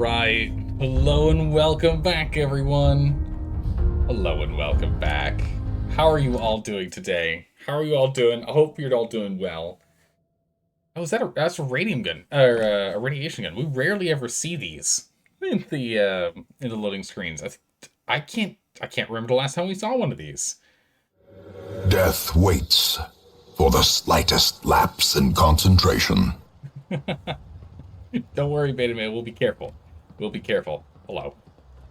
right. Hello and welcome back, everyone. Hello and welcome back. How are you all doing today? How are you all doing? I hope you're all doing well. Oh, that's a radium gun or a radiation gun? We rarely ever see these in the loading screens. I can't remember the last time we saw one of these. Death waits for the slightest lapse in concentration. Don't worry, Beta Man. We'll be careful. We'll be careful. Hello.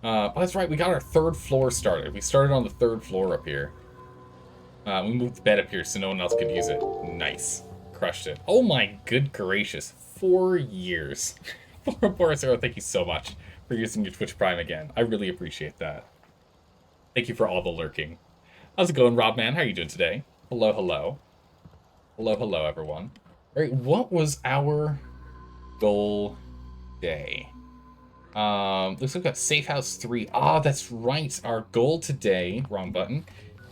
Oh, that's right. We got our third floor started. We started on the third floor up here. We moved the bed up here so no one else could use it. Nice. Crushed it. Oh my good gracious. 4 years. 440, thank you so much for using your Twitch Prime again. I really appreciate that. Thank you for all the lurking. How's it going, Rob Man? How are you doing today? Hello, hello. Hello, hello, everyone. All right, what was our goal day? Looks like we've got Safe House 3. Ah, that's right. Our goal today, wrong button,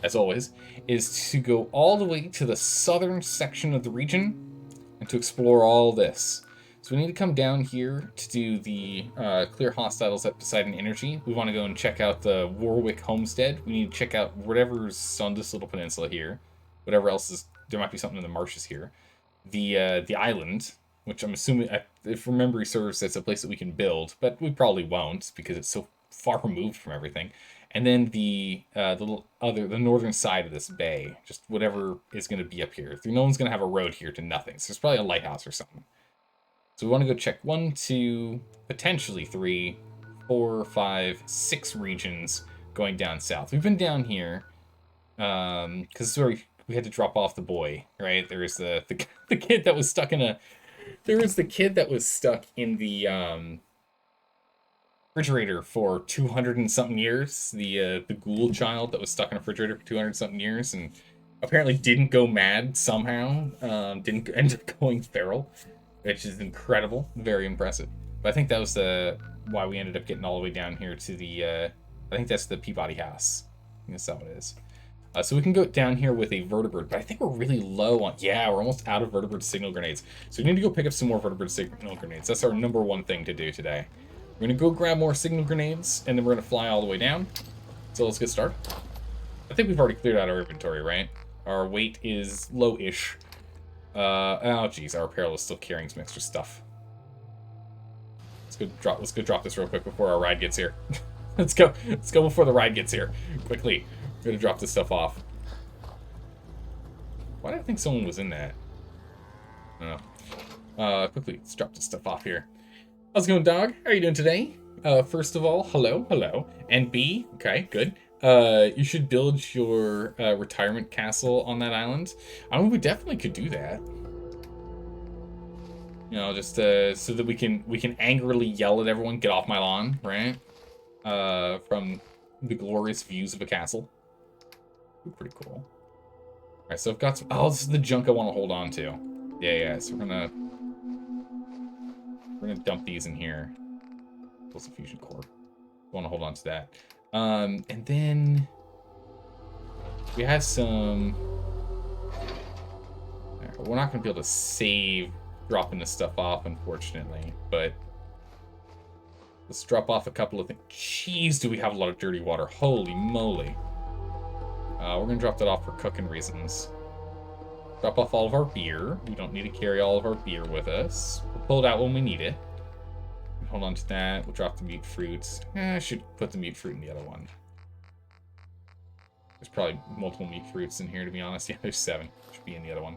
as always, is to go all the way to the southern section of the region and to explore all this. So we need to come down here to do the clear hostiles at Poseidon Energy. We want to go and check out the Warwick Homestead. We need to check out whatever's on this little peninsula here. Whatever else is, there might be something in the marshes here. The island, which I'm assuming, if memory serves, that's a place that we can build, but we probably won't because it's so far removed from everything. And then the northern side of this bay, just whatever is going to be up here. No one's going to have a road here to nothing, so there's probably a lighthouse or something. So we want to go check 1, 2, potentially 3, 4, 5, 6 regions going down south. We've been down here because this is where we had to drop off the boy, right? There was the kid that was stuck in a. There was the kid that was stuck in the refrigerator for 200 and something years. The ghoul child that was stuck in a refrigerator for 200 something years and apparently didn't go mad somehow. Didn't end up going feral, which is incredible, very impressive. But I think that was why we ended up getting all the way down here to the. I think that's the Peabody House. I think that's how it is. So we can go down here with a vertebrate, but I think we're really low on... Yeah, we're almost out of vertebrate signal grenades. So we need to go pick up some more vertebrate signal grenades. That's our number one thing to do today. We're going to go grab more signal grenades, and then we're going to fly all the way down. So let's get started. I think we've already cleared out our inventory, right? Our weight is low-ish. Oh, geez, our apparel is still carrying some extra stuff. Let's go drop this real quick before our ride gets here. Let's go before the ride gets here. Quickly. I'm gonna drop this stuff off. Why did I think someone was in that? I don't know. Quickly, let's drop this stuff off here. How's it going, dog? How are you doing today? First of all, hello. And B, okay, good. You should build your retirement castle on that island. I mean, we definitely could do that. You know, just so that we can angrily yell at everyone, get off my lawn, right? From the glorious views of a castle. Pretty cool. Alright, so I've got some... Oh, this is the junk I want to hold on to. Yeah, so we're gonna dump these in here. Plus a fusion core. Want to hold on to that. And then... we have some... Right, we're not going to be able to save dropping this stuff off, unfortunately. But... let's drop off a couple of things. Jeez, do we have a lot of dirty water. Holy moly. We're going to drop that off for cooking reasons. Drop off all of our beer. We don't need to carry all of our beer with us. We'll pull it out when we need it. Hold on to that. We'll drop the mute fruits. I should put the mute fruit in the other one. There's probably multiple mute fruits in here, to be honest. Yeah, there's 7. Should be in the other one.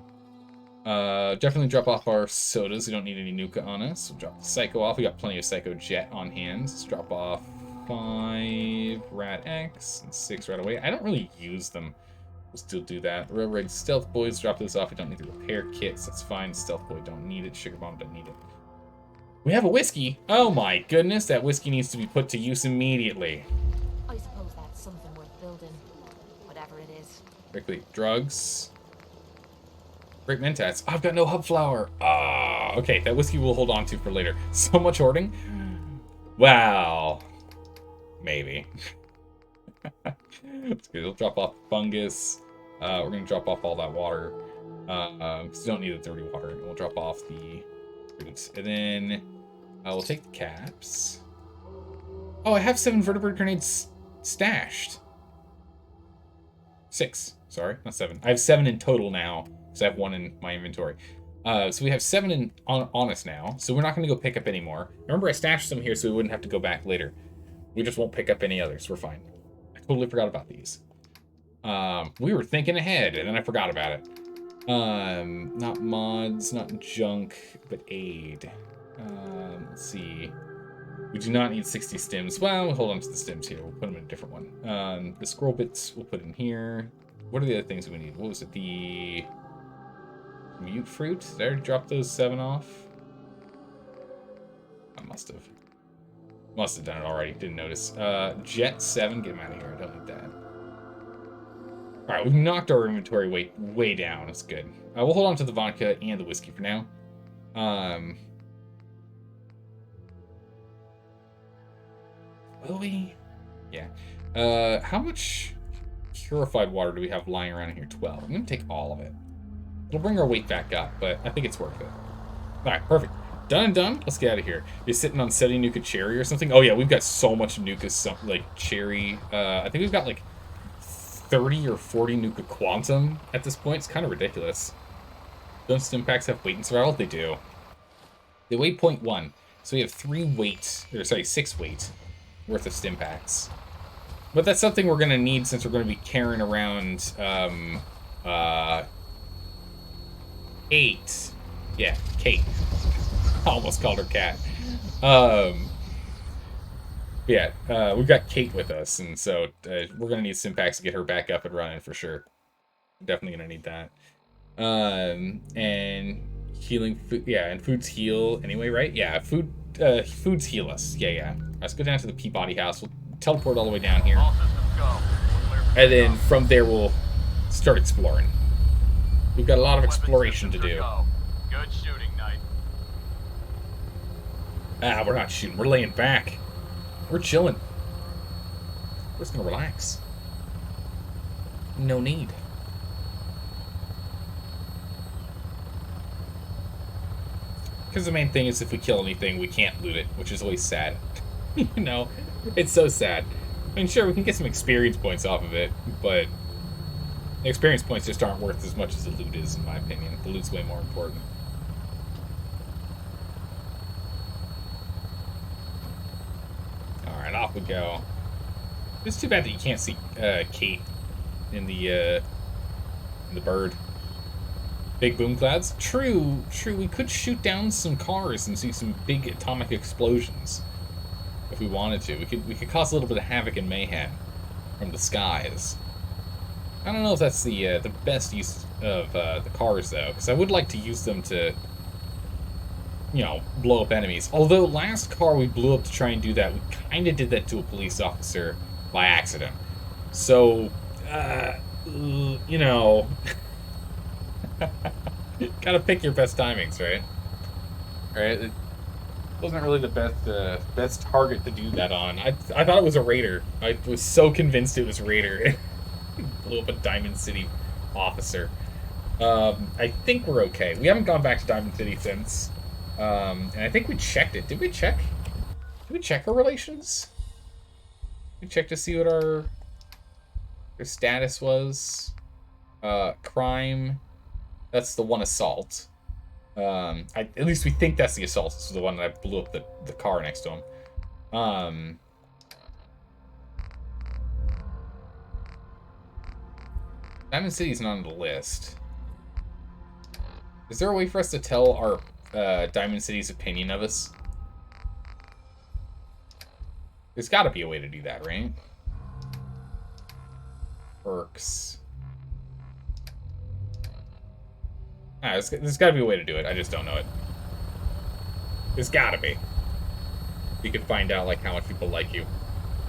Definitely drop off our sodas. We don't need any Nuka on us. We'll drop the Psycho off. We got plenty of Psycho Jet on hand. Let's drop off 5 Rat X and 6 right away. I don't really use them. We'll still do that. Railroad Stealth Boys, drop this off. We don't need the repair kits. That's fine. Stealth Boy don't need it. Sugar Bomb don't need it. We have a whiskey. Oh my goodness, that whiskey needs to be put to use immediately. I suppose that's something worth building. Whatever it is. Quickly, drugs. Great mentats. I've got no hub flour. Ah, okay, that whiskey we'll hold on to for later. So much hoarding. Wow. Maybe. That's good. We'll drop off fungus. We're gonna drop off all that water. Because we don't need the dirty water. We'll drop off the fruits. And then we'll take the caps. Oh, I have 7 vertebrate grenades stashed. 6. Sorry, not 7. I have 7 in total now, because I have 1 in my inventory. So we have 7 on us now, so we're not going to go pick up any more. Remember, I stashed some here so we wouldn't have to go back later. We just won't pick up any others. We're fine. I totally forgot about these. We were thinking ahead, and then I forgot about it. Not mods, not junk, but aid. Let's see. We do not need 60 stims. Well, we'll hold on to the stims here. We'll put them in a different one. The scroll bits we'll put in here. What are the other things we need? What was it? The mute fruit? Did I already drop those 7 off? I must have. Must have done it already. Didn't notice. Jet 7. Get him out of here. I don't need that. Alright, we've knocked our inventory way down. That's good. We'll hold on to the vodka and the whiskey for now. Will we? Yeah. How much purified water do we have lying around in here? 12. I'm going to take all of it. It'll bring our weight back up, but I think it's worth it. Alright, perfect. Done and done. Let's get out of here. You're sitting on 70 Nuka Cherry or something? Oh yeah, we've got so much Nuka, like, Cherry. I think we've got, like, 30 or 40 Nuka Quantum at this point. It's kind of ridiculous. Don't stim packs have weight and survival? They do. They weigh 0.1. So we have 6 weight worth of stim packs. But that's something we're going to need since we're going to be carrying around 8. Yeah, Kate. I almost called her Cat. Yeah, we've got Kate with us, and so we're going to need stim packs to get her back up and running for sure. Definitely going to need that. And healing food. Yeah, and foods heal anyway, right? Yeah, foods heal us. Yeah. Let's go down to the Peabody house. We'll teleport all the way down here. And then from there, we'll start exploring. We've got a lot of exploration to do. Good shooting, Knight. We're not shooting. We're laying back. We're chilling. We're just gonna relax. No need. Because the main thing is if we kill anything, we can't loot it, which is always sad. You know, it's so sad. I mean, sure, we can get some experience points off of it, but the experience points just aren't worth as much as the loot is, in my opinion. The loot's way more important. Alright, off we go. It's too bad that you can't see Kate in the bird. Big boom clouds? True. We could shoot down some cars and see some big atomic explosions. If we wanted to. We could cause a little bit of havoc and mayhem from the skies. I don't know if that's the best use of the cars, though, because I would like to use them to, you know, blow up enemies. Although, last car we blew up to try and do that, we kind of did that to a police officer by accident. So, you know... Gotta pick your best timings, right? Right? It wasn't really the best target to do that on. I thought it was a raider. I was so convinced it was raider. Blew up a Diamond City officer. I think we're okay. We haven't gone back to Diamond City since. And I think we checked it. Did we check? Did we check our relations? Did we check to see what our status was? Crime. That's the one assault. At least we think that's the assault. This is the one that I blew up the car next to him. Diamond City's not on the list. Is there a way for us to tell our Diamond City's opinion of us? There's got to be a way to do that, right? Perks. There's got to be a way to do it. I just don't know it. There's got to be. You can find out like how much people like you.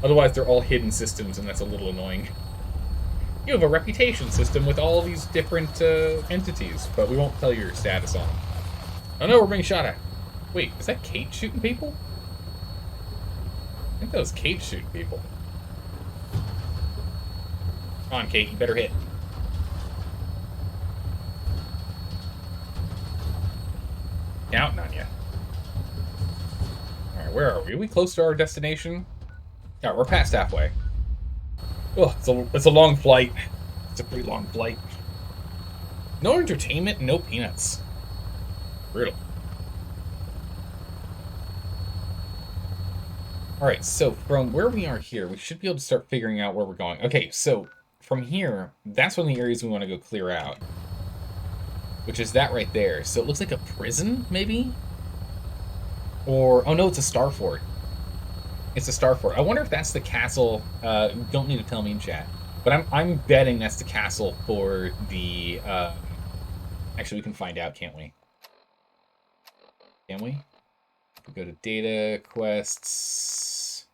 Otherwise, they're all hidden systems, and that's a little annoying. You have a reputation system with all these different entities, but we won't tell you your status on them. Oh no, we're being shot at. Wait, is that Kate shooting people? I think that was Kate shooting people. Come on, Kate, you better hit. Counting on you. Alright, where are we? Are we close to our destination? Alright, we're past halfway. Oh, it's a long flight. It's a pretty long flight. No entertainment, no peanuts. Brutal. Alright, so from where we are here, we should be able to start figuring out where we're going. Okay, so from here, that's one of the areas we want to go clear out. Which is that right there. So it looks like a prison, maybe? Or, oh no, it's a star fort. It's a star fort. I wonder if that's the castle. You don't need to tell me in chat. But I'm betting that's the castle for the... Actually, we can find out, can't we? Can we? We go to data, quests...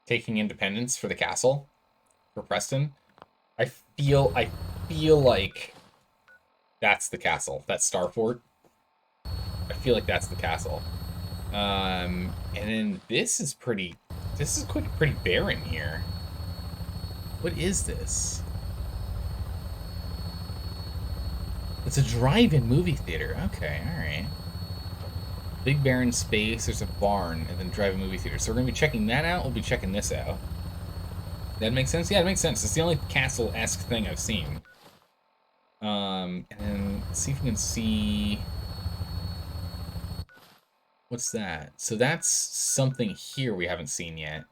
Taking independence for the castle. For Preston. I feel like that's the castle. That's Star Fort. I feel like that's the castle. And then this is pretty barren here. What is this? It's a drive-in movie theater. Okay, alright. Big barren space, there's a barn, and then drive-in movie theater. So we're going to be checking that out, we'll be checking this out. That makes sense? Yeah, it makes sense. It's the only castle-esque thing I've seen. And then let's see if we can see... What's that? So that's something here we haven't seen yet.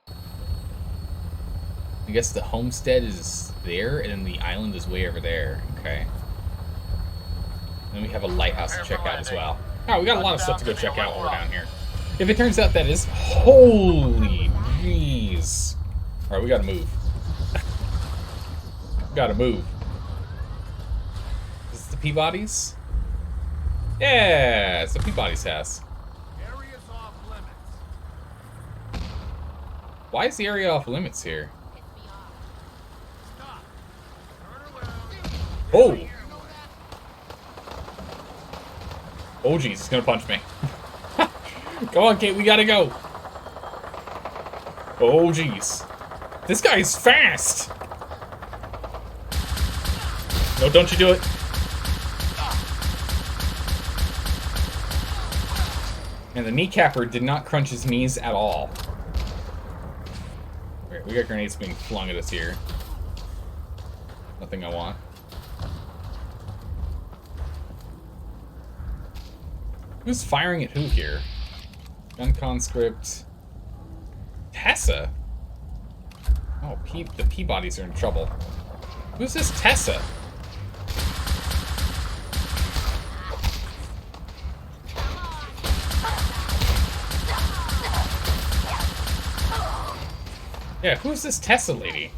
I guess the homestead is there, and then the island is way over there. Okay. And then we have a lighthouse to check out as well. Oh, we got a lot of stuff to go check out while we're down here. If it turns out that is... Holy jeez. Alright, we gotta move. Gotta move. Is this the Peabody's? Yeah, it's the Peabody's house. Area's off limits. Why is the area off limits here? Stop. Turn around. Oh! Oh jeez, it's gonna punch me. Come on, Kate, we gotta go. Oh jeez. This guy's fast! No, don't you do it. And the kneecapper did not crunch his knees at all. Alright, we got grenades being flung at us here. Nothing I want. Who's firing at who here? Gun conscript. Tessa? Oh, the Peabodys are in trouble. Who's this Tessa? Yeah, who's this Tessa lady?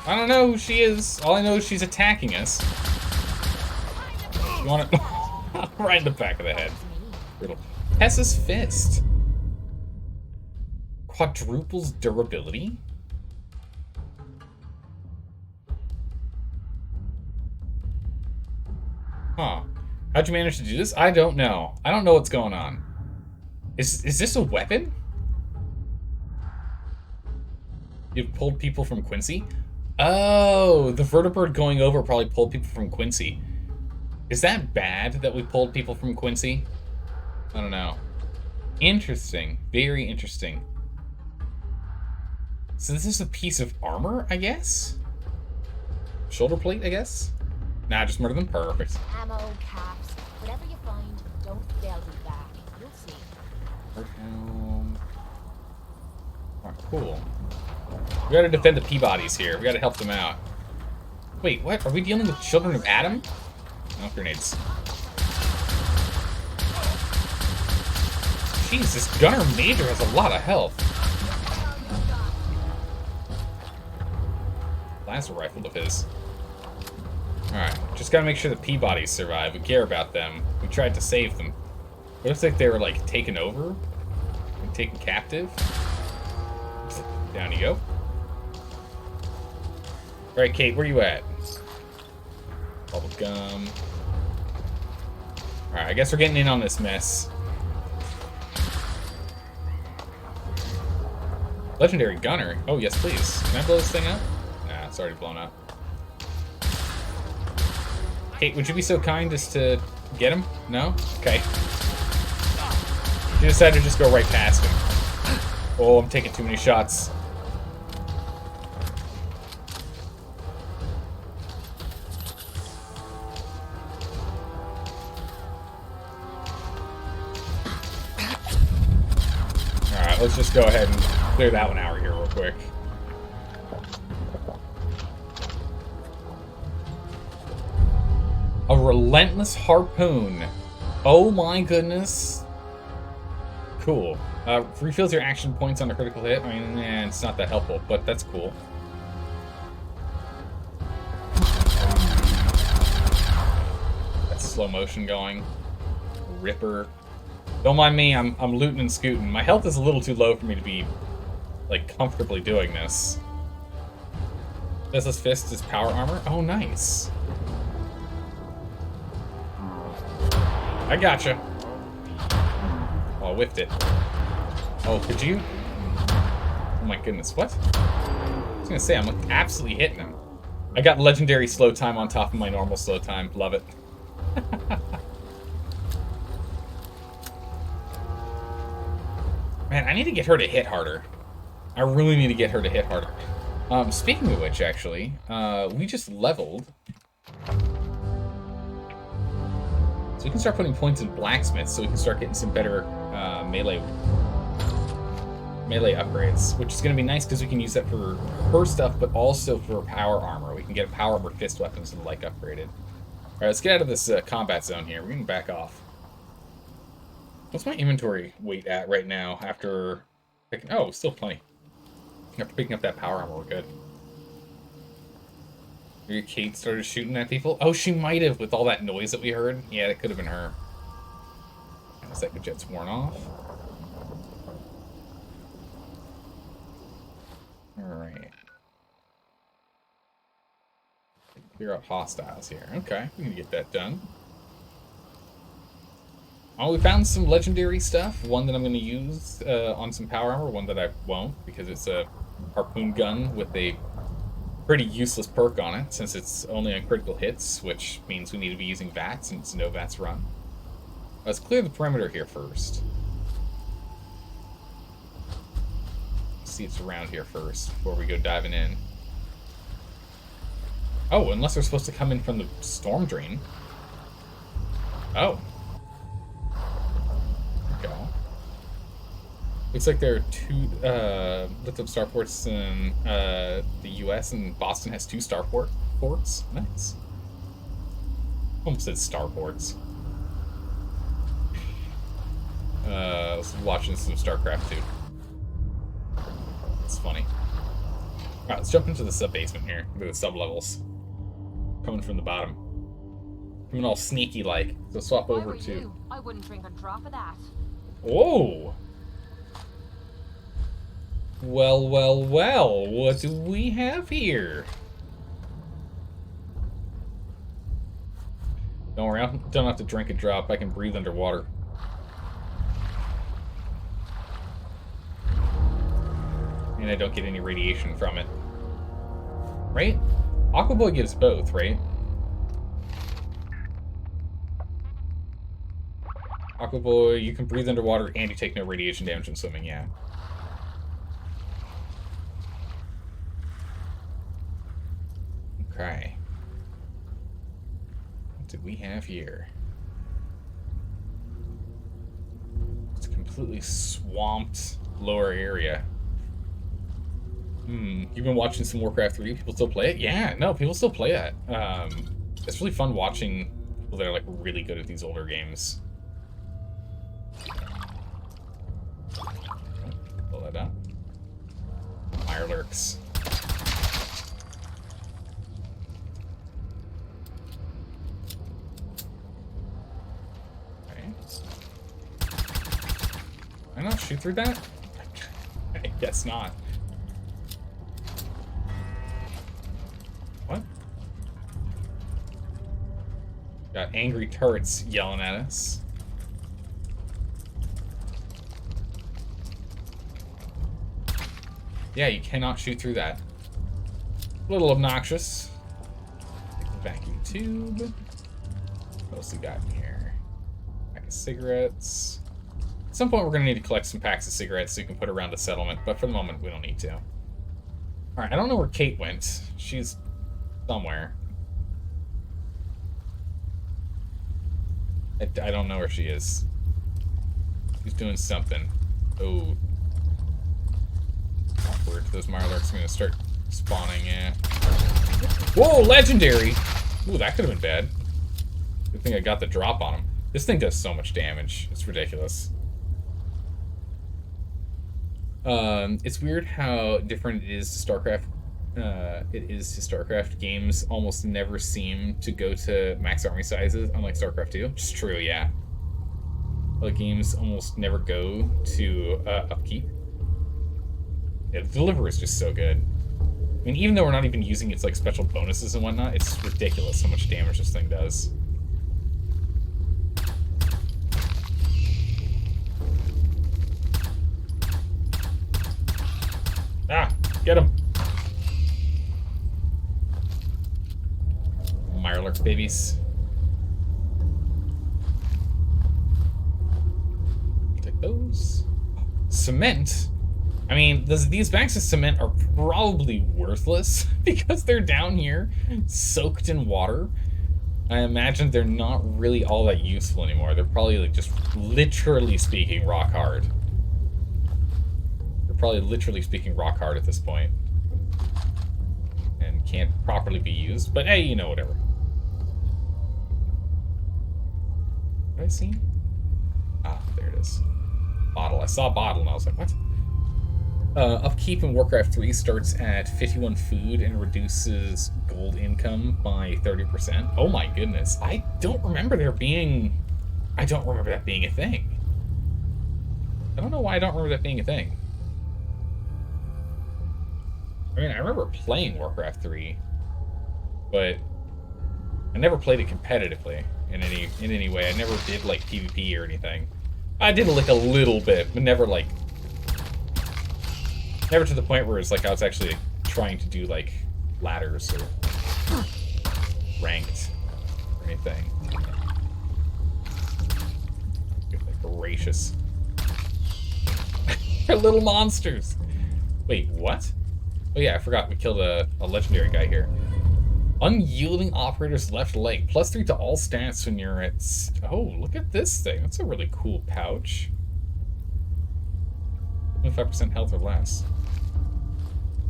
I don't know who she is. All I know is she's attacking us. You want it? Right in the back of the head. Brutal. Tessa's fist. Quadruples durability? Huh. How'd you manage to do this? I don't know. I don't know what's going on. Is this a weapon? You've pulled people from Quincy? Oh, the vertibird going over probably pulled people from Quincy. Is that bad that we pulled people from Quincy? I don't know. Interesting. Very interesting. So this is a piece of armor, I guess? Shoulder plate, I guess? Nah, just murder them. Perfect. Ammo, caps, whatever you find, don't they'll be back. You'll see. Hard helm. Alright, cool. We gotta defend the Peabodys here. We gotta help them out. Wait, what? Are we dealing with children of Adam? No grenades. Jeez, this Gunner Major has a lot of health. Laser rifle of his. Alright, just gotta make sure the Peabodys survive. We care about them. We tried to save them. It looks like they were, like, taken over. And taken captive. Down you go. Alright, Kate, where you at? Bubble gum. Alright, I guess we're getting in on this mess. Legendary gunner. Oh, yes, please. Can I blow this thing up? Nah, it's already blown up. Kate, would you be so kind as to get him? No? Okay. You decided to just go right past him. Oh, I'm taking too many shots. Alright, let's just go ahead and clear that one out here real quick. A relentless harpoon. Oh my goodness. Cool. Refills your action points on a critical hit. I mean, it's not that helpful, but that's cool. That's slow motion going. Ripper. Don't mind me, I'm looting and scooting. My health is a little too low for me to be, like, comfortably doing this. This fist is power armor. Oh, nice. I gotcha. Oh, I whiffed it. Oh, could you? Oh my goodness, what? I was gonna say, I'm like, absolutely hitting him. I got legendary slow time on top of my normal slow time. Love it. Man, I need to get her to hit harder. I really need to get her to hit harder. Speaking of which, actually, we just leveled. So we can start putting points in blacksmiths, so we can start getting some better melee upgrades, which is going to be nice because we can use that for her stuff, but also for power armor. We can get power armor, fist weapons, and the like upgraded. All right, let's get out of this combat zone here. We're going to back off. What's my inventory weight at right now after picking... Oh, still plenty. After picking up that power armor, we're good. Maybe Kate started shooting at people? Oh, she might have with all that noise that we heard. Yeah, that could have been her. And the second jet's worn off. Alright. Clear up hostiles here. Okay, we can get that done. Oh, we found some legendary stuff. One that I'm going to use on some power armor. One that I won't, because it's a harpoon gun with a pretty useless perk on it, since it's only on critical hits, which means we need to be using VATS, and it's no VATS run. Let's clear the perimeter here first. See it's around here first, before we go diving in. Oh, unless they're supposed to come in from the storm drain. Oh. Go. Looks like there are two lit up starports in the US, and Boston has 2 ports. Nice. Almost said starports. I was watching some StarCraft 2. It's funny. Alright, let's jump into the sub-basement here. Look at the sub-levels. Coming from the bottom. Coming all sneaky-like. So swap over to... You? I wouldn't drink a drop of that. Whoa! Well, well, well. What do we have here? Don't worry, I don't have to drink a drop. I can breathe underwater. And I don't get any radiation from it. Right? Aquaboy gives both, right? Aquaboy, you can breathe underwater and you take no radiation damage from swimming, yeah. Okay. What did we have here? It's a completely swamped lower area. You've been watching some Warcraft 3? People still play it? Yeah, no, people still play that. It's really fun watching people that are like really good at these older games. Pull that up. Mirelurks. Okay. Can I not shoot through that? I guess not. What? Got angry turrets yelling at us. Yeah, you cannot shoot through that. A little obnoxious. Take the vacuum tube. What else we got in here? Pack of cigarettes. At some point, we're going to need to collect some packs of cigarettes so we can put around the settlement, but for the moment, we don't need to. Alright, I don't know where Kate went. She's somewhere. I don't know where she is. She's doing something. Oh. Awkward. Those Mirelurks are going to start spawning, yeah. Whoa, legendary! Ooh, that could have been bad. Good thing I got the drop on him. This thing does so much damage. It's ridiculous. It's weird how different it is to StarCraft. Games almost never seem to go to max army sizes, unlike StarCraft 2. Which is true, yeah. Other games almost never go to upkeep. Yeah, the delivery is just so good. I mean, even though we're not even using its like special bonuses and whatnot, it's ridiculous how much damage this thing does. Ah, get him. Mirelurk babies. Take those. Cement? I mean, these bags of cement are probably worthless because they're down here, soaked in water. I imagine they're not really all that useful anymore. They're probably like just literally speaking rock hard. They're probably literally speaking rock hard at this point. And can't properly be used, but hey, you know, whatever. What did I see? Ah, there it is. Bottle. I saw bottle and I was like, what? Upkeep in Warcraft 3 starts at 51 food and reduces gold income by 30%. Oh my goodness. I don't remember that being a thing. I don't know why I don't remember that being a thing. I mean, I remember playing Warcraft 3, but I never played it competitively in any way. I never did like PvP or anything. I did like a little bit, but never like never to the point where it's like I was actually like, trying to do like ladders or ranked or anything. Goodness gracious. They're little monsters. Wait, what? Oh yeah, I forgot we killed a legendary guy here. Unyielding operator's left leg. +3 to all stats when you're at... Oh, look at this thing. That's a really cool pouch. 25% health or less.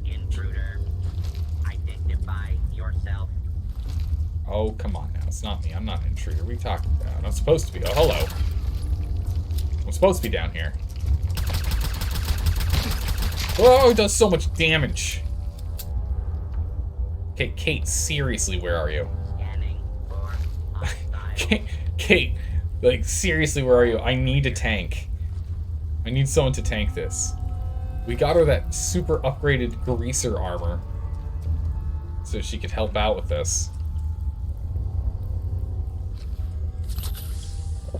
Intruder, identify yourself. Oh, come on now. It's not me. I'm not an intruder. What are you talking about? I'm supposed to be. Oh, hello. I'm supposed to be down here. Oh, it does so much damage. Okay, Kate, seriously, where are you? Scanning for hostile. Kate, like, seriously, where are you? I need a tank. I need someone to tank this. We got her that super upgraded greaser armor so she could help out with this. I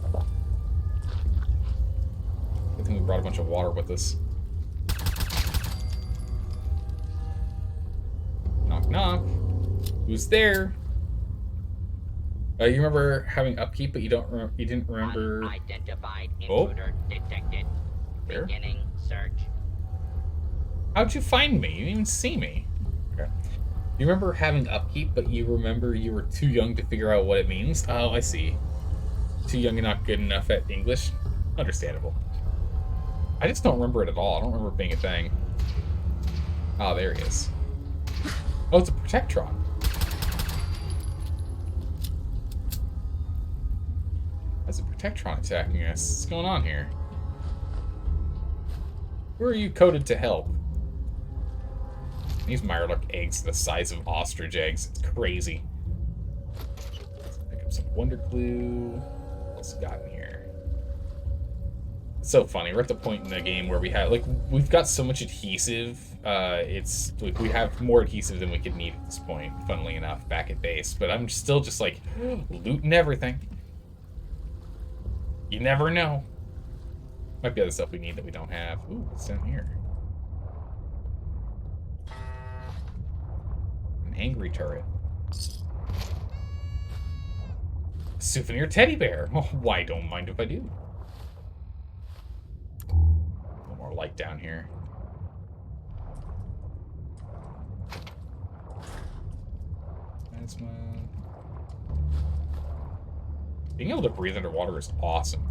think we brought a bunch of water with us. Knock, knock. Who's there? You remember having upkeep, but you didn't remember. Unidentified intruder detected. Where? Beginning search. How'd you find me? You didn't even see me. Okay. You remember having upkeep, but you remember you were too young to figure out what it means? Oh, I see. Too young and not good enough at English? Understandable. I just don't remember it at all. I don't remember it being a thing. Oh, there he is. Oh, it's a Protectron. That's a Protectron attacking us. What's going on here? Who are you coded to help? These Mirelurk eggs are the size of ostrich eggs. It's crazy. Let's pick up some Wonder Glue. What's it got in here? It's so funny. We're at the point in the game where we have, like, we've got so much adhesive. It's like we have more adhesive than we could need at this point, funnily enough, back at base. But I'm still just like looting everything. You never know. Might be other stuff we need that we don't have. Ooh, what's down here? An angry turret. Souvenir teddy bear. Oh, why don't mind if I do. down here. Plasma. Being able to breathe underwater is awesome.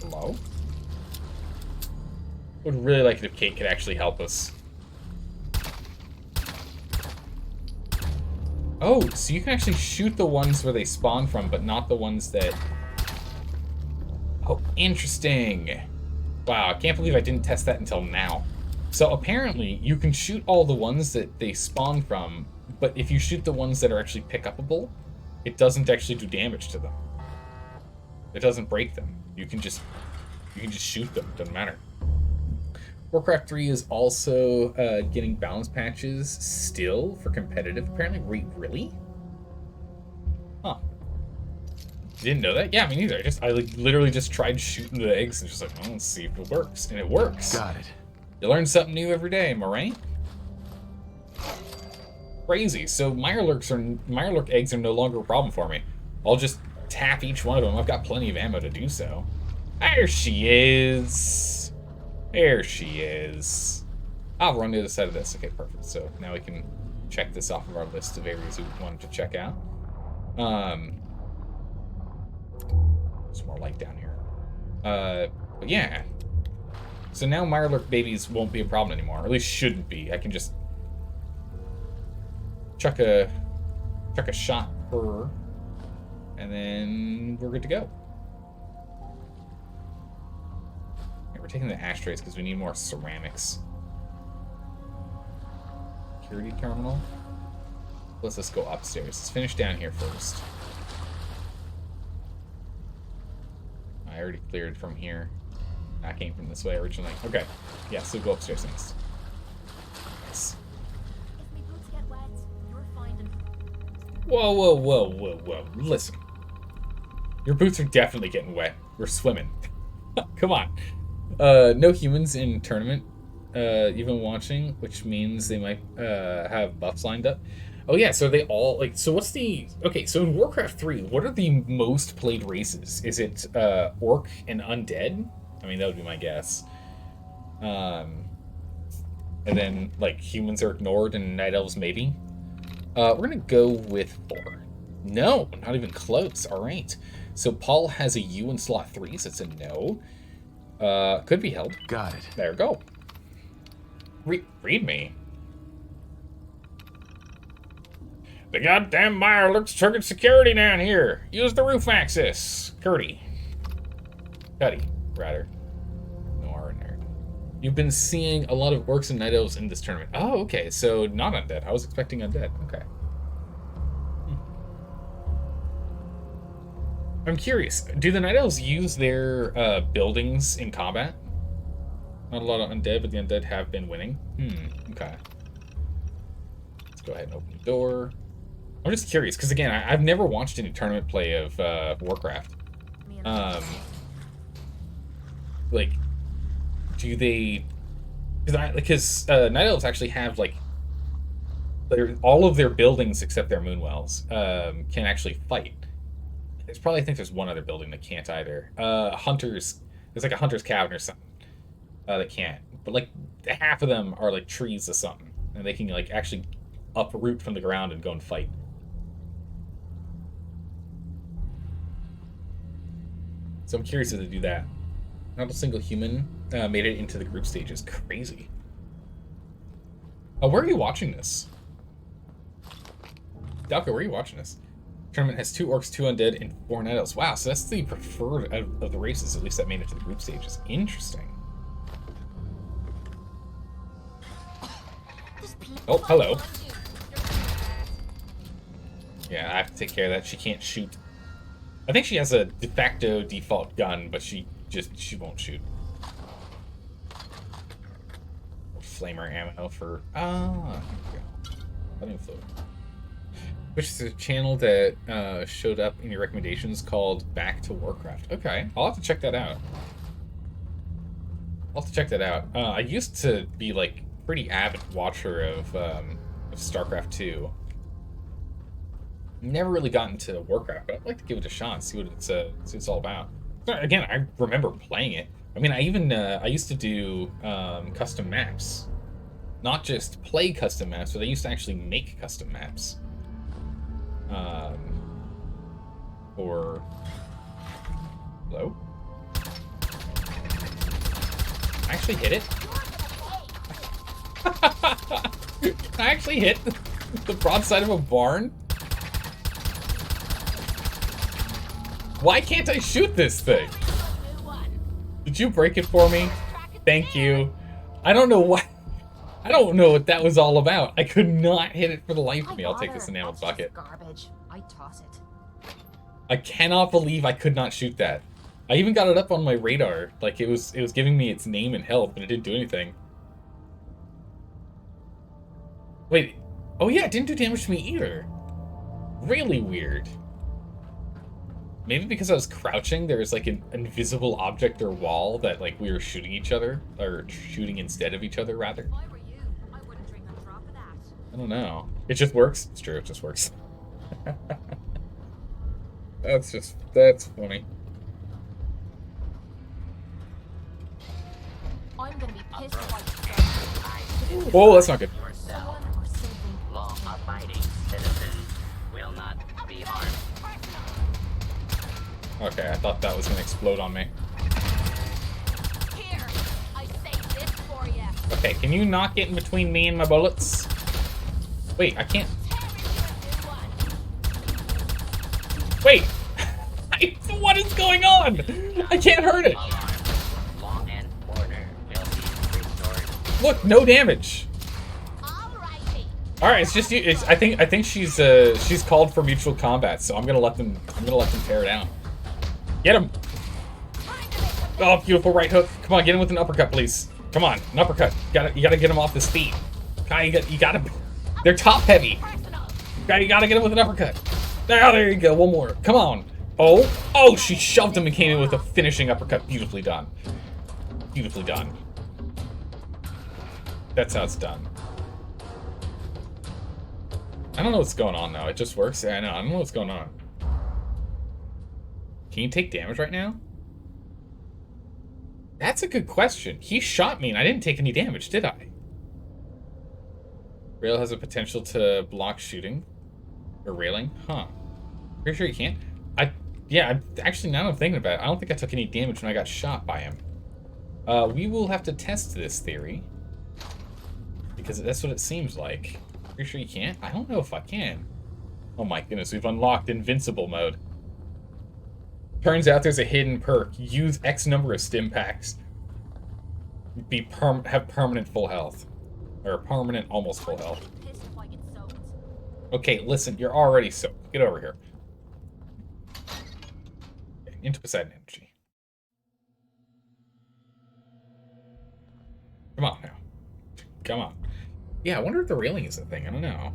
Hello? Would really like it if Kate could actually help us. Oh, so you can actually shoot the ones where they spawn from, but not the ones that... Oh, interesting. Wow, I can't believe I didn't test that until now. So apparently, you can shoot all the ones that they spawn from, but if you shoot the ones that are actually pick-upable, it doesn't actually do damage to them. It doesn't break them. You can just shoot them. Doesn't matter. Warcraft 3 is also getting balance patches still for competitive. Apparently, wait, really? Huh. Didn't know that? Yeah, me neither. I like, literally just tried shooting the eggs and just like, well, let's see if it works. And it works. Got it. You learn something new every day, am I right? Crazy. So Mirelurk eggs are no longer a problem for me. I'll just tap each one of them. I've got plenty of ammo to do so. There she is. There she is. I'll run to the other side of this. Okay, perfect. So now we can check this off of our list of areas we wanted to check out. There's more light down here. But yeah. So now Mirelurk babies won't be a problem anymore. Or at least shouldn't be. I can just chuck a shot per, and then we're good to go. Okay, we're taking the ashtrays because we need more ceramics. Security terminal. Let's just go upstairs. Let's finish down here first. I already cleared from here. I came from this way originally. Okay. Yeah, so go upstairs next. Nice. If me boots get wet, you're finding. Whoa, whoa, whoa, whoa, whoa. Listen. Your boots are definitely getting wet. We're swimming. Come on. No humans in tournament even watching, which means they might have buffs lined up. Oh yeah, so they all, like, so what's the, okay, so in Warcraft 3, what are the most played races? Is it Orc and Undead? I mean, that would be my guess. And then, like, humans are ignored and Night Elves maybe. We're gonna go with 4. No, not even close. All right. So Paul has a U in slot 3, so it's a no. Could be held. Got it. There we go. Read me. The goddamn Mirelurk's triggered security down here. Use the roof access. Cuddy, rather. No R in there. You've been seeing a lot of orcs and night elves in this tournament. Oh, okay. So not undead. I was expecting undead. Okay. I'm curious. Do the night elves use their buildings in combat? Not a lot of undead, but the undead have been winning. Okay. Let's go ahead and open the door. I'm just curious, because again, I've never watched any tournament play of Warcraft. Like, do they... Because Night Elves actually have, like, all of their buildings except their Moonwells can actually fight. There's probably, I think there's one other building that can't either. Hunters, there's like a Hunter's Cabin or something that can't. But, like, half of them are, like, trees or something. And they can, like, actually uproot from the ground and go and fight. So I'm curious if they do that. Not a single human made it into the group stages. Crazy. Where are you watching this? Dalka, where are you watching this? Tournament has 2 orcs, 2 undead, and 4 night elves. Wow, so that's the preferred of the races, at least that made it to the group stages. Interesting. Oh, hello. Yeah, I have to take care of that. She can't shoot. I think she has a de facto default gun, but she won't shoot. Flamer ammo for... Ah, here we go. Letting fluid. Which is a channel that showed up in your recommendations called Back to Warcraft. Okay, I'll have to check that out. I used to be, like, pretty avid watcher of StarCraft 2. Never really gotten to Warcraft, but I'd like to give it a shot, see what it's all about. Again, I remember playing it. I mean, I even I used to do custom maps, not just play custom maps, but I used to actually make custom maps. Or hello? I actually hit it. I actually hit the broadside of a barn. Why can't I shoot this thing? Did you break it for me? Thank you. I don't know what. I don't know what that was all about. I could not hit it for the life of me. I'll take this enameled bucket. Garbage. I toss it. I cannot believe I could not shoot that. I even got it up on my radar. Like it was giving me its name and health, but it didn't do anything. Wait. Oh yeah, it didn't do damage to me either. Really weird. Maybe because I was crouching, there was like an invisible object or wall that like we were shooting each other, or shooting instead of each other rather. If I were you, I wouldn't drink a drop of that. I don't know. It just works. It's true. It just works. That's funny. I'm gonna be pissed if I Whoa, that's not good. Yourself. someone or something. Law-abiding citizens will not be harmed. Okay, I thought that was gonna explode on me. Here, I saved this for you. Okay, can you not get in between me and my bullets? Wait, I can't. Wait! What is going on? I can't hurt it! Alarm. Law and order will be restored. Look, no damage. Alrighty. Alright, it's just you. I think she's called for mutual combat, so I'm gonna let them tear it down. Get him! Oh, beautiful right hook. Come on, get him with an uppercut, please. Come on, an uppercut. You gotta get him off his feet. Kai, you gotta. They're top heavy. Guy, you gotta get him with an uppercut. There you go. One more. Come on. Oh, she shoved him and came in with a finishing uppercut. Beautifully done. Beautifully done. That's how it's done. I don't know what's going on, though. It just works. Yeah, I know. I don't know what's going on. Can you take damage right now? That's a good question. He shot me and I didn't take any damage, did I? Rail has a potential to block shooting. Or railing? Huh. Pretty sure you can't. Yeah, actually, now that I'm thinking about it, I don't think I took any damage when I got shot by him. We will have to test this theory. Because that's what it seems like. Pretty sure you can't? I don't know if I can. Oh my goodness, we've unlocked Invincible mode. Turns out there's a hidden perk. Use X number of stim packs. Have permanent full health. Or permanent almost full health. Pissed if I get soaked. Okay, listen, you're already soaked. Get over here. Okay, into Poseidon energy. Come on now. Come on. Yeah, I wonder if the railing is a thing. I don't know.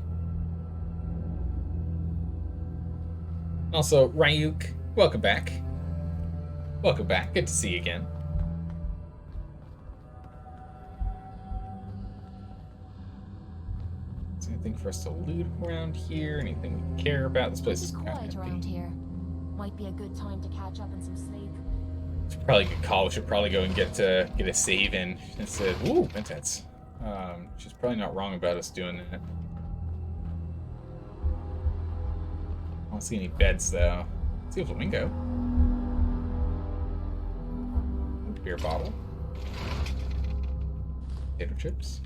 Also, Ryuk, welcome back. Welcome back. Good to see you again. Is there anything for us to loot around here? Anything we care about? This place is kind of Quiet empty. around here. Might be a good time to catch up on some sleep. It's probably a good call. We should probably go and get a save in instead. Ooh, intense. She's probably not wrong about us doing that. I don't see any beds though. Let's see a flamingo. Beer bottle. Potato chips.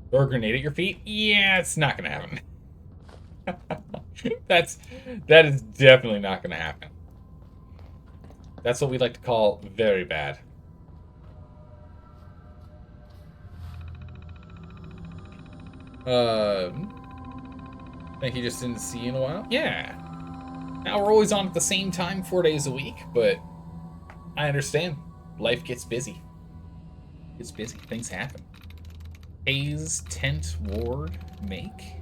Throw a grenade at your feet? Yeah, it's not gonna happen. That is definitely not gonna happen. That's what we like to call very bad. Think you just didn't see you in a while? Yeah. Now we're always on at the same time 4 days a week, but I understand. Life gets busy. It's busy. Things happen. Hayes, tent, ward, make.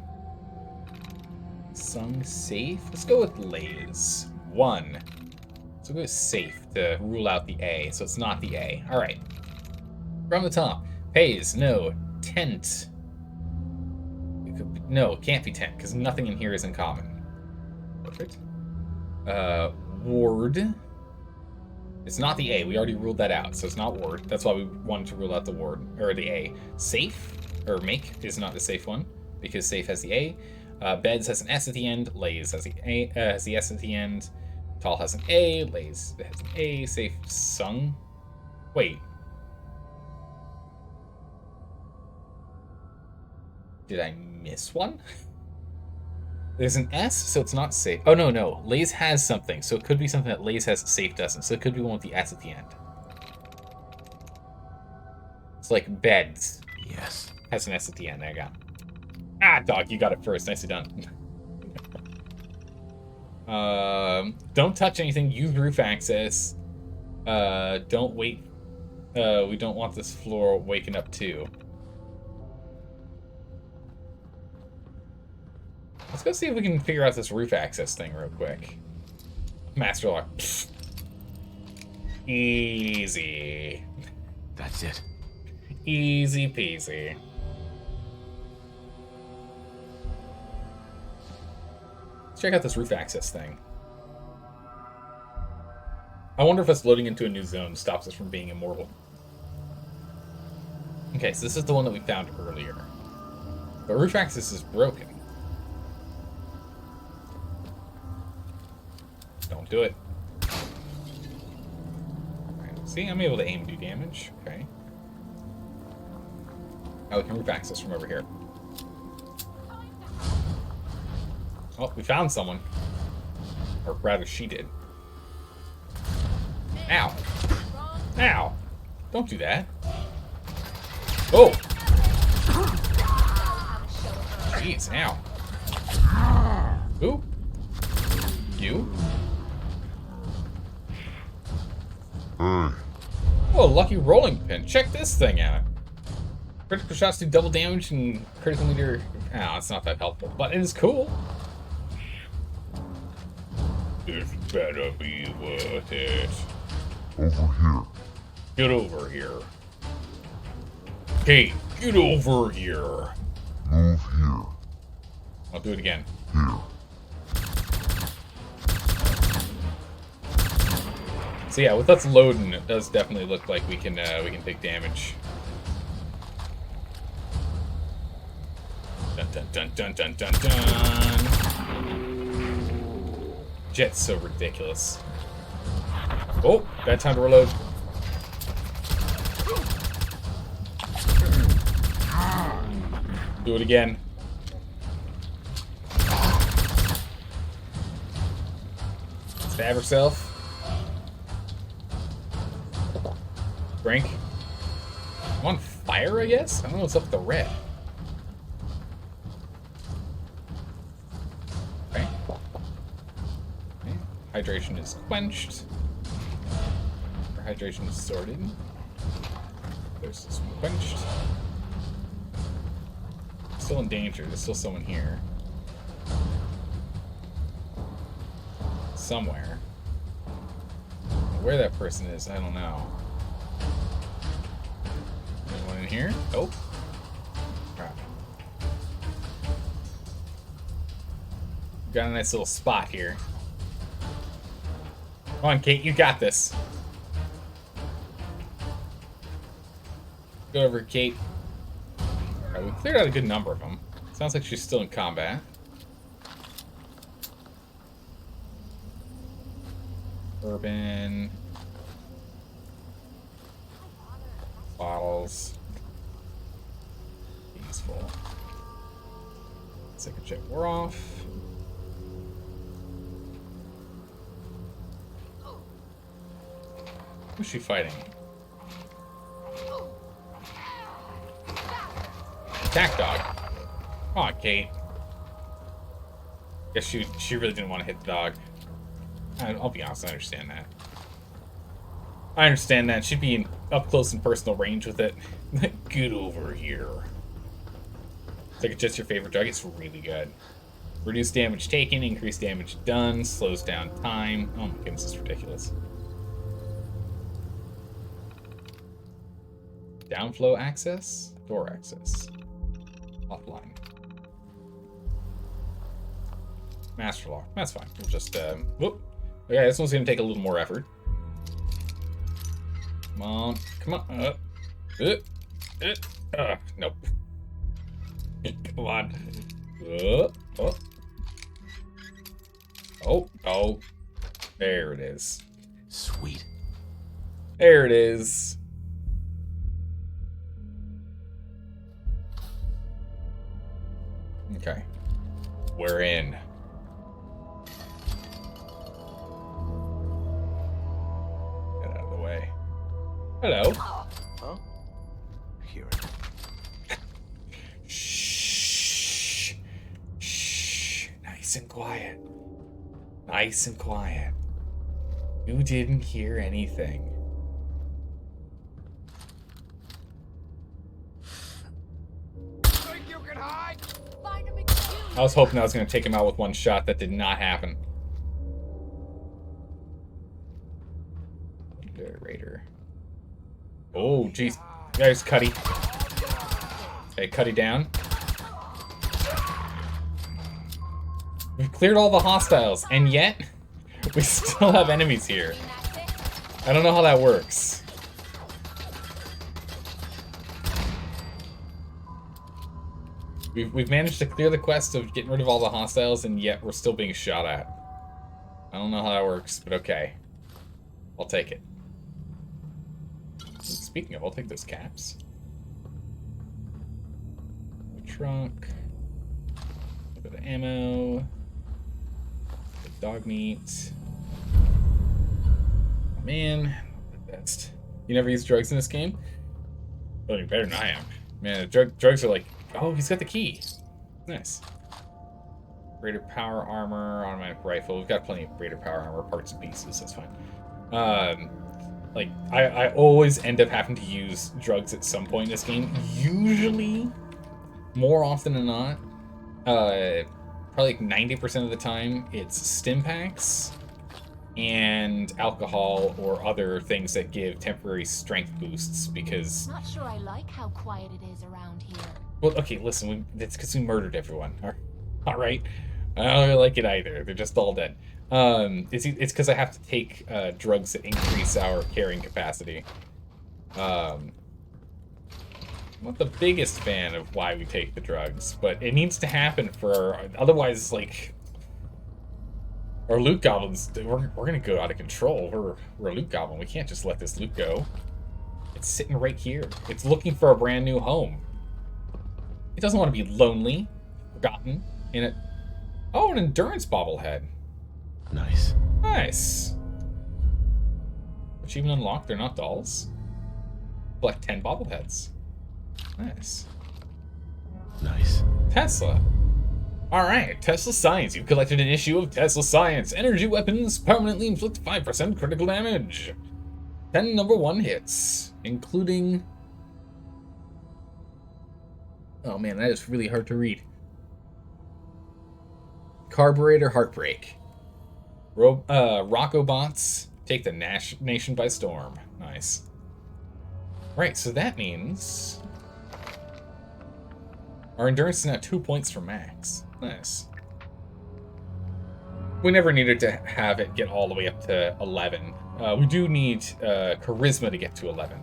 Sung safe. Let's go with Lays. 1. So go with safe to rule out the A, so it's not the A. Alright. From the top. Pays, no. Tent. No, it can't be tent, because nothing in here is in common. Perfect. Ward. It's not the A. We already ruled that out, so it's not ward. That's why we wanted to rule out the ward, or the A. Safe, or make, is not the safe one, because safe has the A. Beds has an S at the end. Lays has the A, has the S at the end. Tall has an A. Lays has an A. Safe, sung. Wait. Did I miss one? There's an S, so it's not safe. Oh, no, no. Lays has something, so it could be something that Lays has, safe doesn't. So it could be one with the S at the end. It's like beds. Yes. Has an S at the end. There you go. Ah, dog, you got it first. Nicely done. Don't touch anything. Use roof access. Don't wait. We don't want this floor waking up too. Let's go see if we can figure out this roof access thing real quick. Master lock. Pfft. Easy. That's it. Easy peasy. Let's check out this roof access thing. I wonder if us loading into a new zone stops us from being immortal. Okay, so this is the one that we found earlier. But roof access is broken. Don't do it. Alright, see, I'm able to aim and do damage. Okay. Now we can roof access from over here. Oh, we found someone. Or rather, she did. Ow. Ow. Don't do that. Oh! Jeez, ow. Who? You? Oh, lucky rolling pin. Check this thing out. Critical shots do double damage and critical meter... Oh, it's not that helpful, but it is cool. This better be worth it. Over here. Get over here. Hey, get over here. Move here. I'll do it again. Here. So yeah, with us loading, it does definitely look like we can take damage. Dun dun dun dun dun dun dun. Jet's so ridiculous. Oh, bad time to reload. Do it again. Stab herself. Drink. I'm on fire, I guess? I don't know what's up with the red. Okay. Okay. Hydration is quenched. Our hydration is sorted. There's this one quenched. Still in danger. There's still someone here. Somewhere. Where that person is, I don't know. Anyone in here? Nope. Crap. Got a nice little spot here. Come on, Kate, you got this. Go over, Kate. Alright, we cleared out a good number of them. Sounds like she's still in combat. Urban. Bottles. Peaceful. Second check, we're off. Who's she fighting? Attack dog. Come on, Kate. Guess she really didn't want to hit the dog. I'll be honest, I understand that. I understand that. She'd be in up close and personal range with it. Get over here. It's like it's just your favorite drug. It's really good. Reduce damage taken, increase damage done, slows down time. Oh my goodness, it's ridiculous. Downflow access, door access, offline. Master lock. That's fine. We'll just, whoop. Okay, this one's gonna take a little more effort. Come on. Come on. Nope. Come on. Oh. There it is. Sweet. There it is. Okay. We're in. Get out of the way. Hello. Huh? Here. Shh. Shh. Nice and quiet. Nice and quiet. You didn't hear anything. Think you can hide? Find him excuse. I was hoping I was going to take him out with one shot. That did not happen. Raider. Oh, jeez. There's Cuddy. Okay, Cuddy down. We've cleared all the hostiles, and yet we still have enemies here. I don't know how that works. We've managed to clear the quest of getting rid of all the hostiles, and yet we're still being shot at. I don't know how that works, but okay. I'll take it. Speaking of, I'll take those caps. The trunk. A bit of ammo. The dog meat. Oh, man, not the best. You never use drugs in this game? Well, you're better than I am. Man, drugs are like, oh, he's got the key. Nice. Greater power armor, automatic rifle. We've got plenty of greater power armor, parts and pieces. That's fine. Like, I always end up having to use drugs at some point in this game. Usually, more often than not, probably like 90% of the time, it's stim packs and alcohol or other things that give temporary strength boosts because... Not sure I like how quiet it is around here. Well, okay, listen, it's because we murdered everyone. All right? I don't really like it either. They're just all dead. It's because I have to take drugs that increase our carrying capacity. I'm not the biggest fan of why we take the drugs, but it needs to happen for... Otherwise, like... Our loot goblins, we're gonna go out of control. We're a loot goblin. We can't just let this loot go. It's sitting right here. It's looking for a brand new home. It doesn't want to be lonely, forgotten, in it. Oh, an endurance bobblehead. Nice. Nice. Achievement unlocked. They're not dolls. Collect 10 bobbleheads. Nice. Nice. Tesla. Alright, Tesla Science. You've collected an issue of Tesla Science. Energy weapons permanently inflict 5% critical damage. 10 number 1 hits, including... Oh man, that is really hard to read. Carburetor Heartbreak. Rockobots take the nation by storm. Nice. Right, so that means... Our endurance is now 2 points from max. Nice. We never needed to have it get all the way up to 11. We do need charisma to get to 11.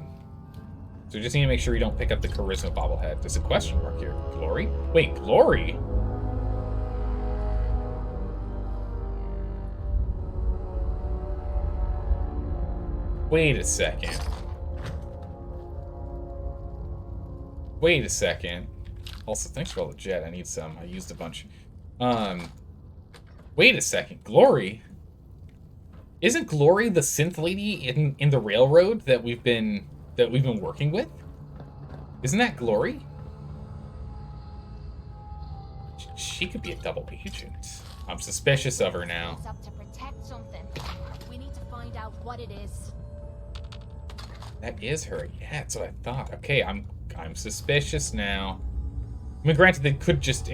So we just need to make sure we don't pick up the charisma bobblehead. There's a question mark here. Glory? Wait, glory? Wait a second. Wait a second. Also, thanks for all the jet. I need some. I used a bunch. Wait a second. Glory? Isn't Glory the synth lady in the railroad that we've been working with? Isn't that Glory? She could be a double agent. I'm suspicious of her now. It's up to protect something. We need to find out what it is. That is her. Yeah, that's what I thought. Okay, I'm suspicious now. I mean, granted, it could just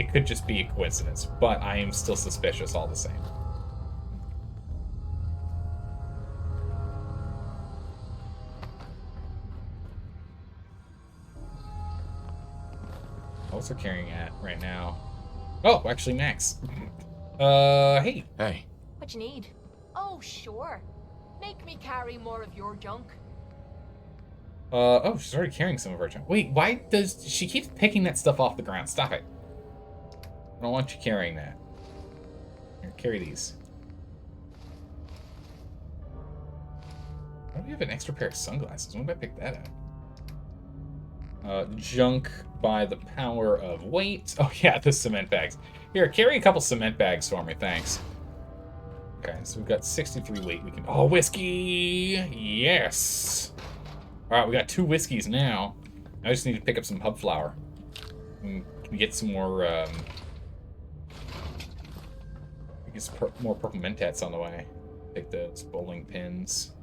be a coincidence, but I am still suspicious all the same. What's we're carrying at right now? Oh, actually, max. Hey. Hey. What you need? Oh, sure. Make me carry more of your junk. Oh, she's already carrying some of our junk. Wait, why does she keeps picking that stuff off the ground? Stop it. I don't want you carrying that. Here, carry these. Why do we have an extra pair of sunglasses? When did I pick that up? Junk by the power of weight. Oh yeah, the cement bags. Here, carry a couple cement bags for me, thanks. Okay, so we've got 63 weight. We can. Oh, whiskey! Yes! Alright, we got 2 whiskeys now. I just need to pick up some hub flour. And can we get some more, more purple mentats on the way. Take those bowling pins.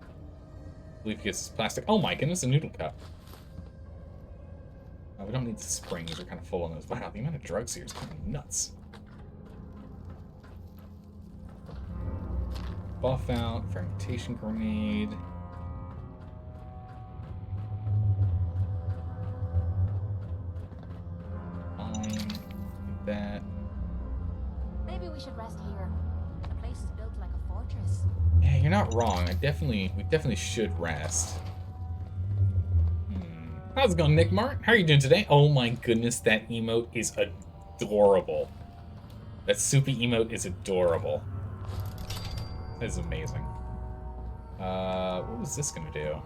I believe he gets plastic. Oh my goodness, a noodle cup. We don't need the springs. They're kind of full on those. Wow, the amount of drugs here is kind of nuts. Buff out, fermentation grenade. Fine. Like that. Maybe we should rest here. The place is built like a fortress. Yeah, you're not wrong. We definitely should rest. How's it going, Nick Mart? How are you doing today? Oh my goodness, that emote is adorable. That soupy emote is adorable. That is amazing. What was this gonna do?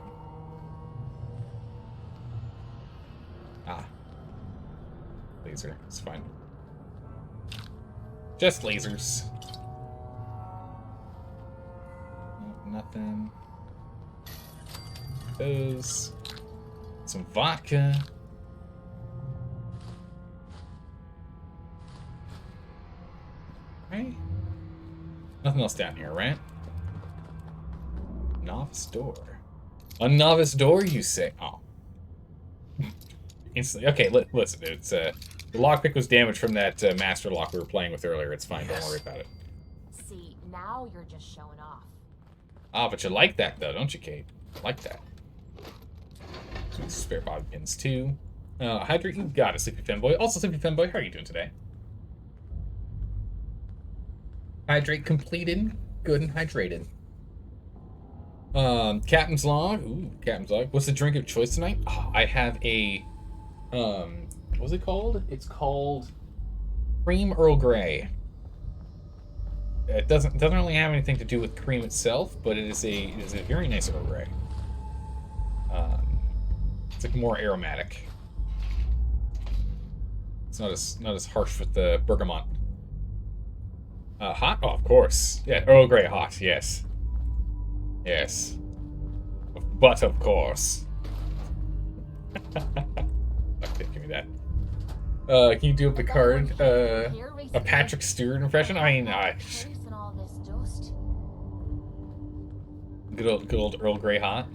Ah. Laser, it's fine. Just lasers. Nope, nothing. Those. Some vodka. Okay. Nothing else down here, right? Novice door. A novice door, you say? Oh. Instantly. Okay, listen, dude. It's, the lockpick was damaged from that master lock we were playing with earlier. It's fine. Don't worry about it. See, now you're just showing off. Ah, but you like that, though, don't you, Kate? I like that. Spare bobby pins, too. Hydrate, you got it, Sleepy Femboy. Also, Sleepy Femboy, how are you doing today? Hydrate completed. Good and hydrated. Captain's Log. Ooh, Captain's Log. What's the drink of choice tonight? Oh, I have a, what's it called? It's called Cream Earl Grey. It doesn't really have anything to do with cream itself, but it is a very nice Earl Grey. It's like more aromatic. It's not as harsh with the bergamot. Hot? Oh, of course. Yeah, Earl Grey hot. Yes. Yes. But of course. Okay, give me that. Can you do a Picard, a Patrick Stewart impression? I mean, good old Earl Grey hot.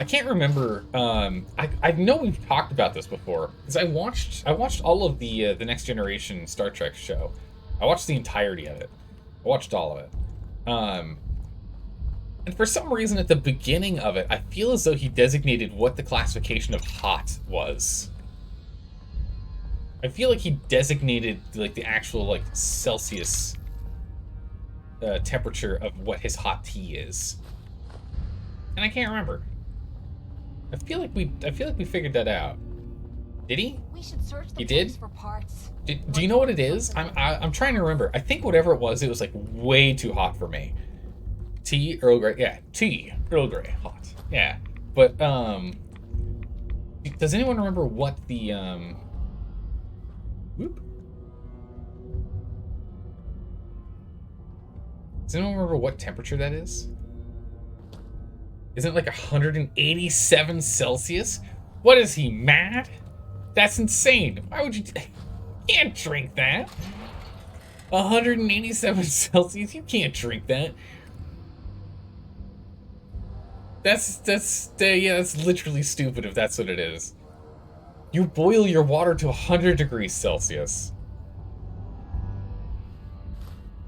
I can't remember. I know we've talked about this before because I watched all of the Next Generation Star Trek show. I watched the entirety of it. I watched all of it. And for some reason at the beginning of it, I feel as though he designated what the classification of hot was. I feel like he designated like the actual like Celsius temperature of what his hot tea is. And I can't remember. I feel like we figured that out. Did he? We should search the He did? place for parts. Do you know what it is? I'm trying to remember. I think whatever it was like way too hot for me. Tea, Earl Grey. Yeah, tea, Earl Grey, hot. Yeah, but does anyone remember what the Whoop. Does anyone remember what temperature that is? Isn't it like 187 Celsius? What is he, mad? That's insane. Why would you... You can't drink that. 187 Celsius? You can't drink that. That's literally stupid if that's what it is. You boil your water to 100 degrees Celsius.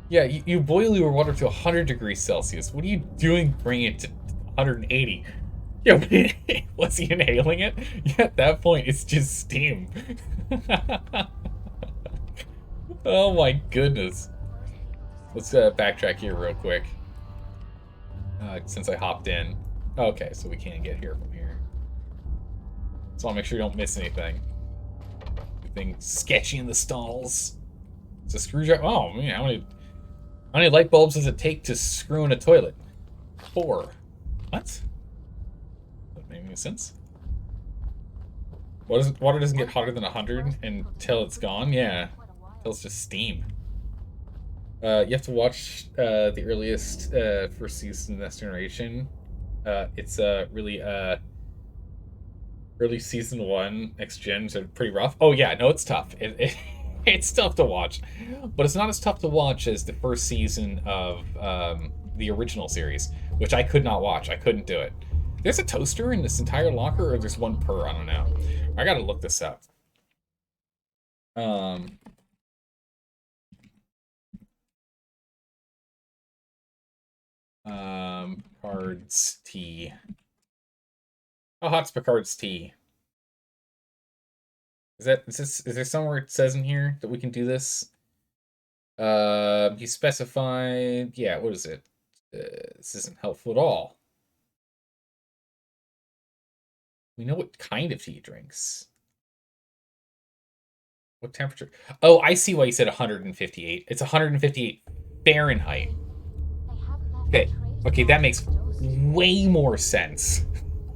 Yeah, you boil your water to 100 degrees Celsius. What are you doing bringing it to 180? Yeah, was he inhaling it? Yeah, at that point, it's just steam. Oh my goodness. Let's backtrack here real quick. Since I hopped in. Okay, so we can't get here from here. So I'll make sure you don't miss anything. Anything sketchy in the stalls. It's a screwdriver. Oh, man, how many light bulbs does it take to screw in a toilet? 4. What? That make any sense? Water doesn't get hotter than 100 until it's gone? Yeah. Until it's just steam. You have to watch the earliest first season of Next Generation. It's really early season 1 Next Gens are pretty rough. Oh yeah, no, it's tough. It's tough to watch, but it's not as tough to watch as the first season of the original series, which I could not watch. I couldn't do it. There's a toaster in this entire locker, or there's one per. I don't know. I gotta look this up. Picard's tea. How hot's Picard's tea? Is there somewhere it says in here that we can do this? He specified, yeah, what is it? This isn't helpful at all. We know what kind of tea he drinks. What temperature? Oh, I see why you said 158. It's 158 Fahrenheit. Okay, okay, that makes way more sense.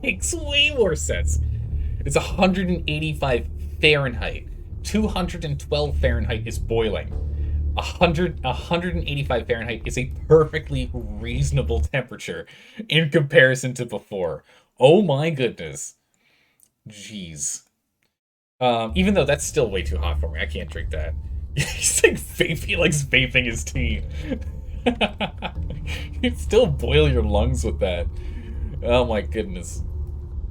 Makes way more sense. It's 185 Fahrenheit. 212 Fahrenheit is boiling. 185 Fahrenheit is a perfectly reasonable temperature in comparison to before. Oh my goodness. Jeez. Even though that's still way too hot for me. I can't drink that. He's like vaping, he likes vaping his tea. You'd still boil your lungs with that. Oh my goodness.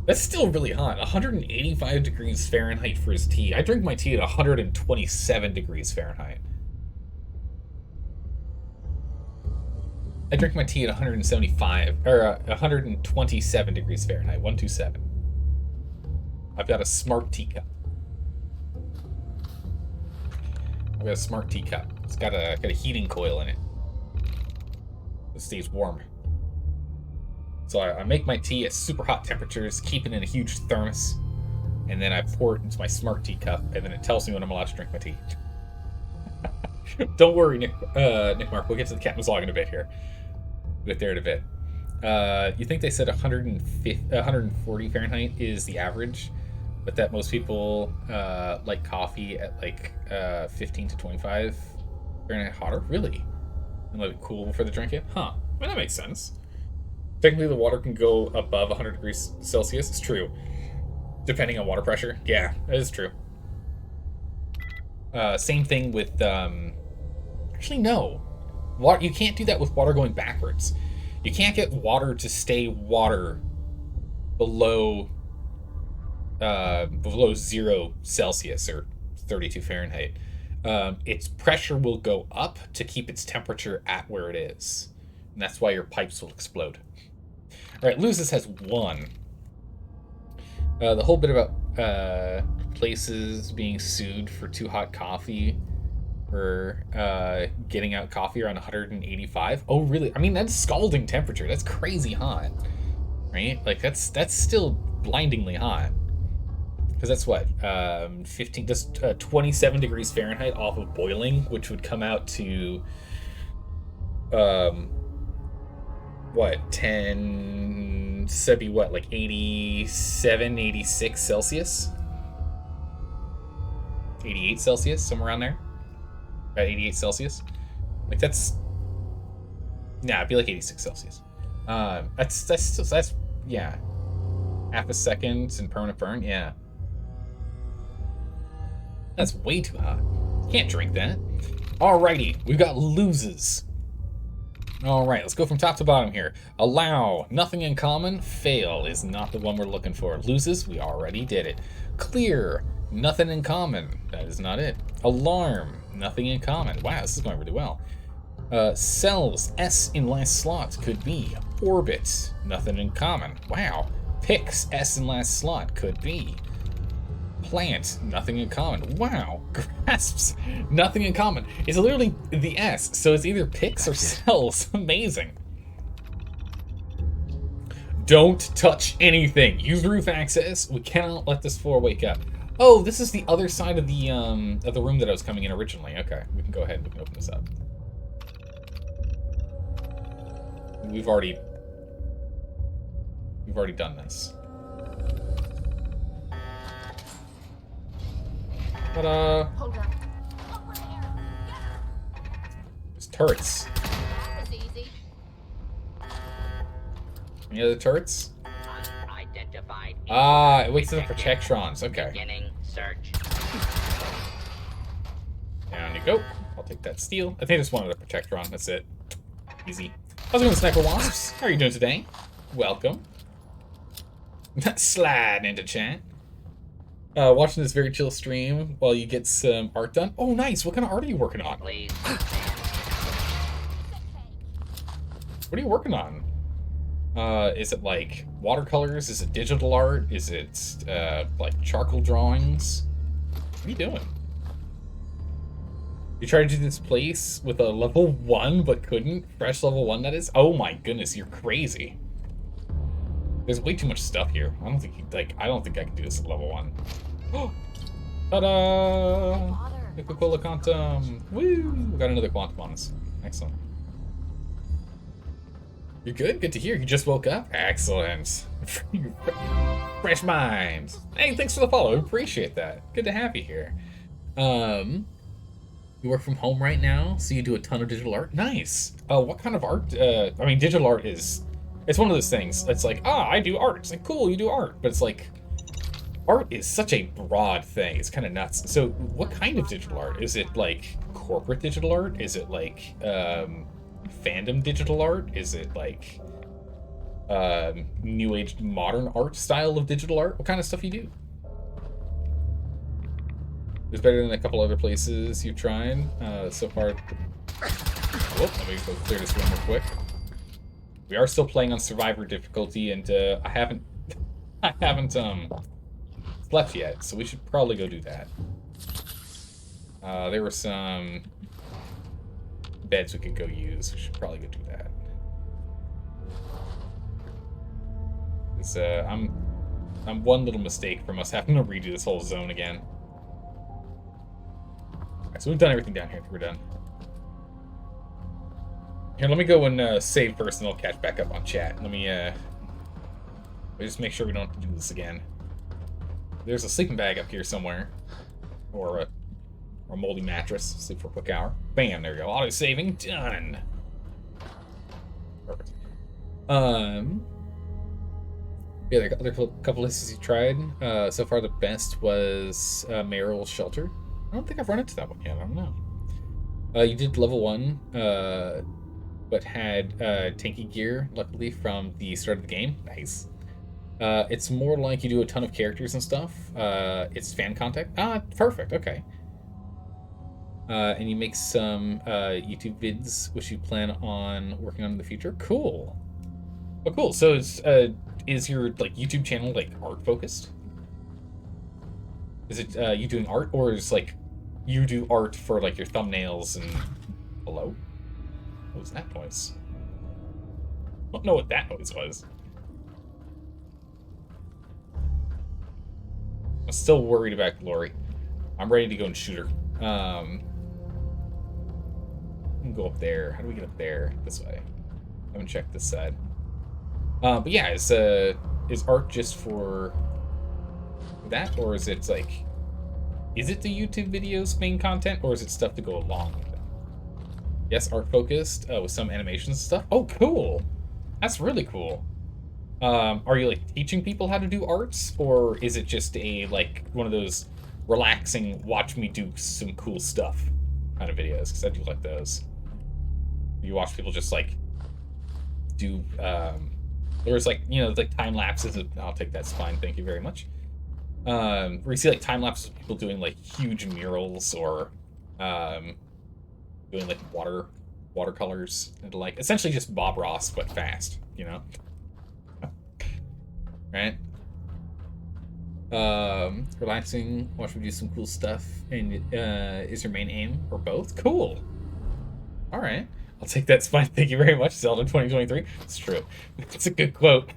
That's still really hot. 185 degrees Fahrenheit for his tea. I drink my tea at 127 degrees Fahrenheit. I drink my tea at 175, or 127 degrees Fahrenheit, 127. I've got a smart teacup. I've got a smart teacup. It's got a heating coil in it. It stays warm. So I make my tea at super hot temperatures, keep it in a huge thermos, and then I pour it into my smart teacup, and then it tells me when I'm allowed to drink my tea. Don't worry, Nick Mark, we'll get to the captain's log in a bit here. We'll get there in a bit. You think they said 140 Fahrenheit is the average, but that most people like coffee at like 15 to 25 Fahrenheit hotter? Really? And let it cool before they drink it? Huh. Well, that makes sense. Technically, the water can go above 100 degrees Celsius. It's true. Depending on water pressure. Yeah, that is true. Same thing with... Actually, no. Water, you can't do that with water going backwards. You can't get water to stay water below... below 0 Celsius, or 32 Fahrenheit. Its pressure will go up to keep its temperature at where it is. And that's why your pipes will explode. Alright, Luzis has 1. The whole bit about places being sued for too hot coffee, or getting out coffee around 185. Oh, really? I mean, that's scalding temperature. That's crazy hot, right? Like, that's still blindingly hot. Because that's what, 27 degrees Fahrenheit off of boiling, which would come out to, what, 10, so that'd be what, like 87, 86 Celsius? 88 Celsius, somewhere around there? About 88 Celsius? Like, that's, nah, it'd be like 86 Celsius. That's, yeah. Half a second in permanent burn, yeah. That's way too hot. Can't drink that. Alrighty, we've got loses. Alright, let's go from top to bottom here. Allow, nothing in common. Fail is not the one we're looking for. Loses, we already did it. Clear, nothing in common. That is not it. Alarm, nothing in common. Wow, this is going really well. Cells, S in last slot could be. Orbit, nothing in common. Wow. Pix, S in last slot could be. plant, nothing in common. Wow, grasps, nothing in common. It's literally the S, so it's either picks or cells. Amazing. Don't touch anything. Use roof access. We cannot let this floor wake up. Oh, this is the other side of the room that I was coming in originally. Okay, we can go ahead and we can open this up. We've already done this. Ta-da! Hold on. Over here. Get her. There's turrets. That was easy. Any other turrets? Unidentified. Ah, it wakes up the protectrons. Okay. Beginning search. Down you go. I'll take that steel. I think just one other protectron. That's it. Easy. How's it going, Sniper Wasps? How are you doing today? Welcome. Slide into chat. Watching this very chill stream while you get some art done. Oh, nice. What kind of art are you working on? Please. What are you working on? Is it like watercolors? Is it digital art? Is it like charcoal drawings? What are you doing? You tried to do this place with a level 1 but couldn't? Fresh level 1, that is? Oh my goodness, you're crazy. There's way too much stuff here. I don't think I can do this at level 1. Oh! Ta-da! Coca-Cola Quantum! Woo! We got another Quantum on us. Excellent. You're good? Good to hear. You just woke up? Excellent. Fresh minds. Hey, thanks for the follow. I appreciate that. Good to have you here. You work from home right now, so you do a ton of digital art? Nice. What kind of art? I mean, digital art is... It's one of those things. It's like, I do art. It's like, cool, you do art. But it's like, art is such a broad thing. It's kind of nuts. So what kind of digital art? Is it like corporate digital art? Is it like fandom digital art? Is it like new age modern art style of digital art? What kind of stuff you do? It's better than a couple other places you've tried so far. Whoop, let me go clear this room real quick. We are still playing on Survivor difficulty, and I haven't slept yet, so we should probably go do that. There were some beds we could go use. We should probably go do that. It's I'm one little mistake from us having to redo this whole zone again. Alright, so we've done everything down here. We're done. Here, let me go and save first, and I'll catch back up on chat. Let me just make sure we don't have to do this again. There's a sleeping bag up here somewhere, or a moldy mattress. Sleep for a quick hour. Bam, there we go. Auto saving done. Perfect. Yeah, there are other couple lists you tried. So far, the best was Merrill's Shelter. I don't think I've run into that one yet. I don't know. You did level 1, but had tanky gear, luckily, from the start of the game. Nice. It's more like you do a ton of characters and stuff. It's fan content. Ah, perfect. Okay. And you make some YouTube vids, which you plan on working on in the future. Cool. Oh, cool. So it's is your like YouTube channel like art focused? Is it you doing art, or is like you do art for like your thumbnails and hello? What was that noise? I don't know what that noise was. I'm still worried about Glory. I'm ready to go and shoot her. I can go up there. How do we get up there? This way. I haven't checked this side. But yeah, is art just for that, or is it like, is it the YouTube videos main content, or is it stuff to go along with it? Yes, art focused with some animations and stuff. Oh, cool! That's really cool. Are you like teaching people how to do arts, or is it just a like one of those relaxing, watch me do some cool stuff kind of videos? Because I do like those. You watch people just like do. There's like, you know, like time lapses. I'll take that spine. Thank you very much. Where you see like time lapses of people doing like huge murals, or doing like watercolors, and like essentially just Bob Ross but fast, you know. Right? Relaxing, watch me do some cool stuff, and is your main aim, or both? Cool. All right, I'll take that spine. Thank you very much, Zelda 2023. It's true. It's a good quote.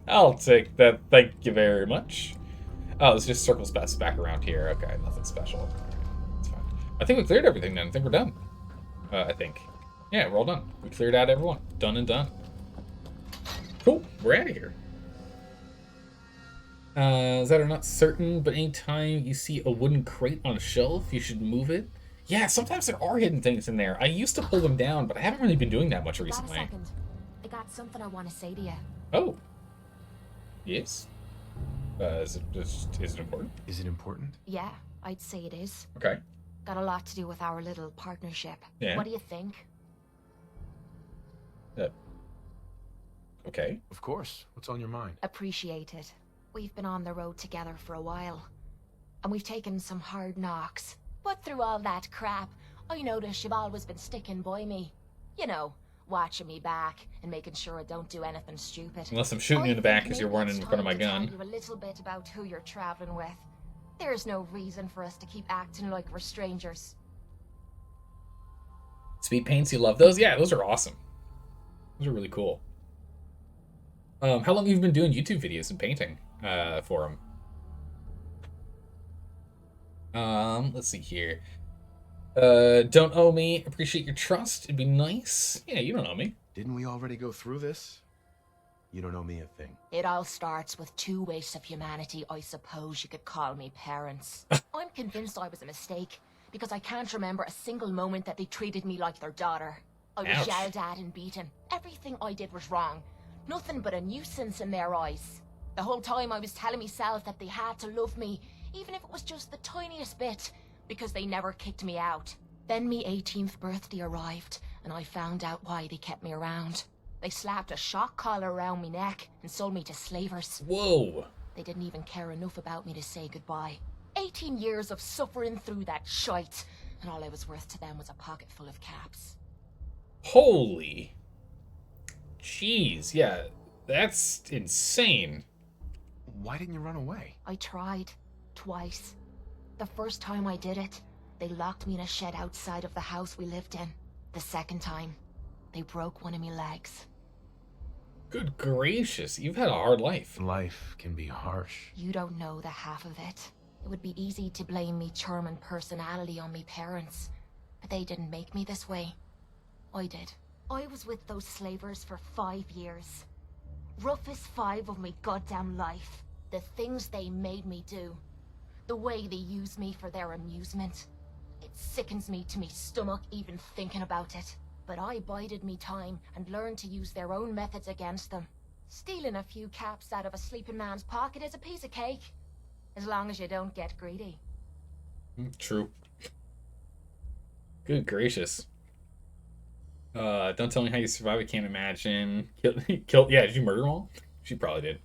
I'll take that. Thank you very much. Oh, it's just circles back around here. Okay, nothing special. It's fine. I think we cleared everything then. I think we're done. I think. Yeah, we're all done. We cleared out everyone. Done and done. Cool. We're out of here. Is that or not certain, but anytime you see a wooden crate on a shelf, you should move it. Yeah, sometimes there are hidden things in there. I used to pull them down, but I haven't really been doing that much recently. Got a second. I got something I want to say to you. Oh. Yes? Is it important? Is it important? Yeah, I'd say it is. Okay. Got a lot to do with our little partnership. Yeah. What do you think? Okay. Of course. What's on your mind? Appreciate it. We've been on the road together for a while, and we've taken some hard knocks. But through all that crap, I notice you've always been sticking by me. You know, watching me back and making sure I don't do anything stupid. Unless I'm shooting you in the back because you're running in front of my gun. Tell you a little bit about who you're traveling with. There's no reason for us to keep acting like we're strangers. Speed paints, you love those? Yeah, those are awesome. Those are really cool. How long have you been doing YouTube videos and painting for them? Let's see here. Don't owe me. Appreciate your trust. It'd be nice. Yeah, you don't owe me. Didn't we already go through this? You don't owe me a thing. It all starts with two wastes of humanity. I suppose you could call me parents. I'm convinced I was a mistake, because I can't remember a single moment that they treated me like their daughter. I was Ouch. yelled at and beaten. Everything I did was wrong. Nothing but a nuisance in their eyes. The whole time I was telling myself that they had to love me, even if it was just the tiniest bit, because they never kicked me out. Then me 18th birthday arrived, and I found out why they kept me around. They slapped a shock collar around my neck and sold me to slavers. Whoa. They didn't even care enough about me to say goodbye. 18 years of suffering through that shite, and all I was worth to them was a pocket full of caps. Holy. Jeez, yeah. That's insane. Why didn't you run away? I tried. Twice. The first time I did it, they locked me in a shed outside of the house we lived in. The second time, they broke one of my legs. Good gracious, you've had a hard life. Life can be harsh. You don't know the half of it. It would be easy to blame me charming personality on me parents, but they didn't make me this way. I did. I was with those slavers for 5 years. Roughest 5 of me goddamn life. The things they made me do. The way they used me for their amusement. It sickens me to me stomach even thinking about it. But I bided me time and learned to use their own methods against them. Stealing a few caps out of a sleeping man's pocket is a piece of cake. As long as you don't get greedy. True. Good gracious. Don't tell me how you survive. I can't imagine. Killed. Yeah, did you murder them all? She probably did.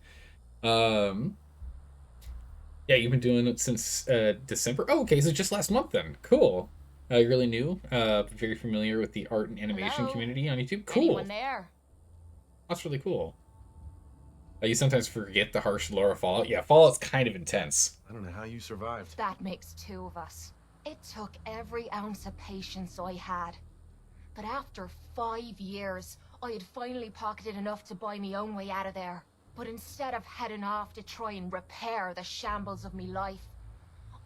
Yeah, you've been doing it since December. Oh, okay, so just last month then. Cool. You're really new. Very familiar with the art and animation Hello? community on YouTube. Cool. Anyone there? That's really cool. You sometimes forget the harsh lore of Fallout. Yeah, Fallout's kind of intense. I don't know how you survived. That makes 2 of us. It took every ounce of patience I had. But after 5 years, I had finally pocketed enough to buy me own way out of there. But instead of heading off to try and repair the shambles of me life,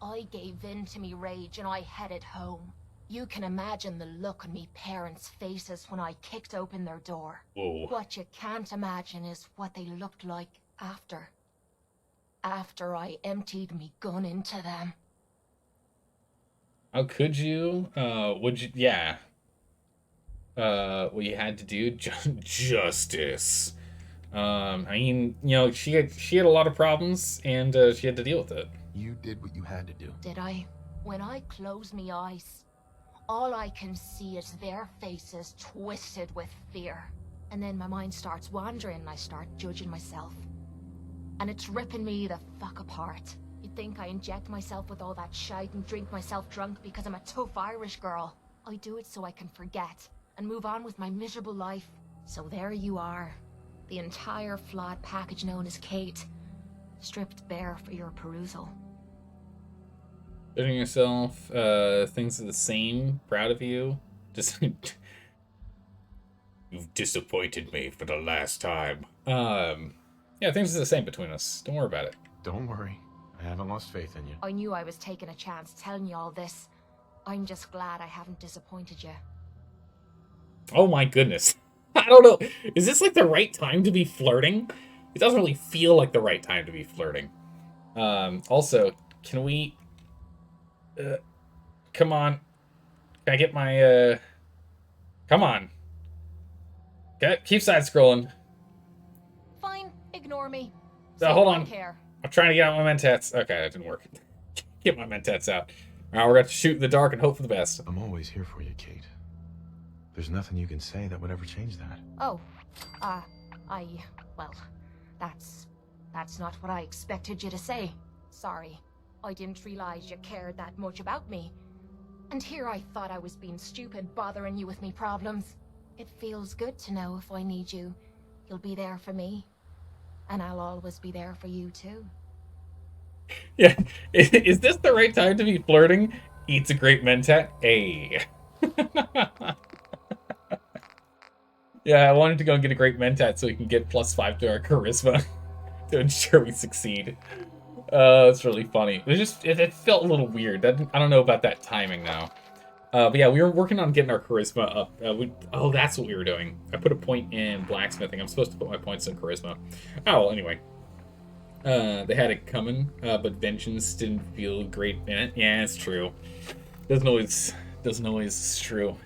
I gave in to me rage and I headed home. You can imagine the look on me parents' faces when I kicked open their door. Whoa. What you can't imagine is what they looked like after. After I emptied me gun into them. How could you? Would you? Yeah. What you had to do? Justice. I mean, you know, she had a lot of problems, and she had to deal with it. You did what you had to do. Did I? When I close me eyes, all I can see is their faces twisted with fear. And then my mind starts wandering and I start judging myself. And it's ripping me the fuck apart. You'd think I inject myself with all that shite and drink myself drunk because I'm a tough Irish girl. I do it so I can forget and move on with my miserable life. So there you are. The entire flawed package known as Kate. stripped bare for your perusal. Judging yourself, things are the same, proud of you. Just you've disappointed me for the last time. Yeah, things are the same between us. Don't worry about it. Don't worry. I haven't lost faith in you. I knew I was taking a chance telling you all this. I'm just glad I haven't disappointed you. Oh my goodness. I don't know. Is this like the right time to be flirting? It doesn't really feel like the right time to be flirting. Also, can we... come on. Can I get my, Come on. Okay, keep side-scrolling. Fine, ignore me. Hold I on. care. I'm trying to get out my mentats. Okay, that didn't work. Get my mentats out. Alright, we're going to shoot in the dark and hope for the best. I'm always here for you, Kate. There's nothing you can say that would ever change that. Oh, well, that's not what I expected you to say. Sorry. I didn't realize you cared that much about me. And here I thought I was being stupid, bothering you with me problems. It feels good to know if I need you, you'll be there for me. And I'll always be there for you, too. Yeah, is this the right time to be flirting? Eats a great mentat? Hey. Yeah, I wanted to go and get a great mentat so we can get +5 to our charisma to ensure we succeed. It's really funny. It felt a little weird. I don't know about that timing now. But yeah, we were working on getting our charisma up. Oh, that's what we were doing. I put a point in blacksmithing. I'm supposed to put my points in charisma. Oh, well, anyway. They had it coming, but vengeance didn't feel great in it. Yeah, it's true. Doesn't always it's true.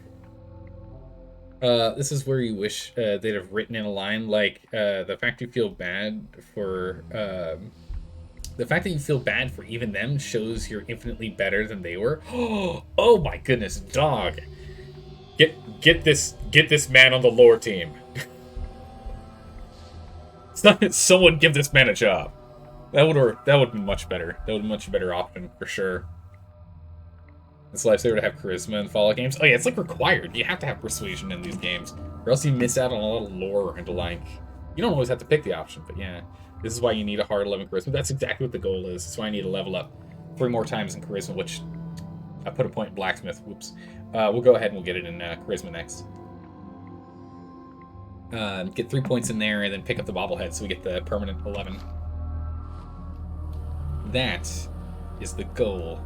This is where you wish they'd have written in a line like, the fact you feel bad for, the fact that you feel bad for even them shows you're infinitely better than they were. Oh my goodness, dog. Get this man on the lore team. Someone give this man a job. That would be much better. That would be a much better option for sure. It's lifesaver to have charisma in Fallout games. Oh yeah, it's like required. You have to have persuasion in these games, or else you miss out on a lot of lore and like. You don't always have to pick the option, but yeah, this is why you need a hard 11 charisma. That's exactly what the goal is. That's why I need to level up 3 more times in charisma, which I put a point in blacksmith. Whoops. We'll go ahead and we'll get it in charisma next. Get 3 points in there, and then pick up the bobblehead, so we get the permanent 11. That is the goal.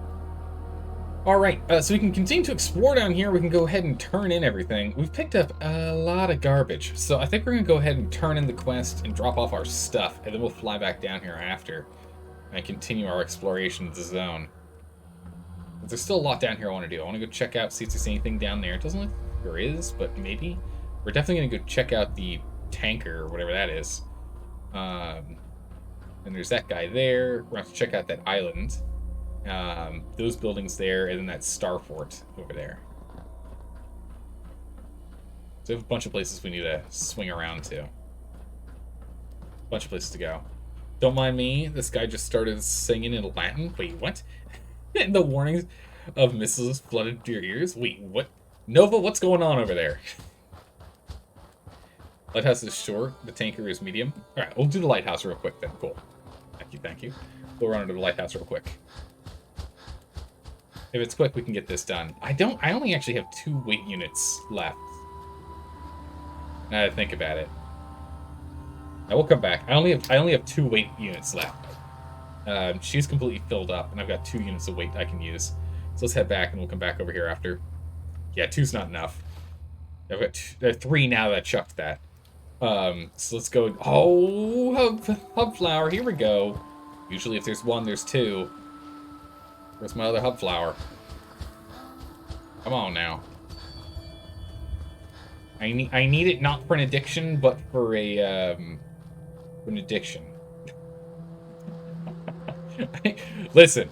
Alright, so we can continue to explore down here. We can go ahead and turn in everything. We've picked up a lot of garbage, so I think we're going to go ahead and turn in the quest and drop off our stuff, and then we'll fly back down here after and continue our exploration of the zone. But there's still a lot down here I want to do. I want to go check out, see if there's anything down there. It doesn't look like there is, but maybe. We're definitely going to go check out the tanker, or whatever that is. And there's that guy there. We're going to have to check out that island. Those buildings there, and then that star fort over there. So we have a bunch of places we need to swing around to. A bunch of places to go. Don't mind me, this guy just started singing in Latin. Wait, what? And the warnings of missiles flooded your ears? Wait, what? Nova, what's going on over there? Lighthouse is short, the tanker is medium. Alright, we'll do the lighthouse real quick then. Cool. Thank you. We'll run into the lighthouse real quick. If it's quick, we can get this done. I only actually have 2 weight units left. Now that I think about it. I will come back. I only have 2 weight units left. She's completely filled up, and I've got 2 units of weight I can use. So let's head back, and we'll come back over here after. Yeah, 2's not enough. I've got 3 now that I chucked that. So let's go. Oh, hub flower. Here we go. Usually if there's 1, there's 2. Where's my other hub flower? Come on now. I need it not for an addiction, but for an addiction. Listen,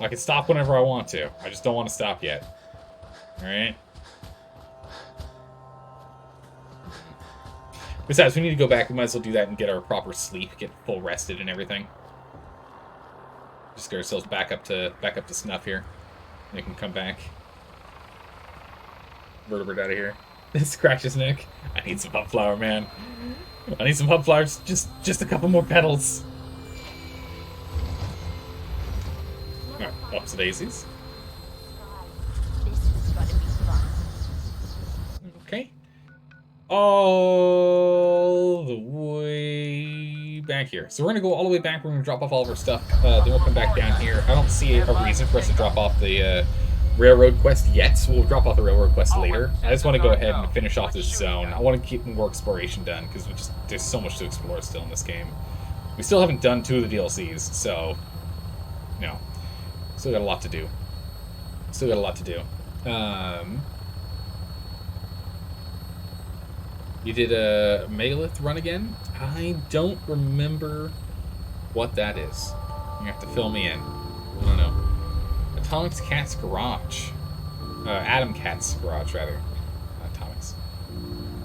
I can stop whenever I want to. I just don't want to stop yet. Alright? Besides, we need to go back. We might as well do that and get our proper sleep, get full rested and everything. Just get ourselves back up to snuff here. And we can come back. Vertebrate out of here. Scratch his neck. I need some hub flower, man. I need some hub flowers. Just a couple more petals. Ups daisies. This was gonna be fun. Okay. All the way back here. So we're going to go all the way back. We're going to drop off all of our stuff. Then we'll come back down here. I don't see a reason for us to drop off the railroad quest yet. So we'll drop off the railroad quest later. I just want to go ahead and finish off this zone. I want to keep more exploration done because there's so much to explore still in this game. We still haven't done 2 of the DLCs, so still got a lot to do. You did a megalith run again? I don't remember what that is. You have to fill me in. I don't know. Atomics Cat's Garage. Atom Cat's Garage, rather. Atomics.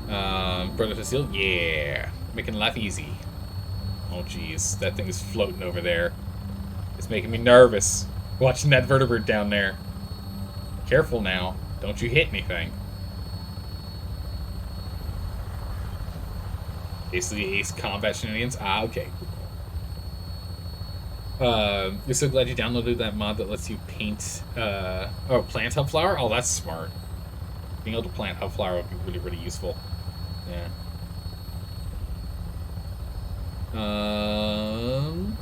Brotherhood of Steel? Yeah. Making life easy. Oh, jeez. That thing is floating over there. It's making me nervous. Watching that vertebrate down there. Careful now. Don't you hit anything. Basically Ace Combat Shenanigans. Ah, okay. You're so glad you downloaded that mod that lets you paint, plant hub flower? Oh, that's smart. Being able to plant hub flower would be really, really useful. Yeah.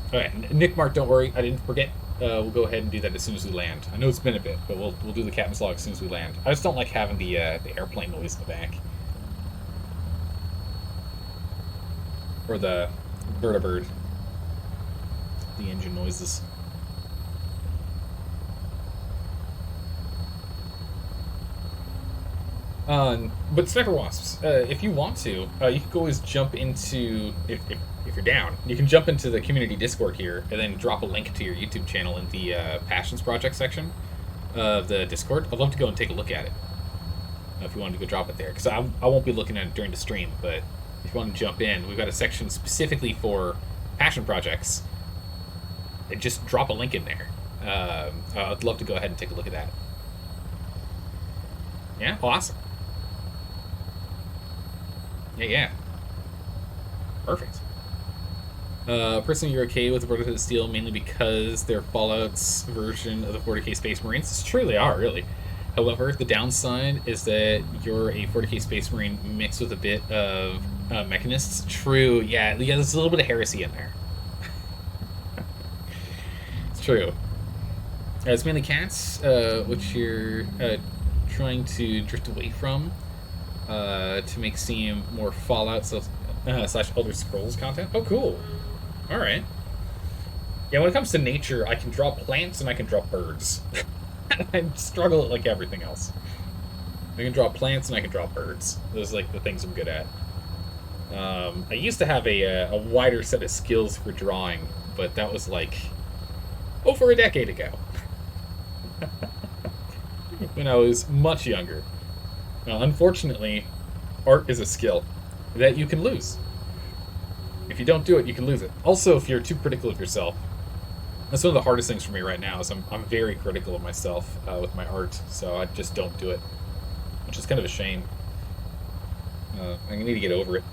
Okay, Nick Mark, don't worry, I didn't forget. We'll go ahead and do that as soon as we land. I know it's been a bit, but we'll do the captain's log as soon as we land. I just don't like having the airplane noise in the back. Or the vertibird. The engine noises. But Sniper Wasps, if you want to, you can always jump into, if you're down, you can jump into the community Discord here and then drop a link to your YouTube channel in the Passions Project section of the Discord. I'd love to go and take a look at it. If you wanted to go drop it there. Because I won't be looking at it during the stream, but if you want to jump in, we've got a section specifically for passion projects. And just drop a link in there. I'd love to go ahead and take a look at that. Yeah, awesome. Yeah. Perfect. Personally, you're okay with the Brotherhood of Steel mainly because they're Fallout's version of the 40k Space Marines. It's true, they are, really. However, the downside is that you're a 40k Space Marine mixed with a bit of mechanists. True, yeah, there's a little bit of heresy in there. It's true. It's mainly cats, which you're trying to drift away from to make seem more Fallout slash Elder Scrolls content. Oh, cool. All right. Yeah, when it comes to nature, I can draw plants and I can draw birds. I struggle at like everything else. I can draw plants and I can draw birds. Those are like the things I'm good at. I used to have a wider set of skills for drawing, but that was like over a decade ago. When I was much younger. Unfortunately, art is a skill that you can lose. If you don't do it, you can lose it. Also, if you're too critical of yourself, that's one of the hardest things for me right now. Is I'm very critical of myself with my art, so I just don't do it, which is kind of a shame. I need to get over it.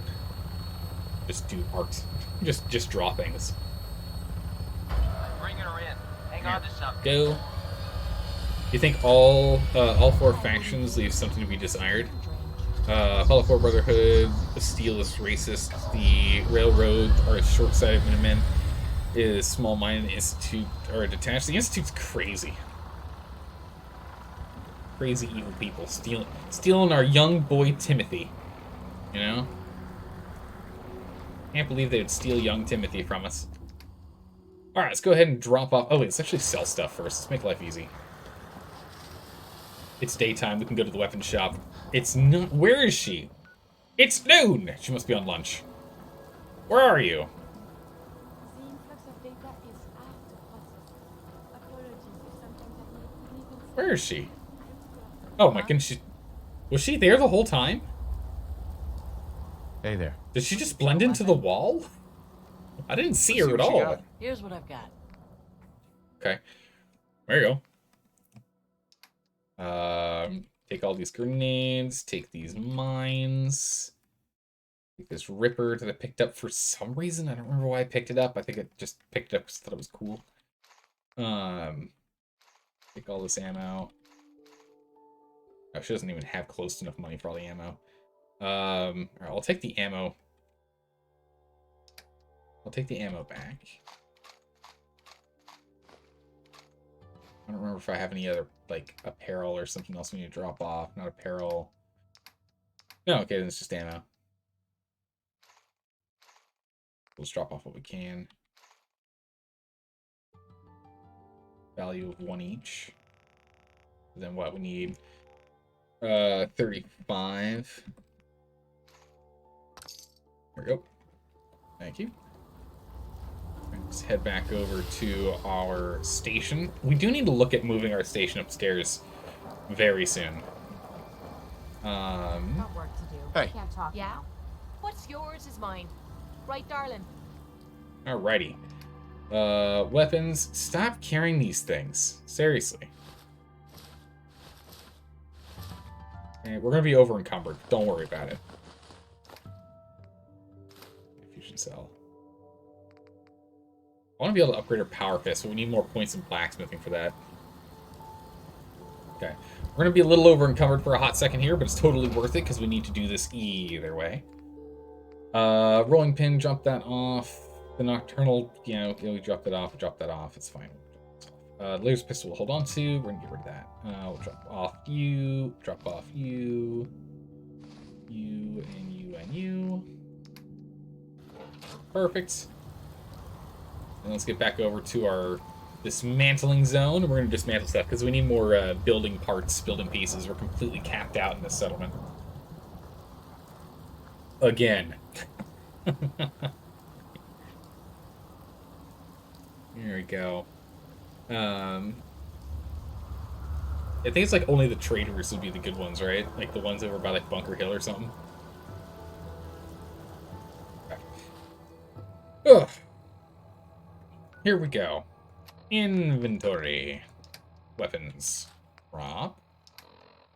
Just do art. Just draw things. Bringing her in. Hang on to something. Go. You think all 4 factions leave something to be desired? Fallout 4 Brotherhood, the Steel is racist, the Railroad are short-sighted Minutemen, is small-minded, the Institute are detached. The Institute's crazy. Crazy evil people stealing our young boy Timothy. You know? Can't believe they would steal young Timothy from us. Alright, let's go ahead and drop off. Oh, wait, let's actually sell stuff first. Let's make life easy. It's daytime. We can go to the weapons shop. It's not... Where is she? It's noon! She must be on lunch. Where are you? The influx of data is after processing. Apologies if sometimes I need legal. Where is she? Oh my goodness, was she there the whole time? Hey there. Did she just blend into the wall? I didn't see her at what you all. got. Here's what I've got. Okay. There you go. Take all these grenades, take these mines, take this Ripper that I picked up for some reason. I don't remember why I picked it up. I think I just picked it up because I thought it was cool. Take all this ammo. Oh, she doesn't even have close to enough money for all the ammo. All right, I'll take the ammo. I'll take the ammo back. I don't remember if I have any other, like, apparel or something else we need to drop off. Not apparel. No, okay, then it's just ammo. We'll just drop off what we can. Value of 1 each. Then what we need? 35. There we go. Thank you. Let's head back over to our station. We do need to look at moving our station upstairs very soon. Got work to do. Hey. Can't talk Yeah? now. What's yours is mine. Right, darling? Alrighty. Weapons. Stop carrying these things. Seriously. Okay, we're gonna be over encumbered. Don't worry about it. Fusion cell. I want to be able to upgrade our power fist, so we need more points in blacksmithing for that. Okay. We're going to be a little over encumbered for a hot second here, but it's totally worth it because we need to do this either way. Rolling pin, jump that off. The nocturnal, you know, we drop that off, drop that off. It's fine. Laser pistol we'll hold on to. We're going to get rid of that. We'll drop off you, drop off you, you, and you, and you. Perfect. And let's get back over to our dismantling zone. We're going to dismantle stuff because we need more building parts, building pieces. We're completely capped out in this settlement. Again. Here we go. I think it's like only the traders would be the good ones, right? Like the ones over by like Bunker Hill or something. Okay. Ugh. Here we go. Inventory. Weapons. Drop.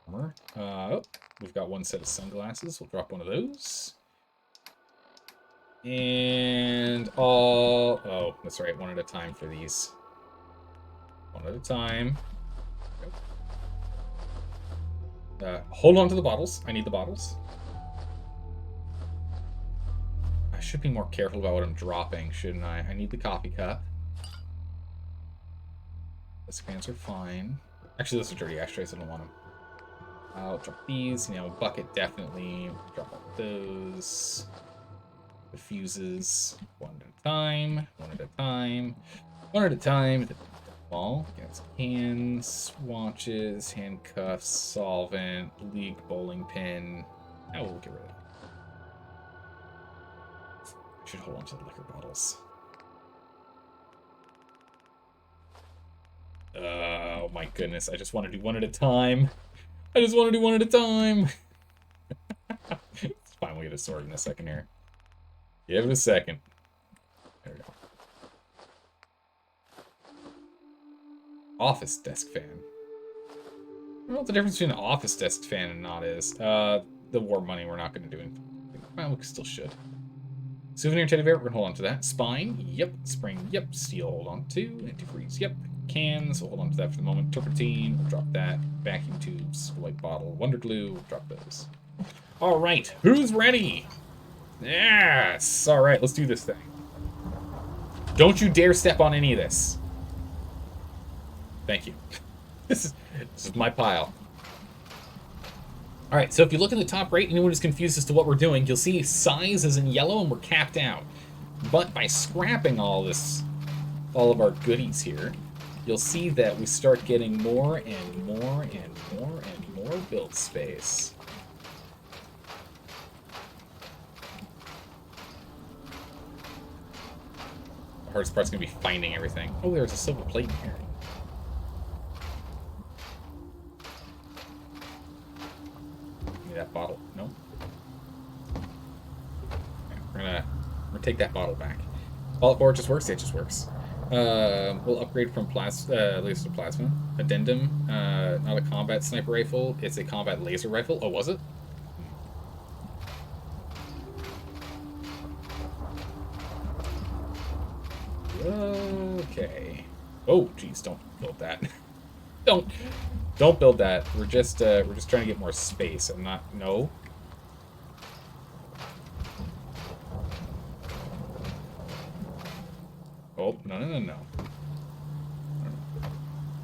Armor. Oh, we've got 1 set of sunglasses. We'll drop one of those. And all... Oh, that's right. 1 at a time for these. 1 at a time. Hold on to the bottles. I need the bottles. I should be more careful about what I'm dropping, shouldn't I? I need the coffee cup. The cans are fine. Actually, those are dirty ashtrays. I don't want them. I'll drop these. You know, bucket definitely. Drop all those. The fuses. 1 at a time. 1 at a time. 1 at a time. Ball. Got some cans, swatches, handcuffs, solvent, leak, bowling pin. Oh, we'll get rid of it. I should hold on to the liquor bottles. Oh my goodness, I just want to do 1 at a time. I just want to do 1 at a time. It's fine, we'll get a sword in a second here. Give it a second. There we go. Office desk fan. I don't know what the difference between an office desk fan and not is. The war money, we're not going to do anything. Well, we still should. Souvenir teddy bear, we're going to hold on to that. Spine, yep. Spring, yep. Steel, hold on to. Antifreeze, yep. Cans, we'll hold on to that for the moment. Turpentine, we'll drop that. Vacuum tubes, white bottle. Wonder glue, we'll drop those. All right, who's ready? Yes! All right, let's do this thing. Don't you dare step on any of this. Thank you. This is my pile. All right, so if you look in the top right, anyone who's confused as to what we're doing, you'll see size is in yellow and we're capped out. But by scrapping all of our goodies here, you'll see that we start getting more and more and more and more build space. The hardest part's gonna be finding everything. Oh, there's a silver plate in here. Give me that bottle. No. Okay, we're gonna take that bottle back. Or it just works. It just works. We'll upgrade from laser to plasma. Addendum. Not a combat sniper rifle. It's a combat laser rifle. Oh, was it? Okay. Oh, geez, don't build that. Don't build that. We're just trying to get more space. I'm not. No. Oh, no.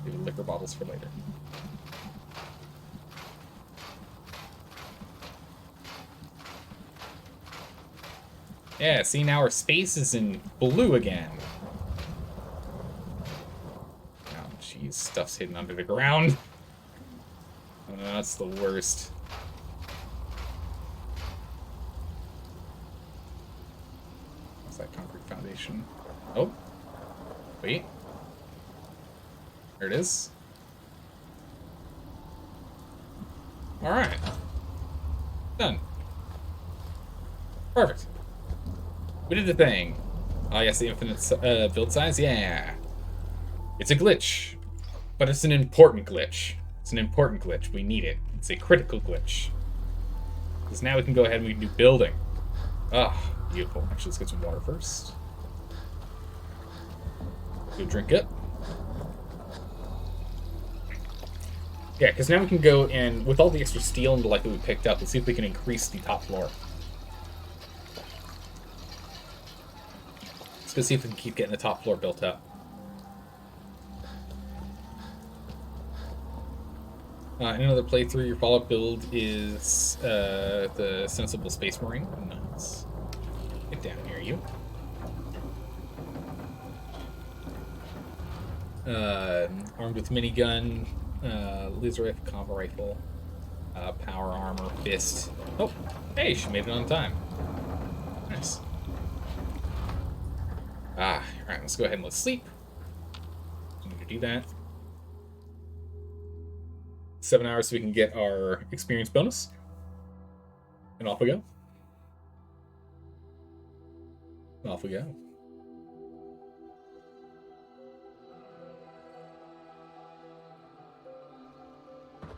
Leave liquor bottles for later. Yeah, see, now our space is in blue again. Oh, jeez, stuff's hidden under the ground. Oh, no, that's the worst. What's that concrete foundation? Oh. Wait. There it is. Alright. Done. Perfect. We did the thing. Oh, yes, the infinite build size? Yeah. It's a glitch. But it's an important glitch. It's an important glitch. We need it. It's a critical glitch. Because now we can go ahead and we can do building. Ah, beautiful. Actually, let's get some water first. Go drink it. Yeah, because now we can go and, with all the extra steel and the light that we picked up, let's see if we can increase the top floor. Let's go see if we can keep getting the top floor built up. In another playthrough, your follow-up build is the Sensible Space Marine. Nice. Get down here, you. Armed with minigun, laser rifle, combo rifle, power armor, fist. Oh, hey, she made it on time. Nice. Alright, let's go ahead and let's sleep. Need to do that. 7 hours so we can get our experience bonus. And off we go. Off we go.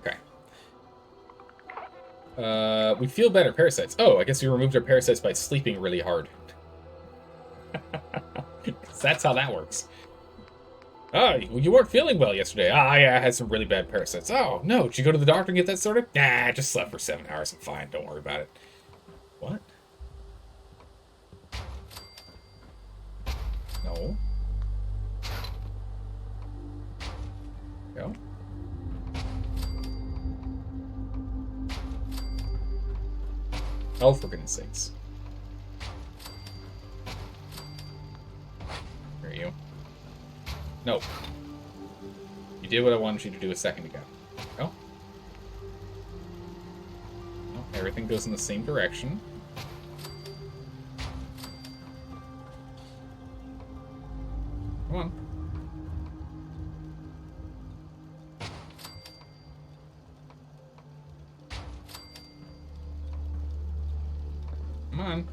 Okay. We feel better. Parasites. Oh, I guess we removed our parasites by sleeping really hard. That's how that works. Oh, you weren't feeling well yesterday. Ah, yeah, I had some really bad parasites. Oh, no, did you go to the doctor and get that sorted? Nah, I just slept for 7 hours. I'm fine. Don't worry about it. What? No. Go. Oh, for goodness sakes. Where are you? No. You did what I wanted you to do a second ago. Oh. No, everything goes in the same direction. Come on. Come on.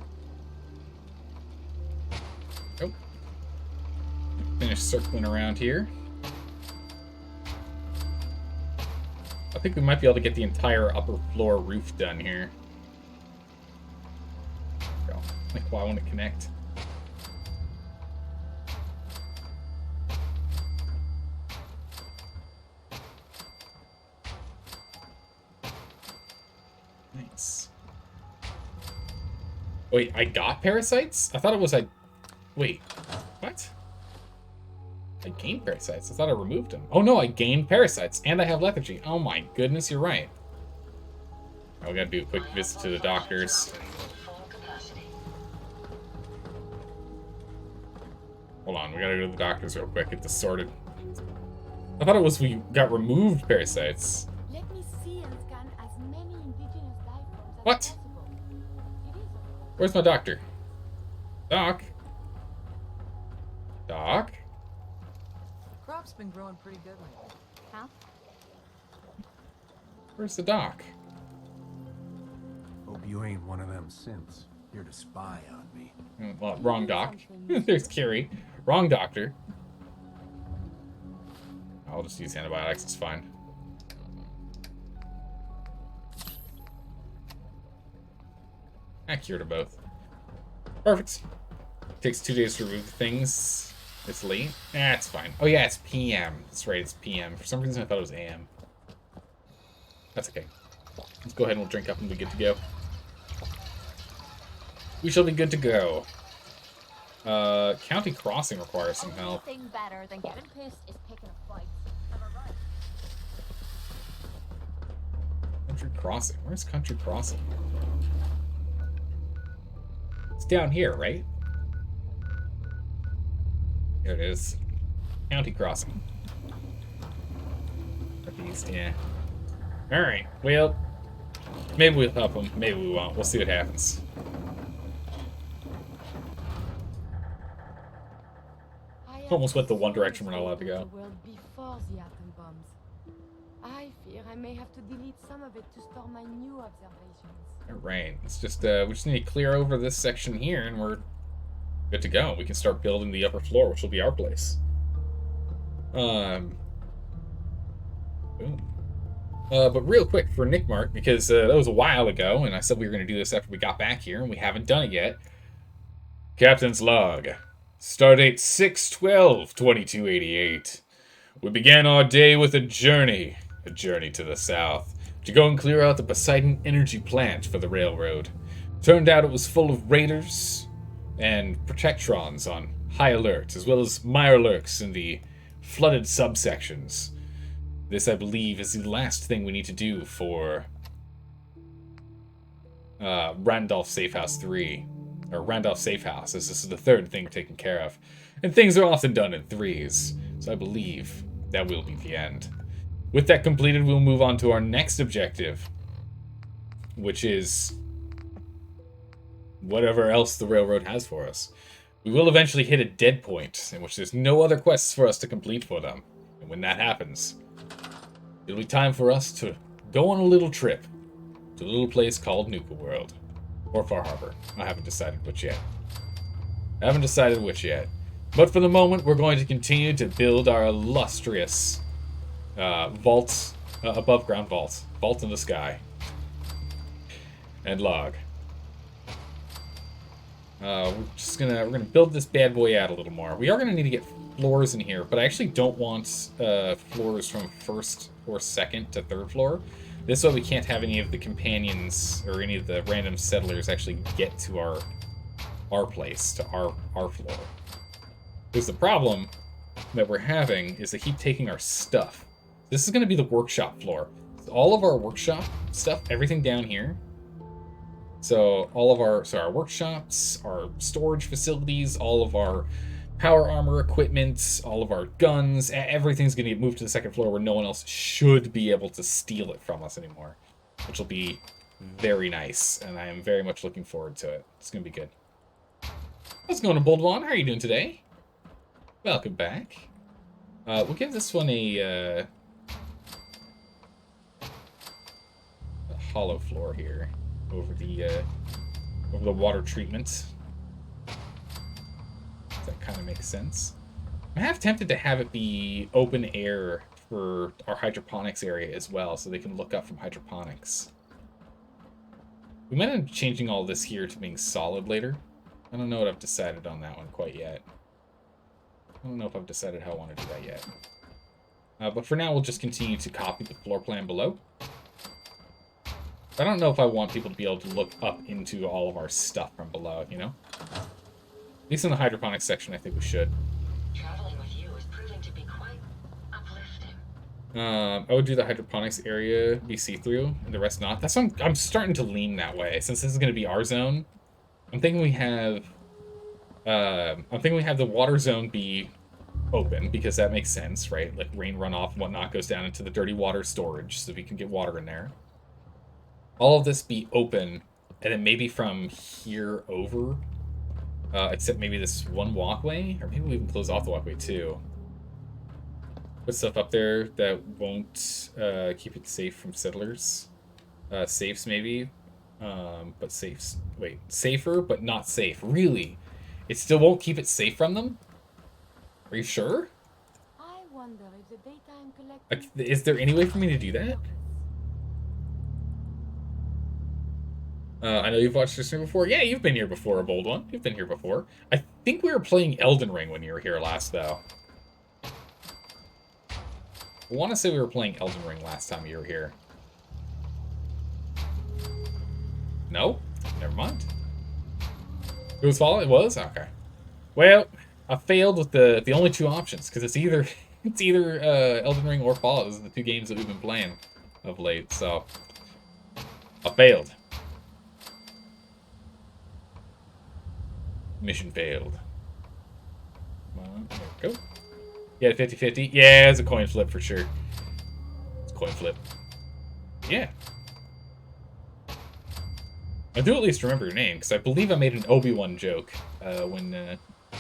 Nope. Finish circling around here. I think we might be able to get the entire upper floor roof done here. Go. Like, well, I want to connect. Nice. Wait, I got parasites? I thought it was Wait, what? I gained parasites. I thought I removed them. Oh no, I gained parasites, and I have lethargy. Oh my goodness, you're right. Now we gotta do a quick visit to the doctors. Hold on, we gotta go to the doctors real quick, get this sorted. I thought it was we got removed parasites. Let me see and scan as many indigenous life forms as What? possible. It is a Where's my doctor? Doc? Doc? Crop's been growing pretty good lately. Huh? Where's the doc? Hope you ain't one of them simps. Here to spy on me. Well, wrong doc. There's Carrie. Wrong doctor. I'll just use antibiotics, it's fine. I cured them both. Perfect. Takes 2 days to remove things. It's late? It's fine. Oh yeah, it's PM. That's right, it's PM. For some reason I thought it was AM. That's okay. Let's go ahead and we'll drink up and be good to go. We shall be good to go. County Crossing requires some help. Only thing better than getting pissed is picking a fight. Am I right? Country Crossing. Where's Country Crossing? It's down here, right? Here it is. County Crossing. Northeast, yeah. Alright, well, maybe we'll help them, maybe we won't. We'll see what happens. Almost went the one direction we're not allowed to go. Before the atom bombs. I fear I may have to delete some of it to store my new observations. Alright, it's just, we just need to clear over this section here and we're good to go. We can start building the upper floor, which will be our place. Boom. But real quick for Nick Mark, because that was a while ago, and I said we were going to do this after we got back here, and we haven't done it yet. Captain's log. Stardate 6/12/2288. We began our day with a journey to the south, to go and clear out the Poseidon energy plant for the railroad. Turned out it was full of raiders and protectrons on high alert, as well as Mirelurks in the flooded subsections. This, I believe, is the last thing we need to do for Randolph Safehouse 3. Or Randolph Safehouse, as this is the third thing taken care of. And things are often done in threes, so I believe that will be the end. With that completed, we'll move on to our next objective, which is whatever else the railroad has for us. We will eventually hit a dead point, in which there's no other quests for us to complete for them. And when that happens, it'll be time for us to go on a little trip to a little place called Nuka World. Or Far Harbor. I haven't decided which yet. But for the moment, we're going to continue to build our illustrious vault, above ground vault. Vault in the sky. And log. We're gonna build this bad boy out a little more. We are gonna need to get floors in here, but I actually don't want floors from first or second to third floor. This way we can't have any of the companions or any of the random settlers actually get to our place, to our floor. Because the problem that we're having is they keep taking our stuff. This is going to be the workshop floor. All of our workshop stuff, everything down here. So all of our workshops, our storage facilities, all of our power armor equipment, all of our guns, everything's going to get moved to the second floor where no one else should be able to steal it from us anymore. Which will be very nice, and I am very much looking forward to it. It's going to be good. How's it going, Boldwan? How are you doing today? Welcome back. We'll give this one a hollow floor here over the water treatment. That kind of makes sense. I'm half tempted to have it be open air for our hydroponics area as well, so they can look up from hydroponics. We might end up changing all this here to being solid later. I don't know what I've decided on that one quite yet. I don't know if I've decided how I want to do that yet. But for now, we'll just continue to copy the floor plan below. I don't know if I want people to be able to look up into all of our stuff from below, you know? At least in the hydroponics section, I think we should. Traveling with you is proving to be quite uplifting. I would do the hydroponics area be see-through, and the rest not. That's what I'm starting to lean that way. Since this is going to be our zone, I'm thinking we have the water zone be open, because that makes sense, right? Like rain runoff and whatnot goes down into the dirty water storage, so we can get water in there. All of this be open, and then maybe from here over, except maybe this one walkway, or maybe we can close off the walkway too. Put stuff up there that won't keep it safe from settlers. Safes maybe, but safes. Wait, safer but not safe. Really? It still won't keep it safe from them? Are you sure? I wonder if the daytime Like, collective... is there any way for me to do that? I know you've watched this stream before. Yeah, you've been here before, a bold one. You've been here before. I think we were playing Elden Ring when you were here last, though. I want to say we were playing Elden Ring last time you were here. No? Never mind. It was Fallout? It was? Okay. Well, I failed with the only two options, because it's either Elden Ring or Fallout. Those are the two games that we've been playing of late, so I failed. Mission failed. Come on, there we go. Yeah, 50-50. Yeah, it's a coin flip for sure. It's a coin flip. Yeah. I do at least remember your name, because I believe I made an Obi-Wan joke when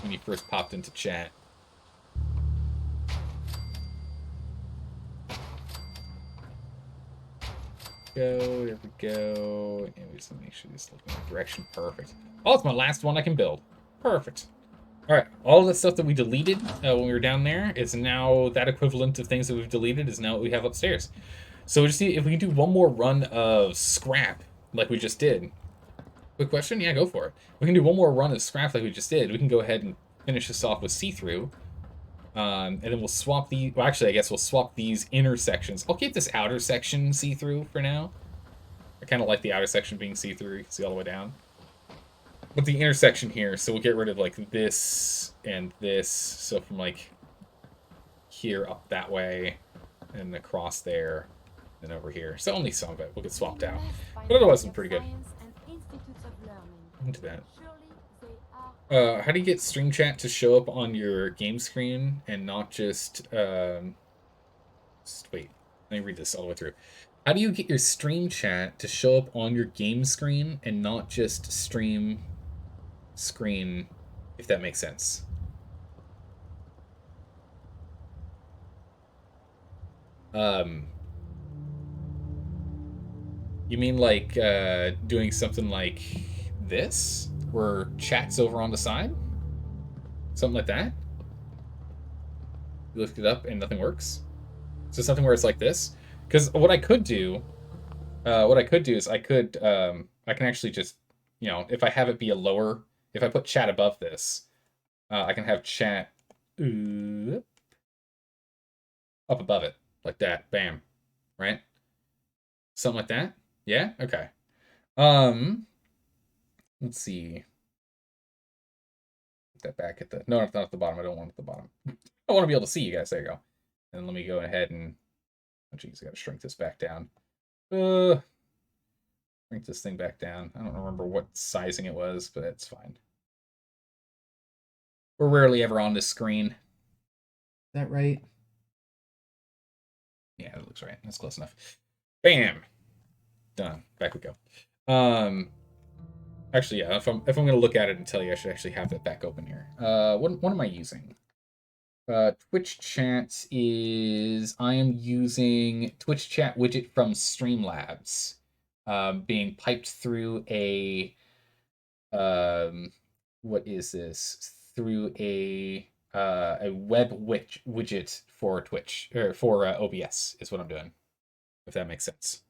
you first popped into chat. Go, there we go. And we just make sure this is looking in the direction. Perfect. Oh, it's my last one I can build. Perfect. Alright, all of the stuff that we deleted when we were down there is now that equivalent of things that we've deleted is now what we have upstairs. So we'll just see if we can do one more run of scrap like we just did. Quick question? Yeah, go for it. We can do one more run of scrap like we just did. We can go ahead and finish this off with see-through. And then we'll swap the... Well, actually, I guess we'll swap these inner sections. I'll keep this outer section see-through for now. I kind of like the outer section being see-through. You can see all the way down. But the intersection here, so we'll get rid of, like, this and this. So from, like, here up that way and across there and over here. So only some of it will get swapped out. But otherwise, it's pretty good. Into that. How do you get stream chat to show up on your game screen and not just wait, let me read this all the way through. How do you get your stream chat to show up on your game screen and not just stream screen, if that makes sense? You mean like doing something like this? Where chat's over on the side? Something like that? You lift it up and nothing works? So something where it's like this? Because what I could do is I can actually just, you know, if I have it be a lower, if I put chat above this, I can have chat up above it, like that, bam, right? Something like that? Yeah? Okay. Let's see. Put that back at the... No, not at the bottom. I don't want it at the bottom. I want to be able to see you guys. There you go. And let me go ahead and... Oh, geez, I got to shrink this back down. Shrink this thing back down. I don't remember what sizing it was, but it's fine. We're rarely ever on this screen. Is that right? Yeah, it looks right. That's close enough. Bam! Done. Back we go. Actually, yeah, if I'm going to look at it and tell you, I should actually have that back open here. What am I using? Twitch chat is... I am using Twitch chat widget from Streamlabs. Being piped through a... what is this? Through a web widget for Twitch, or for OBS is what I'm doing. If that makes sense.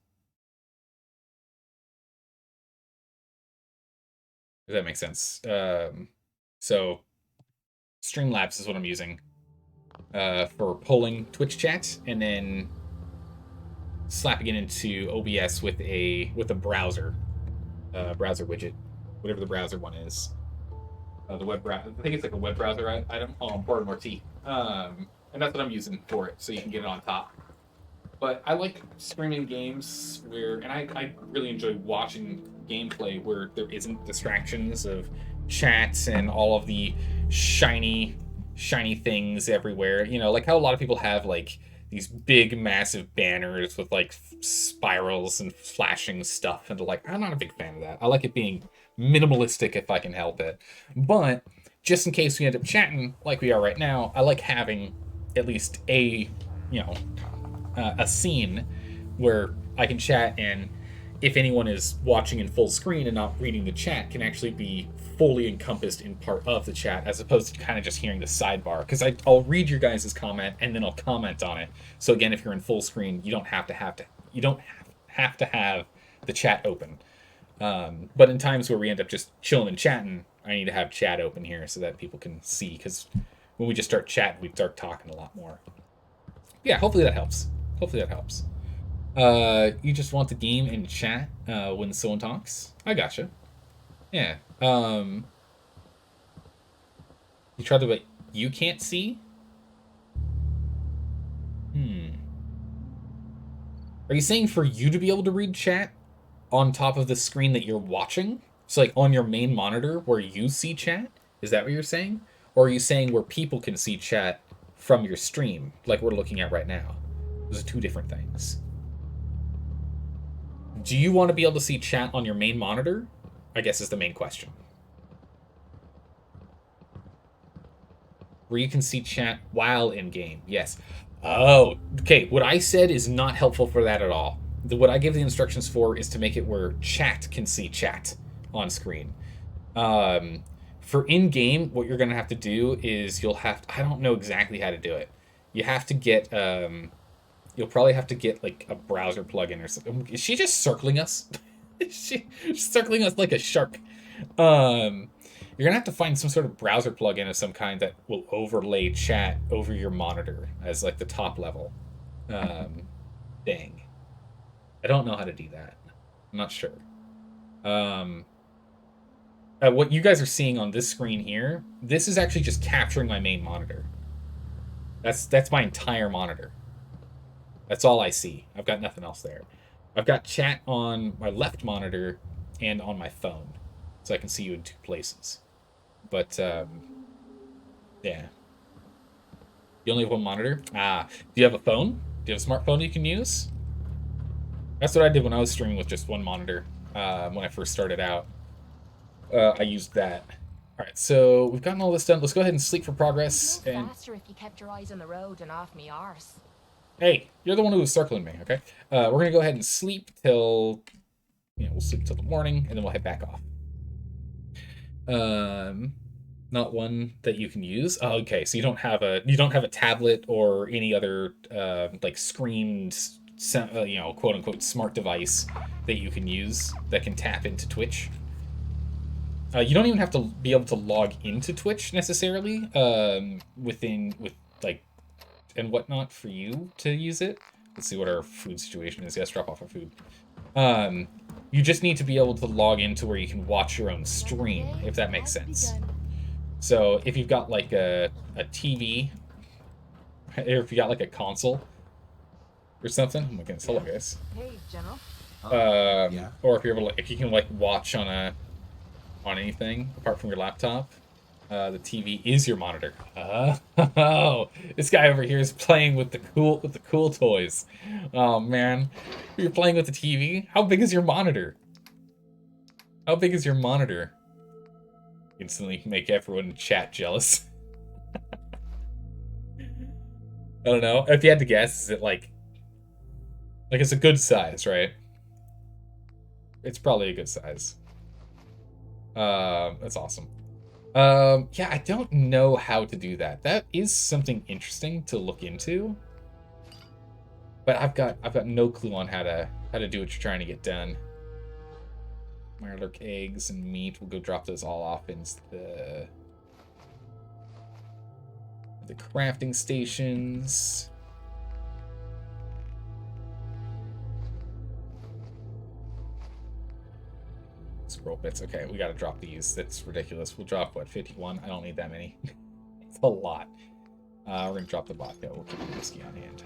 If that makes sense. So Streamlabs is what I'm using for pulling Twitch chat and then slapping it into OBS with a browser browser widget, whatever the browser one is. The web browser. I think it's like a web browser item. Oh, I'm pouring more tea. And that's what I'm using for it, so you can get it on top. But I like streaming games where, and I really enjoy watching gameplay where there isn't distractions of chats and all of the shiny things everywhere. You know, like how a lot of people have like these big, massive banners with like spirals and flashing stuff, and like, I'm not a big fan of that. I like it being minimalistic if I can help it. But just in case we end up chatting like we are right now, I like having at least a, you know, a scene where I can chat, and if anyone is watching in full screen and not reading the chat, can actually be fully encompassed in part of the chat, as opposed to kind of just hearing the sidebar. Because I'll read your guys' comment and then I'll comment on it. So again, if you're in full screen, you don't have to have the chat open. But in times where we end up just chilling and chatting, I need to have chat open here so that people can see, because when we just start chatting, we start talking a lot more. Yeah, hopefully that helps. Hopefully that helps. You just want the game in chat when someone talks? I gotcha. Yeah. You try the way you can't see? Are you saying for you to be able to read chat on top of the screen that you're watching? So like on your main monitor where you see chat? Is that what you're saying? Or are you saying where people can see chat from your stream, like we're looking at right now? Those are two different things. Do you want to be able to see chat on your main monitor? I guess is the main question. Where you can see chat while in-game. Yes. Oh, okay. What I said is not helpful for that at all. What I give the instructions for is to make it where chat can see chat on screen. For in-game, what you're going to have to do is you'll have to, I don't know exactly how to do it. You have to get, you'll probably have to get like a browser plugin or something. Is she just circling us? She's circling us like a shark. You're gonna have to find some sort of browser plugin of some kind that will overlay chat over your monitor as like the top level thing. I don't know how to do that. I'm not sure. What you guys are seeing on this screen here, this is actually just capturing my main monitor. That's my entire monitor. That's all I see. I've got nothing else there. I've got chat on my left monitor and on my phone, so I can see you in two places. But, yeah. You only have one monitor? Ah, do you have a phone? Do you have a smartphone you can use? That's what I did when I was streaming with just one monitor, when I first started out. I used that. Alright, so we've gotten all this done. Let's go ahead and sleep for progress. You'd know And faster if you kept your eyes on the road and off me arse. hey, you're the one who was circling me, okay? We're gonna go ahead and sleep till, we'll sleep till the morning, and then we'll head back off. Not one that you can use. Oh, okay, so you don't have a tablet or any other like screened, quote unquote smart device that you can use that can tap into Twitch. You don't even have to be able to log into Twitch necessarily and whatnot for you to use it. Let's see what our food situation is. Yes, drop off our food. You just need to be able to log into where you can watch your own stream, if that makes sense. So if you've got like a TV, or if you got like a console or something, oh my goodness, hello guys. Hey, General. Yeah. Or if you're able to, if you can like watch on anything apart from your laptop, the TV is your monitor. Oh, this guy over here is playing with the cool toys. Oh man, you're playing with the TV. How big is your monitor? How big is your monitor? Instantly make everyone in chat jealous. I don't know. If you had to guess, is it like it's a good size, right? It's probably a good size. That's awesome. Yeah, I don't know how to do that. That is something interesting to look into. But I've got no clue on how to do what you're trying to get done. Mirelurk eggs and meat. We'll go drop those all off into the crafting stations. Scroll bits. Okay, we gotta drop these. That's ridiculous. We'll drop, what, 51? I don't need that many. It's a lot. We're gonna drop the vodka. We'll keep the whiskey on hand.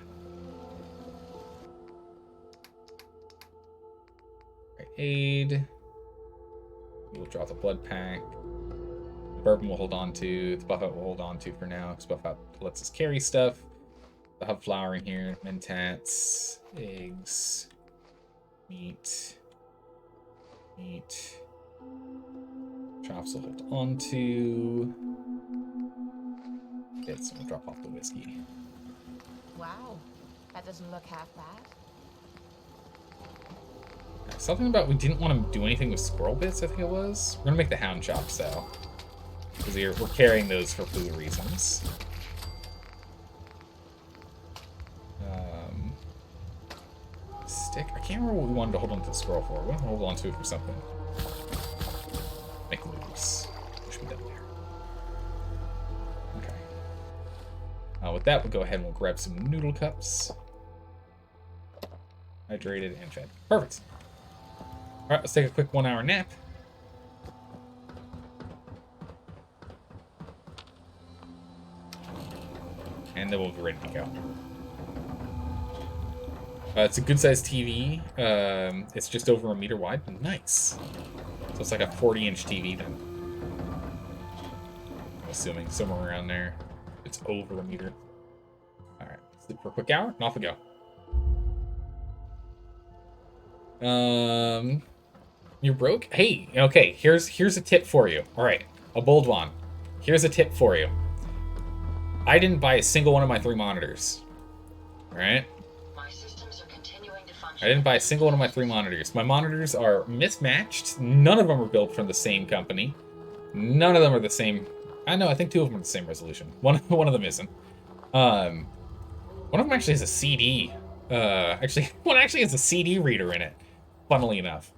Right, aid. We'll drop the blood pack. The bourbon we'll hold on to. The buff out we'll hold on to for now, because buff out lets us carry stuff. The hub flour in here. Mentats. Eggs. Meat. Chops will hold on to. Bits, and we'll drop off the whiskey. Wow, that doesn't look half bad. Something about we didn't want to do anything with squirrel bits, I think it was. We're gonna make the hound chops though, because we're carrying those for food reasons. Stick. I can't remember what we wanted to hold on to the squirrel for. We want to hold on to it for something. with that, we'll go ahead and we'll grab some noodle cups. Hydrated and fed. Perfect. All right, let's take a quick 1 hour nap. And then we'll be ready to go. It's a good sized TV. It's just over a meter wide. Nice. So it's like a 40-inch TV then. I'm assuming somewhere around there. It's over a meter. All right, sleep for a quick hour and off we go. You're broke? Hey, okay, here's a tip for you. All right, a bold one. Here's a tip for you. I didn't buy a single one of my 3 monitors. All right? My systems are continuing to function. I didn't buy a single one of my 3 monitors. My monitors are mismatched. None of them are built from the same company. None of them are the same. I know, I think 2 of them are the same resolution. One of them isn't. One of them actually has a CD. One actually has a CD reader in it. Funnily enough.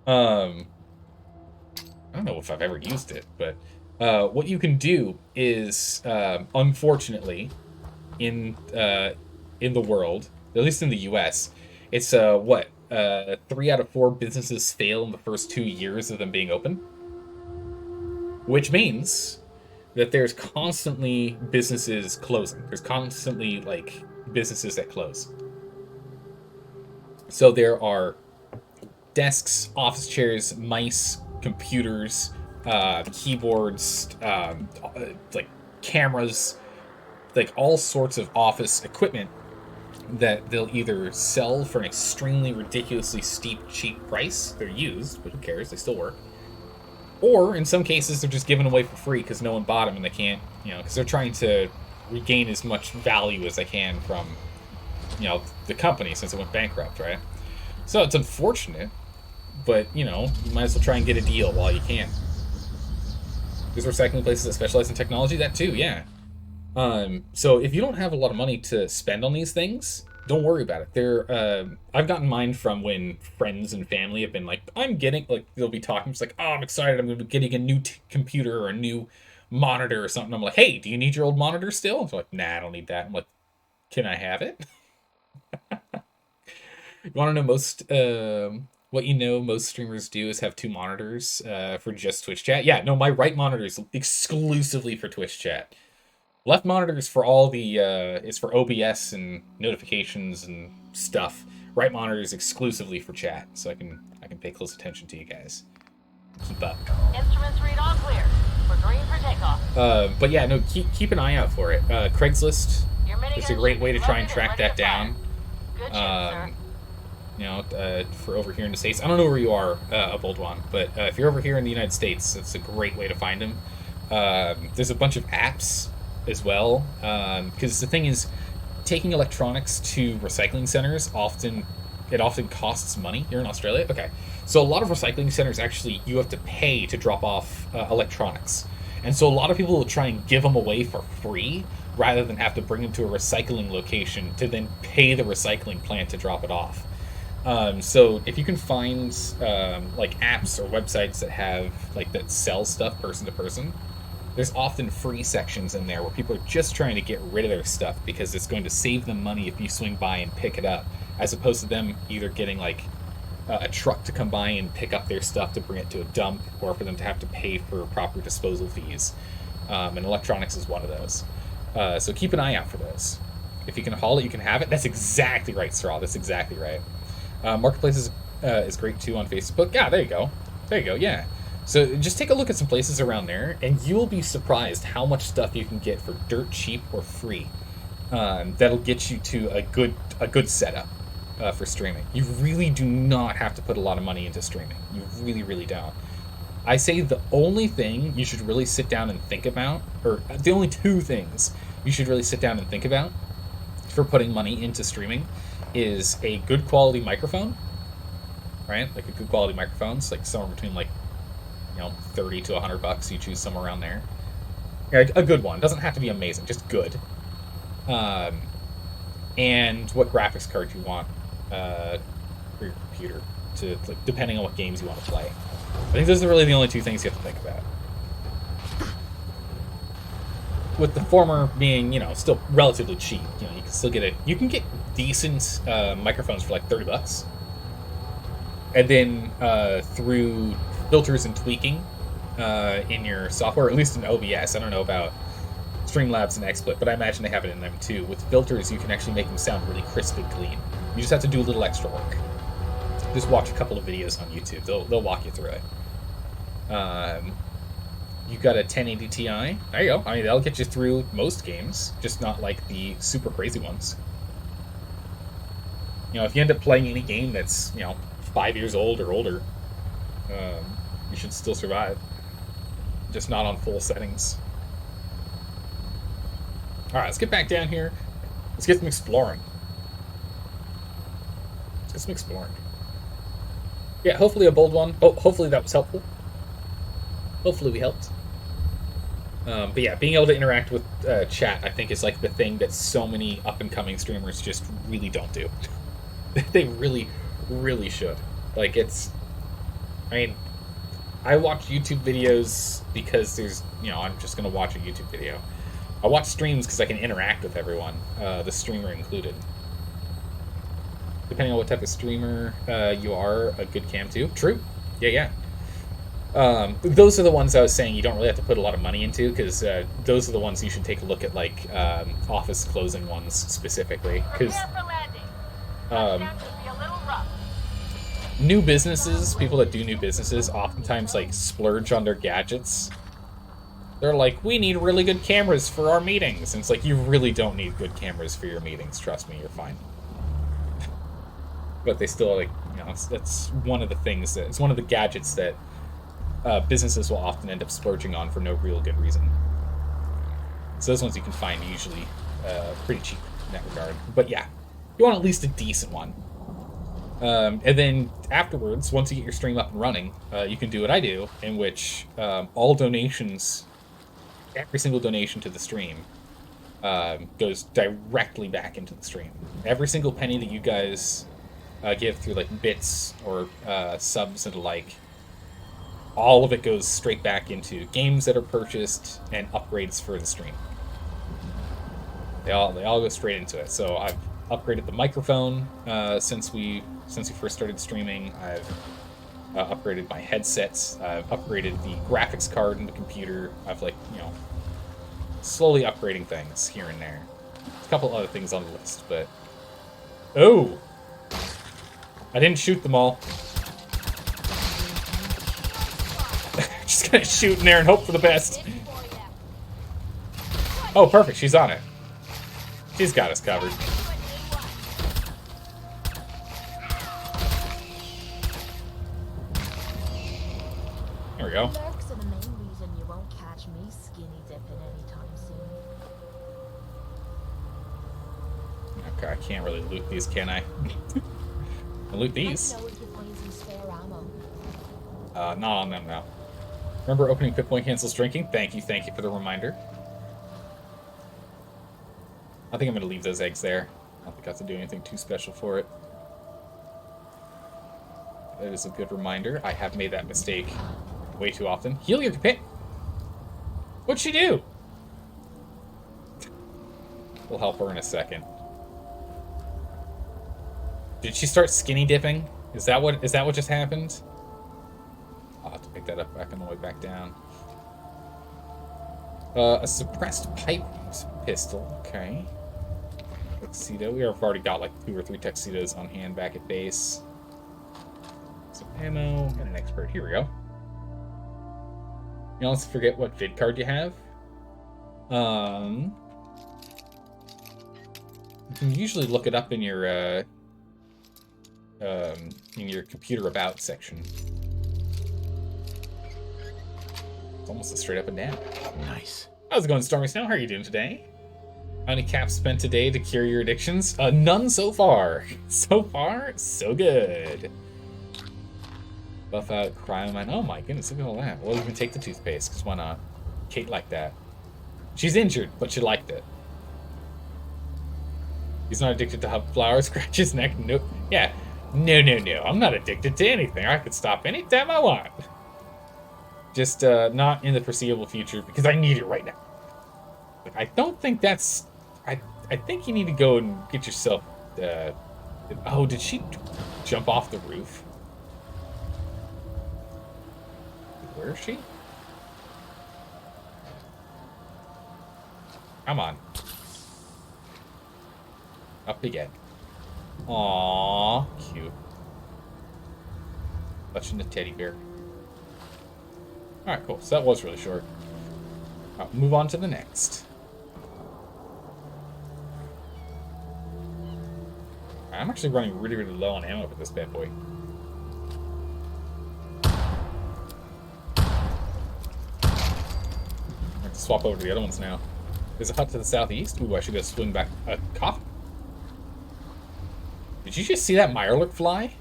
I don't know if I've ever used it, but what you can do is, unfortunately, in the world, at least in the U.S., it's 3 out of 4 businesses fail in the first 2 years of them being open, which means that there's constantly businesses closing. There's constantly like businesses that close. So there are desks, office chairs, mice, computers, keyboards, like cameras, like all sorts of office equipment that they'll either sell for an extremely ridiculously steep, cheap price. They're used, but who cares? They still work. Or in some cases, they're just given away for free because no one bought them and they can't, because they're trying to regain as much value as they can from, the company since it went bankrupt, right? So it's unfortunate, but, you might as well try and get a deal while you can. There's recycling places that specialize in technology, that too, yeah. So if you don't have a lot of money to spend on these things, don't worry about it. I've gotten mine from when friends and family have been like, they'll be talking, it's like, oh, I'm excited, I'm going to be getting a new computer or a new monitor or something. I'm like, hey, do you need your old monitor still? They're like, nah, I don't need that. I'm like, can I have it? You want to know most streamers do is have 2 monitors for just Twitch chat. Yeah, no, my right monitor is exclusively for Twitch chat. Left monitor is for all the is for OBS and notifications and stuff. Right monitor is exclusively for chat, so I can pay close attention to you guys. Keep up. Instruments read all clear. We're green for takeoff. But yeah, no, keep an eye out for it. Craigslist is a great way to try and track that down. Good chance, sir. For over here in the States. I don't know where you are, a bold one, but if you're over here in the United States, it's a great way to find them. There's a bunch of apps as well, because the thing is, taking electronics to recycling centers often costs money. You're in Australia? Okay. So a lot of recycling centers, actually, you have to pay to drop off electronics. And so a lot of people will try and give them away for free, rather than have to bring them to a recycling location to then pay the recycling plant to drop it off. So if you can find like apps or websites that sell stuff person to person, there's often free sections in there where people are just trying to get rid of their stuff because it's going to save them money if you swing by and pick it up, as opposed to them either getting like a truck to come by and pick up their stuff to bring it to a dump, or for them to have to pay for proper disposal fees. And electronics is one of those. So keep an eye out for those. If you can haul it, you can have it. That's exactly right, Straw. That's exactly right. Marketplace is great too on Facebook. Yeah, there you go. There you go, yeah. So just take a look at some places around there, and you'll be surprised how much stuff you can get for dirt cheap or free. That'll get you to a good setup for streaming. You really do not have to put a lot of money into streaming. You really, really don't. I say the only thing you should really sit down and think about, or the only 2 things you should really sit down and think about for putting money into streaming, is a good quality microphone, right? Like a good quality microphone, so like somewhere between like, $30 to $100. You choose somewhere around there. A good one. Doesn't have to be amazing, just good. And what graphics card you want for your computer, to like, depending on what games you want to play. I think those are really the only 2 things you have to think about. with the former being, you know, still relatively cheap. You know, you can still get it. You can get decent microphones for like $30, and then through filters and tweaking in your software, or at least in OBS. I don't know about Streamlabs and XSplit, but I imagine they have it in them too. With filters, you can actually make them sound really crisp and clean. You just have to do a little extra work. Just watch a couple of videos on YouTube. They'll walk you through it. You got a 1080 Ti. There you go. I mean, that'll get you through most games, just not like the super crazy ones. You know, if you end up playing any game that's, you know, 5 years old or older, you should still survive. Just not on full settings. Alright, let's get back down here. Let's get some exploring. Let's get some exploring. Yeah, hopefully a bold one. Oh, hopefully that was helpful. Hopefully we helped. But yeah, being able to interact with chat, I think, is like the thing that so many up-and-coming streamers just really don't do. They really, really should. Like, it's... I mean, I watch YouTube videos because there's... You know, I'm just going to watch a YouTube video. I watch streams because I can interact with everyone, the streamer included. Depending on what type of streamer you are, a good cam too. True. Yeah. Those are the ones I was saying you don't really have to put a lot of money into, because those are the ones you should take a look at, like office closing ones specifically. Because new businesses, people that do new businesses, oftentimes like splurge on their gadgets. They're like, we need really good cameras for our meetings. And it's like, you really don't need good cameras for your meetings. Trust me, you're fine. But they still, like, you know, that's one of the things that, it's one of the gadgets that businesses will often end up splurging on for no real good reason. So those ones you can find usually pretty cheap in that regard. But yeah, you want at least a decent one. And then afterwards, once you get your stream up and running, you can do what I do, in which all donations, every single donation to the stream, goes directly back into the stream. Every single penny that you guys give through like bits or subs and the like, all of it goes straight back into games that are purchased and upgrades for the stream. They all go straight into it. So I've upgraded the microphone since we first started streaming. I've upgraded my headsets. I've upgraded the graphics card in the computer. I've, like, you know, slowly upgrading things here and there. There's a couple other things on the list, but... Oh! I didn't shoot them all. Just gonna shoot in there and hope for the best. Oh, perfect. She's on it. She's got us covered. There we go. Okay, I can't really loot these, can I? I'll loot these. Not on them now. Remember opening Pit Point cancels drinking? Thank you for the reminder. I think I'm going to leave those eggs there. I don't think I have to do anything too special for it. That is a good reminder. I have made that mistake way too often. Heal your pit! What'd she do? We'll help her in a second. Did she start skinny dipping? Is that what just happened? I'll have to pick that up back on the way back down. A suppressed pipe pistol. Okay. Tuxedo. We have already got like 2 or 3 tuxedos on hand back at base. Some ammo and an expert. Here we go. Now let's forget what vid card you have. You can usually look it up in your computer about section. It's almost a straight up and down. Nice. How's it going, Stormy Snow? How are you doing today? How many caps spent today to cure your addictions? None so far. So far, so good. Buff out Cryomine. Oh my goodness, look at all that. Well, you can take the toothpaste, because why not? Kate liked that. She's injured, but she liked it. He's not addicted to flower. Scratch his neck. Nope. Yeah. No. I'm not addicted to anything. I could stop anytime I want. Just not in the foreseeable future, because I need it right now. Like, I don't think that's... I think you need to go and get yourself... oh, did she jump off the roof? Where is she? Come on. Up again. Aww, cute. Touching the teddy bear. Alright, cool. So that was really short. Alright, move on to the next. I'm actually running really, really low on ammo for this bad boy. I have to swap over to the other ones now. There's a hut to the southeast. Ooh, I should go swing back. A cop? Did you just see that Mirelurk fly?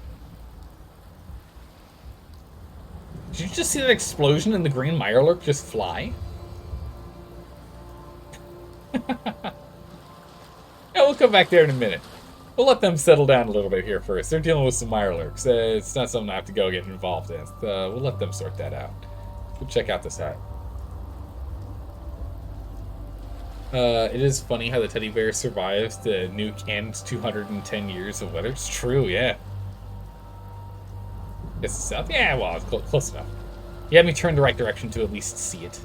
Did you just see that explosion and the green Mirelurk just fly? Yeah, we'll come back there in a minute. We'll let them settle down a little bit here first. They're dealing with some Mirelurks. It's not something I have to go get involved in. We'll let them sort that out. We'll check out this hut. It is funny how the teddy bear survives the new cannon's 210 years of weather. It's true, yeah. It's the south? Yeah, well, it's close enough. You had me turn the right direction to at least see it.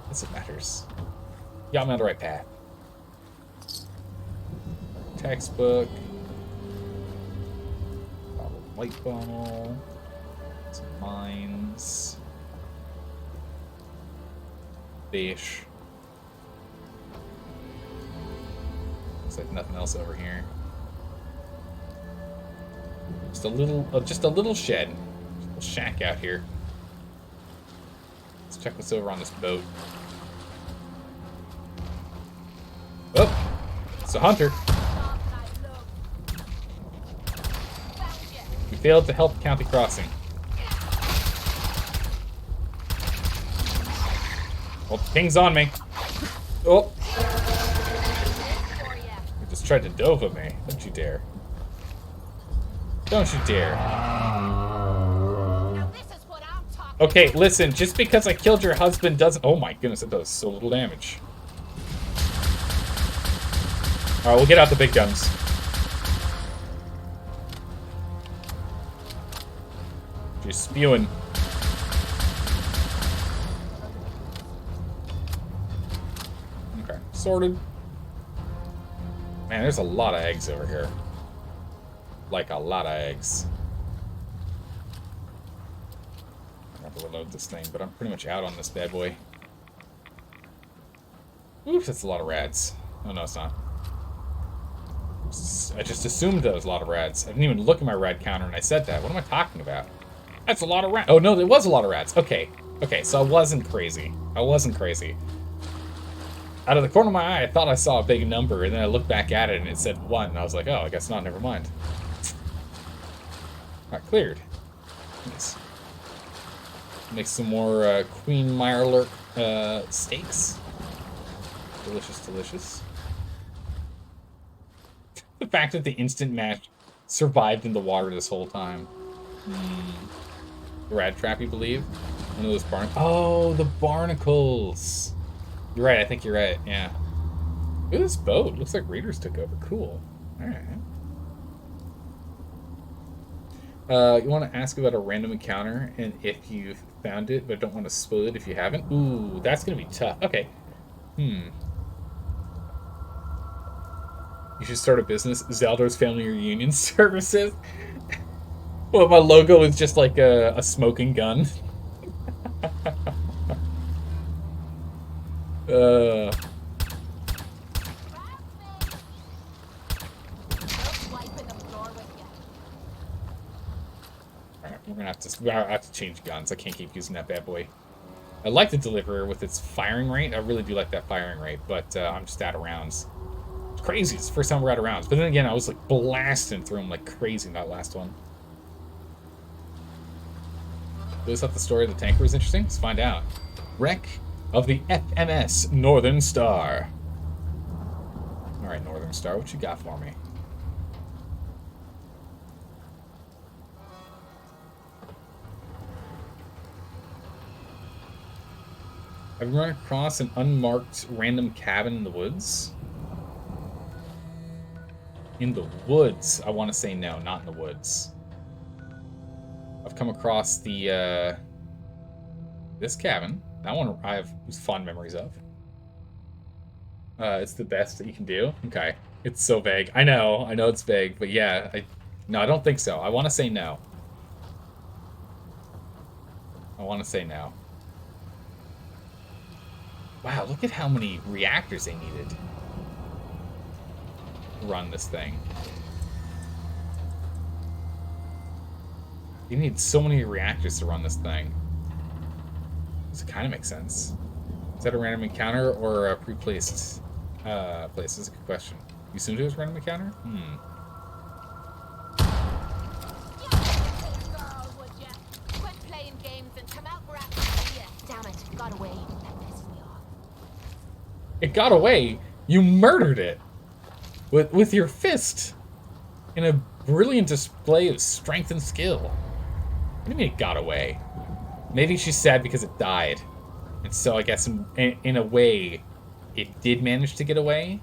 That's what matters. You got me on the right path. Textbook. Bottle of light bottle. Some mines. Fish. Looks like nothing else over here. Just a little shed. Just a little shack out here. Let's check what's over on this boat. Oh! It's a hunter. We failed to help County Crossing. Well, ping's on me. Oh! You just tried to dove at me. Don't you dare. Don't you dare. Okay, listen, just because I killed your husband doesn't... Oh my goodness, it does so little damage. Alright, we'll get out the big guns. Just spewing. Okay, sorted. Man, there's a lot of eggs over here. Like a lot of eggs. I have to reload this thing, but I'm pretty much out on this bad boy. Oops, that's a lot of rads. Oh no, it's not. I just assumed that was a lot of rads. I didn't even look at my rad counter and I said that. What am I talking about? That's a lot of rats. Oh no, there was a lot of rats. Okay. Okay, so I wasn't crazy. I wasn't crazy. Out of the corner of my eye, I thought I saw a big number, and then I looked back at it and it said 1. And I was like, oh, I guess not, never mind. Alright, cleared. Nice. Make some more Queen Mirelurk steaks. Delicious, delicious. The fact that the instant match survived in the water this whole time. The rad trap, you believe? One of those Oh, the barnacles! You're right, I think you're right, yeah. Look at this boat. Looks like raiders took over. Cool. Alright. You want to ask about a random encounter and if you've found it, but don't want to spoil it if you haven't? Ooh, that's going to be tough. Okay. You should start a business. Zaldor's Family Reunion Services. Well, my logo is just like a smoking gun. We're gonna have to change guns. I can't keep using that bad boy. I like the Deliverer with its firing rate. I really do like that firing rate, but I'm just out of rounds. It's crazy. It's the first time we're out of rounds. But then again, I was like blasting through them like crazy in that last one. Those thought the story of the tanker was interesting? Let's find out. Wreck of the FMS Northern Star. Alright, Northern Star, what you got for me? Have you run across an unmarked random cabin in the woods? In the woods. I want to say no, not in the woods. I've come across the, this cabin. That one I have fond memories of. It's the best that you can do? Okay. It's so vague. I know it's vague, but yeah. No, I don't think so. I want to say no. I want to say no. Wow, look at how many reactors they needed to run this thing. You need so many reactors to run this thing. Does it kind of make sense? Is that a random encounter or a pre-placed place? That's a good question. You assumed it was random encounter? Quit playing games and come out. We're at Damn it, got away. That pisses me off. It got away. You murdered it with your fist in a brilliant display of strength and skill. What do you mean it got away? Maybe she's sad because it died, and so I guess in a way, it did manage to get away.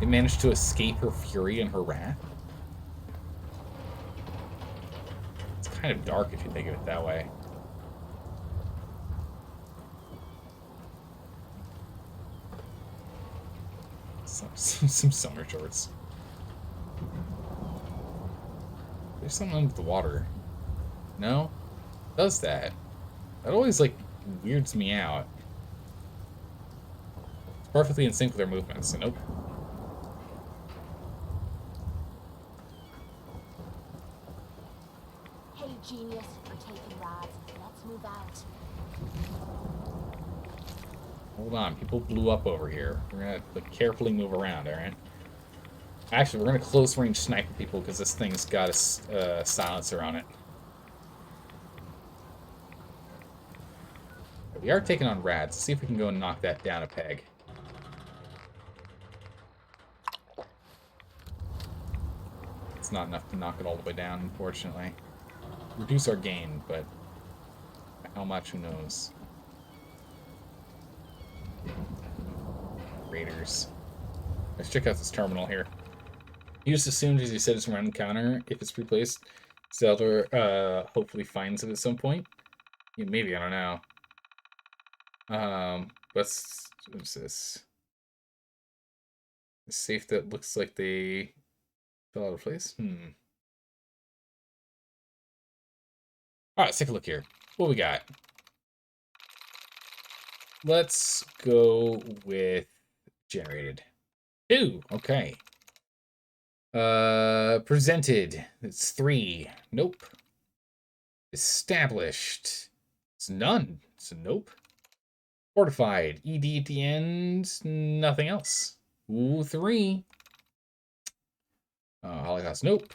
It managed to escape her fury and her wrath. It's kind of dark if you think of it that way. Some summer shorts. There's something under the water. No? Does that? That always, like, weirds me out. It's perfectly in sync with their movements, so nope. Hey, genius, we're taking rides. Let's move out. Hold on, people blew up over here. We're gonna like, carefully move around, alright? Actually, we're gonna close range sniper people because this thing's got a silencer on it. We are taking on rads. Let's see if we can go and knock that down a peg. It's not enough to knock it all the way down, unfortunately. Reduce our gain, but how much, who knows. Raiders. Let's check out this terminal here. You just assumed, as you said, it's a random counter. If it's replaced, Zelda hopefully finds it at some point. Yeah, maybe, I don't know. What's this? A safe that looks like they fell out of place? Alright, let's take a look here. What we got? Let's go with generated. 2, okay. Presented. It's 3. Nope. Established. It's none. It's a nope. Fortified. ED at the end. Nothing else. Ooh, 3. Holocaust. Nope.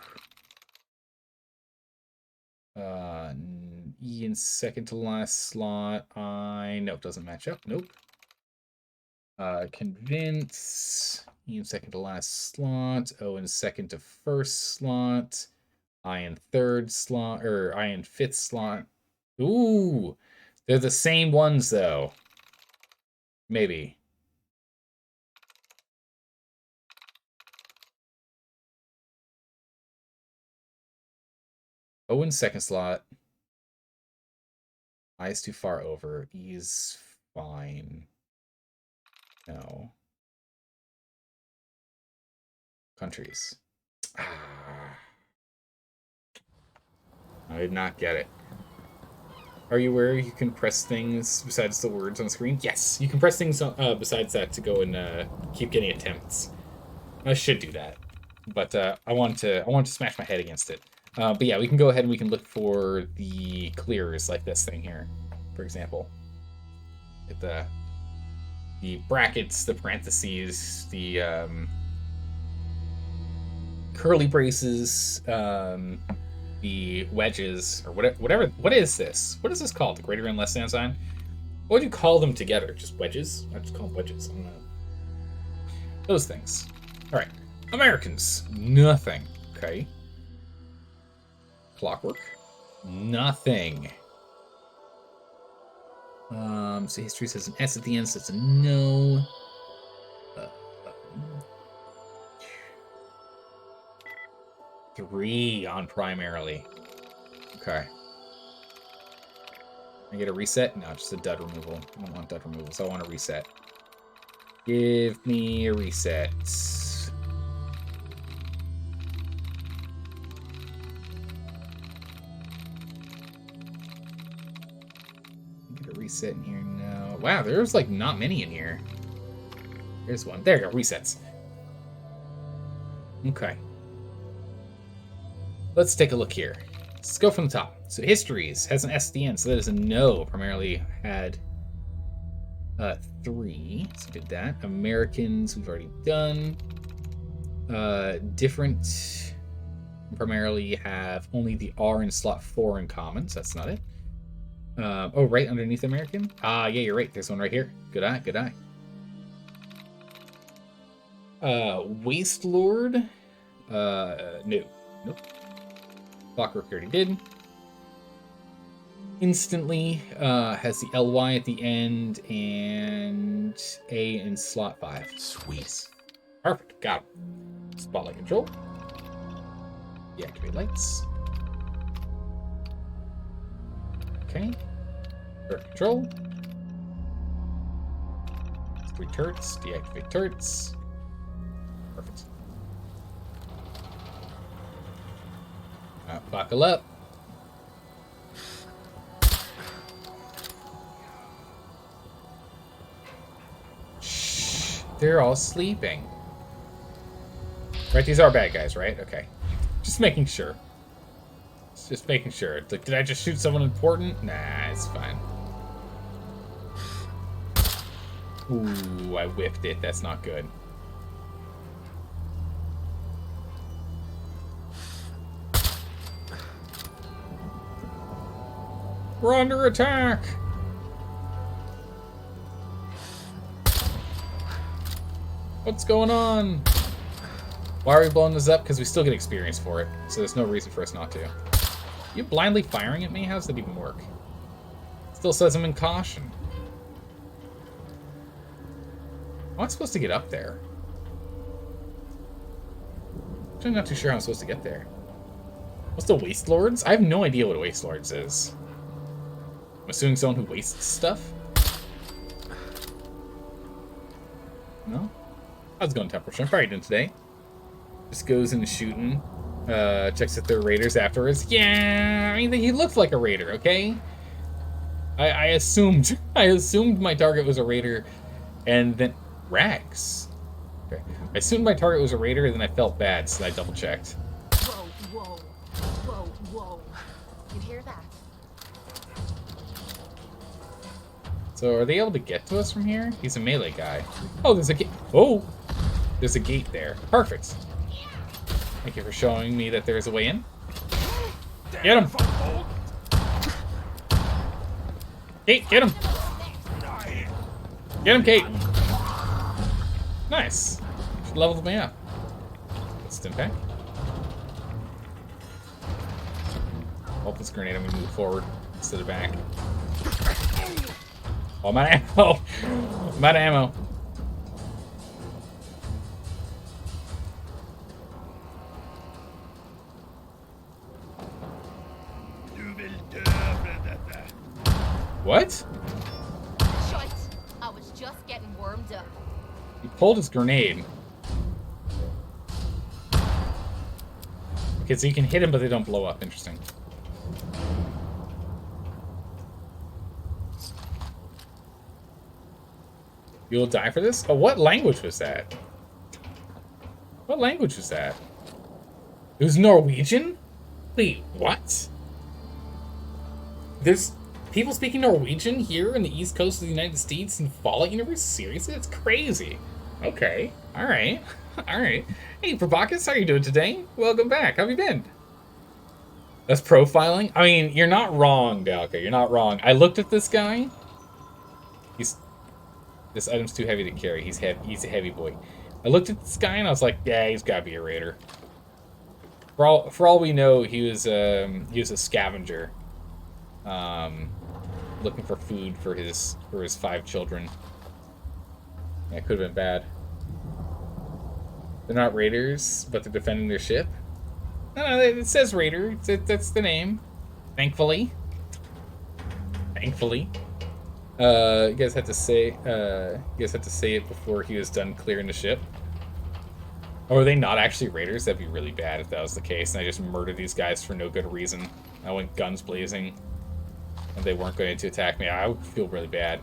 E in second to last slot. Nope, doesn't match up. Nope. Convince. E in second to last slot. O in second to first slot. I in third slot. Or I in fifth slot. Ooh. They're the same ones, though. Maybe. O in second slot. I is too far over. E is fine. No. Countries. I did not get it. Are you aware you can press things besides the words on the screen? Yes, you can press things besides that to go and keep getting attempts. I should do that, but I want to smash my head against it. But yeah, we can go ahead and we can look for the clears like this thing here, for example. Get the brackets, the parentheses, the curly braces, the wedges, or whatever. What is this? What is this called? The greater and less than sign? What would you call them together? Just wedges? I just call them wedges. I don't know. Those things. All right. Americans. Nothing. Okay. Clockwork. Nothing. So history says an S at the end, so it's a no. 3 on primarily. Okay. I get a reset? No, just a dud removal. I don't want dud removal, so I want a reset. Give me a reset. Get a reset in here. No. Wow, there's like not many in here. There's one. There you go. Resets. Okay. Let's take a look here. Let's go from the top. So histories has an S at the end, so that is a no. Primarily had 3, so we did that. Americans we've already done. Different primarily have only the R in slot 4 in common, so that's not it. Oh, right underneath American? Yeah, you're right. There's one right here. Good eye, good eye. Wastelord? No. Nope. Clockwork already did. Instantly has the LY at the end and A in slot 5. Sweet. Perfect. Got it. Spotlight control. Deactivate lights. Okay. Turret control. 3 turrets. Deactivate turrets. Perfect. Buckle up. Shh. They're all sleeping. Right, these are bad guys, right? Okay. Just making sure. Just making sure. It's like, did I just shoot someone important? Nah, it's fine. Ooh, I whipped it. That's not good. We're under attack! What's going on? Why are we blowing this up? Because we still get experience for it, so there's no reason for us not to. You blindly firing at me? How does that even work? Still says I'm in caution. How am I supposed to get up there? I'm not too sure how I'm supposed to get there. What's the Wastelords? I have no idea what a Wastelords is. I'm assuming someone who wastes stuff? No? How's it going, Temperature? I'm probably doing today. Just goes into shooting. Checks if they're raiders afterwards. Yeah, I mean, he looked like a raider, okay? I assumed my target was a raider, and then Rags. Okay. I assumed my target was a raider, and then I felt bad, so I double checked. Whoa, whoa, whoa, whoa. You hear that? So are they able to get to us from here? He's a melee guy. Oh, there's a gate. Oh, there's a gate there. Perfect. Thank you for showing me that there's a way in. Get him! Kate, get him! Get him, Kate! Nice. She leveled me up. Stim pack. Hold this grenade, I'm gonna move forward instead of back. Oh, I'm out of ammo! I'm out of ammo. What? Shite. I was just getting warmed up. He pulled his grenade. Okay, so you can hit him, but they don't blow up. Interesting. You'll die for this? Oh, what language was that? What language was that? It was Norwegian? Wait, what? There's people speaking Norwegian here in the east coast of the United States in Fallout universe? Seriously? That's crazy. Okay. Alright. Alright. Hey, Probakis, how are you doing today? Welcome back. How have you been? That's profiling? I mean, you're not wrong, Dalka. You're not wrong. I looked at this guy. This item's too heavy to carry. He's a heavy boy. I looked at this guy and I was like, yeah, he's gotta be a raider. For all we know, he was a scavenger. looking for food for his 5 children. Yeah, it could have been bad. They're not raiders, but they're defending their ship. No, it says raider. That's the name. Thankfully. Thankfully. You guys had to say it before he was done clearing the ship. Or are they not actually raiders? That'd be really bad if that was the case, and I just murdered these guys for no good reason. I went guns blazing, and they weren't going to attack me. I would feel really bad.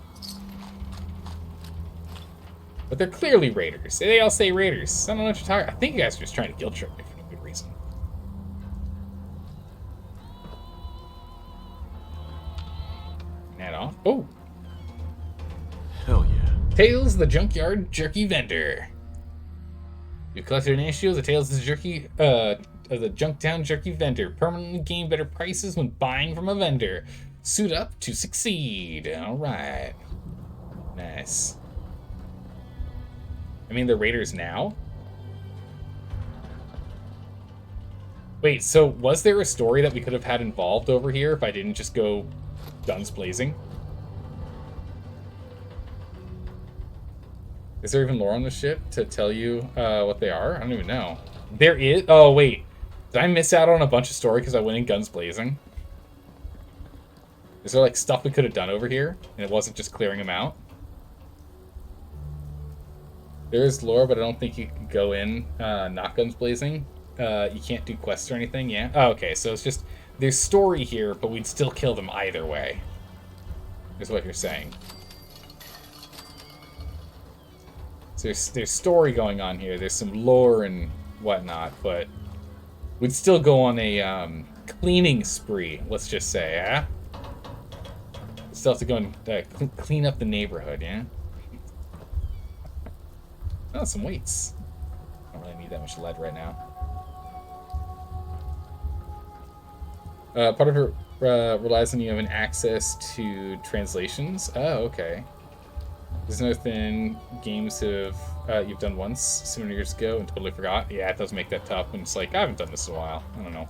But they're clearly raiders. They all say raiders. I don't know what you're talking. I think you guys are just trying to guilt trip me for no good reason. That off. Oh. Hell yeah. Tails, the junkyard jerky vendor. You collected an issue of the Tails of the Junktown jerky vendor. Permanently gain better prices when buying from a vendor. Suit up to succeed. All right. Nice. I mean, they're raiders now? Wait, so was there a story that we could have had involved over here if I didn't just go guns blazing? Is there even lore on the ship to tell you what they are? I don't even know. There is? Oh, wait. Did I miss out on a bunch of story because I went in guns blazing? Is there, like, stuff we could have done over here, and it wasn't just clearing them out? There is lore, but I don't think you can go in not guns blazing. You can't do quests or anything, yeah? Oh, okay, so it's just... There's story here, but we'd still kill them either way. Is what you're saying. So there's story going on here. There's some lore and whatnot, but we'd still go on a cleaning spree, let's just say, yeah? Still have to go and clean up the neighborhood, yeah? Oh, some weights. I don't really need that much lead right now. Part of it relies on you having access to translations. Oh, okay. There's another thing games have you've done once, 7 years ago, and totally forgot. Yeah, it does make that tough when it's like, I haven't done this in a while. I don't know.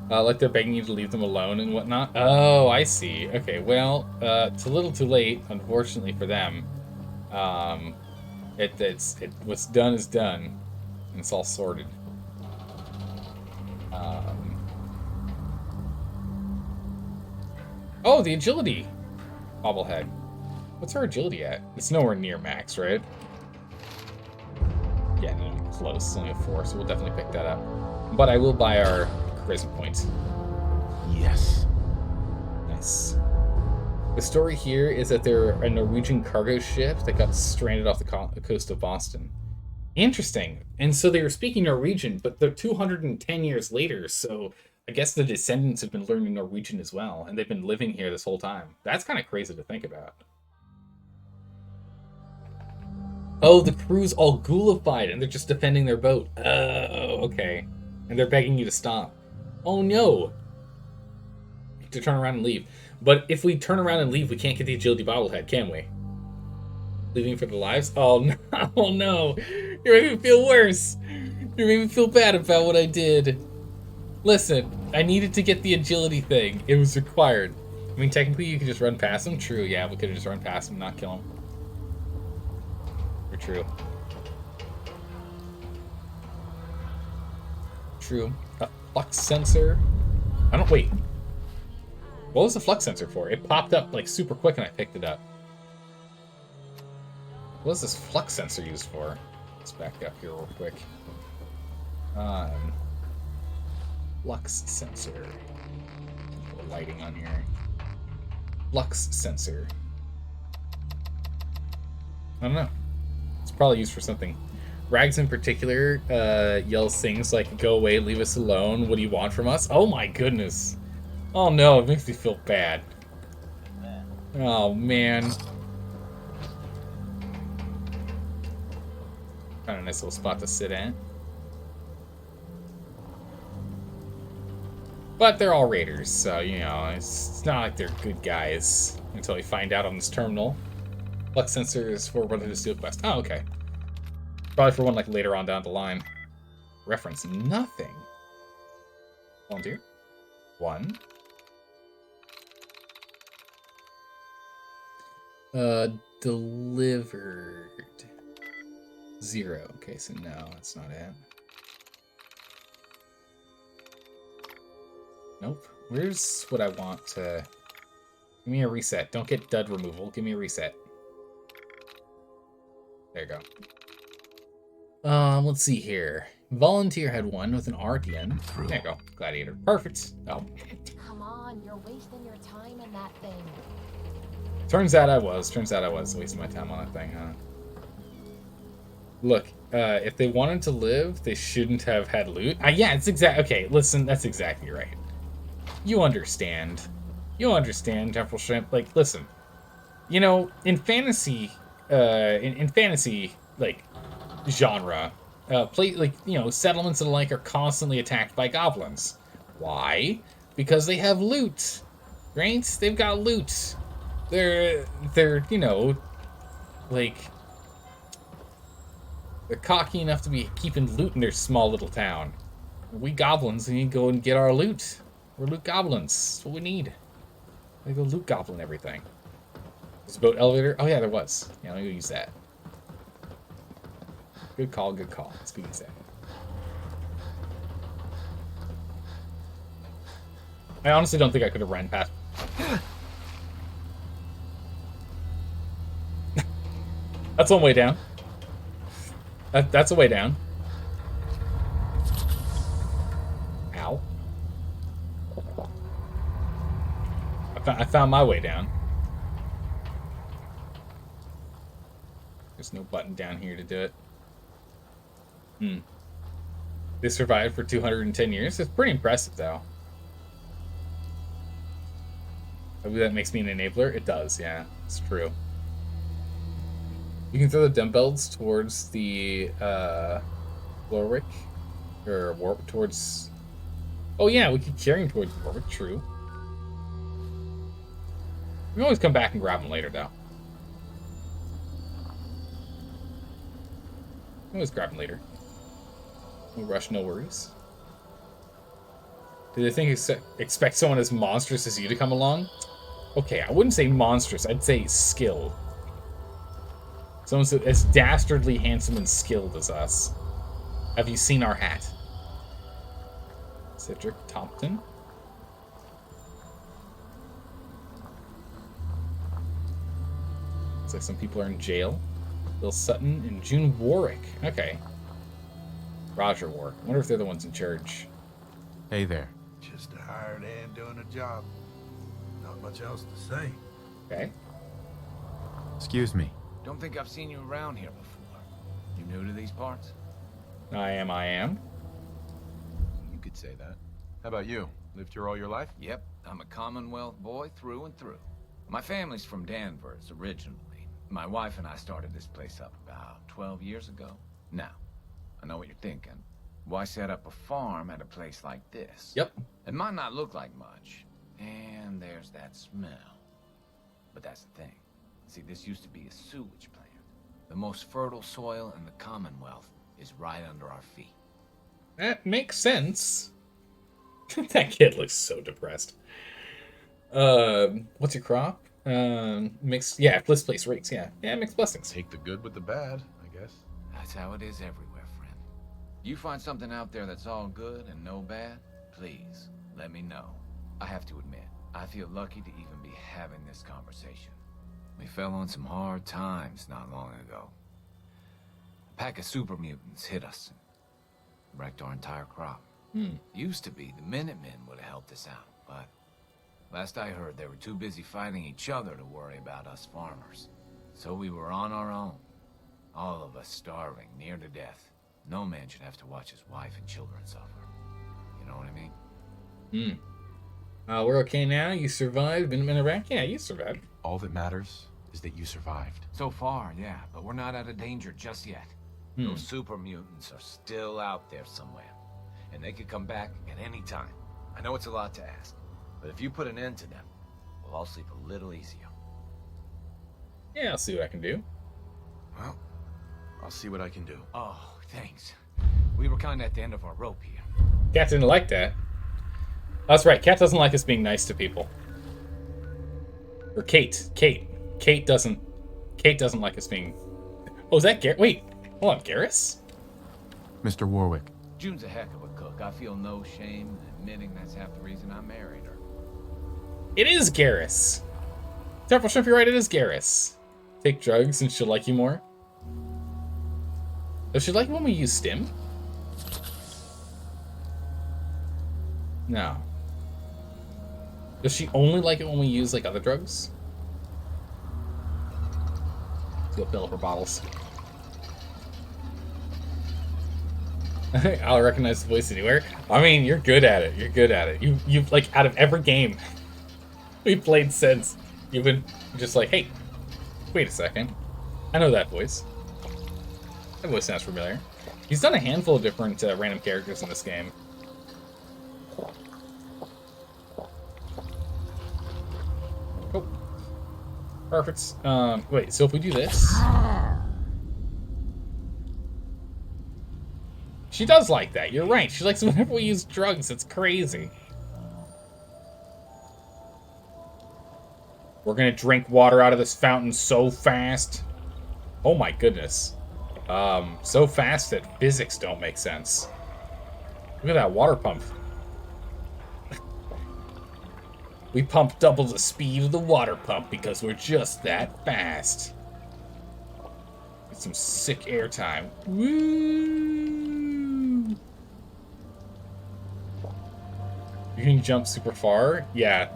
Like they're begging you to leave them alone and whatnot. Oh, I see. Okay, well, it's a little too late, unfortunately for them. What's done is done, and it's all sorted. Oh, the agility bobblehead. What's our agility at? It's nowhere near max, right? Yeah, not even close. It's only a 4, so we'll definitely pick that up. But I will buy our charisma points. Yes. Nice. The story here is that they're a Norwegian cargo ship that got stranded off the coast of Boston. Interesting. And so they were speaking Norwegian, but they're 210 years later, so I guess the descendants have been learning Norwegian as well, and they've been living here this whole time. That's kind of crazy to think about. Oh, the crew's all ghoulified, and they're just defending their boat. Oh, okay. And they're begging you to stop. Oh, no. To turn around and leave. But if we turn around and leave, we can't get the agility bobblehead, can we? Leaving for their lives? Oh, no. Oh, no. You're making me feel worse. You're making me feel bad about what I did. Listen, I needed to get the agility thing. It was required. I mean, technically, you could just run past them. True, yeah, we could have just run past them, not kill them. Or true. True. A flux sensor. I don't... Wait. What was the flux sensor for? It popped up, like, super quick and I picked it up. What is this flux sensor used for? Let's back up here real quick. Flux sensor. A little lighting on here. Flux sensor. I don't know. It's probably used for something. Rags in particular yells things like, "Go away, leave us alone. What do you want from us?" Oh my goodness. Oh no, it makes me feel bad. Oh man. Found a nice little spot to sit in. But they're all raiders, so, you know, it's not like they're good guys until we find out on this terminal. Flux sensor is for Brotherhood of Steel quest. Oh, okay. Probably for one, like, later on down the line. Reference nothing. Volunteer. 1. Delivered. 0. Okay, so no, that's not it. Nope. Where's what I want to... Give me a reset. Don't get dud removal. Give me a reset. There you go. Let's see here. Volunteer had 1 with an R at the end. There you go. Gladiator. Perfect. Oh. Come on, you're wasting your time in that thing. Turns out I was wasting my time on that thing, huh? Look, if they wanted to live, they shouldn't have had loot. Yeah, it's exact. Okay, listen, that's exactly right. You understand. You understand, Temporal Shrimp. Like, listen. You know, in fantasy, in fantasy, like, genre, settlements and the like are constantly attacked by goblins. Why? Because they have loot, right? They've got loot. They're cocky enough to be keeping loot in their small little town. We goblins need to go and get our loot. We're loot goblins. That's what we need. We go loot goblin everything. There's a boat elevator. Oh yeah, there was. Yeah, let me go use that. Good call, good call. Let's go use that. I honestly don't think I could have ran past. That's one way down. That's a way down. Ow. I found my way down. There's no button down here to do it. They survived for 210 years. It's pretty impressive, though. Maybe that makes me an enabler. It does, yeah. It's true. You can throw the dumbbells towards the Warwick, or warp towards. Oh yeah, we could carry him towards Warwick. True. We can always come back and grab him later, though. We can always grab him later. No rush, no worries. Do they think expect someone as monstrous as you to come along? Okay, I wouldn't say monstrous. I'd say skilled. Someone as dastardly handsome and skilled as us. Have you seen our hat? Cedric Tompton. Looks like some people are in jail. Bill Sutton and June Warwick. Okay. Roger Warwick. I wonder if they're the ones in charge. Hey there. Just a hired hand doing a job. Not much else to say. Okay. Excuse me. Don't think I've seen you around here before. You new to these parts? I am. You could say that. How about you? Lived here all your life? Yep, I'm a Commonwealth boy through and through. My family's from Danvers originally. My wife and I started this place up about 12 years ago. Now, I know what you're thinking. Why set up a farm at a place like this? Yep. It might not look like much, and there's that smell. But that's the thing. See, this used to be a sewage plant. The most fertile soil in the Commonwealth is right under our feet. That makes sense. That kid looks so depressed. What's your crop? Mixed, yeah, this place rakes, yeah. Yeah, mixed blessings. Take the good with the bad, I guess. That's how it is everywhere, friend. You find something out there that's all good and no bad, please, let me know. I have to admit, I feel lucky to even be having this conversation. We fell on some hard times not long ago. A pack of super mutants hit us and wrecked our entire crop. Used to be the Minutemen would have helped us out, but last I heard they were too busy fighting each other to worry about us farmers. So we were on our own. All of us starving near to death. No man should have to watch his wife and children suffer. You know what I mean? We're okay now. You survived. Been in Iraq? Yeah, you survived. All that matters is that you survived. So far, yeah, but we're not out of danger just yet. Those super mutants are still out there somewhere, and they could come back at any time. I know it's a lot to ask, but if you put an end to them, we'll all sleep a little easier. Yeah, I'll see what I can do. Well, I'll see what I can do. Oh, thanks. We were kind of at the end of our rope here. Cat didn't like that. That's right. Cat doesn't like us being nice to people. Or Kate. Kate doesn't like us being... Oh, is that Garrett? Wait. Hold on. Garrus? Mr. Warwick. June's a heck of a cook. I feel no shame in admitting that's half the reason I married her. It is Garrus. Careful, Shrimp, you're right. It is Garrus. Take drugs and she'll like you more. Does she like when we use stim? No. Does she only like it when we use, like, other drugs? Let's go fill up her bottles. I'll recognize the voice anywhere. I mean, you're good at it. You're good at it. You've like, out of every game we've played since, you've been just like, hey, wait a second. I know that voice. That voice sounds familiar. He's done a handful of different random characters in this game. Oh. Perfect. Wait, so if we do this... She does like that, you're right. She likes whenever we use drugs, it's crazy. We're gonna drink water out of this fountain so fast. Oh my goodness. So fast that physics don't make sense. Look at that water pump. We pump double the speed of the water pump because we're just that fast. Get some sick airtime. Woo! You can jump super far? Yeah.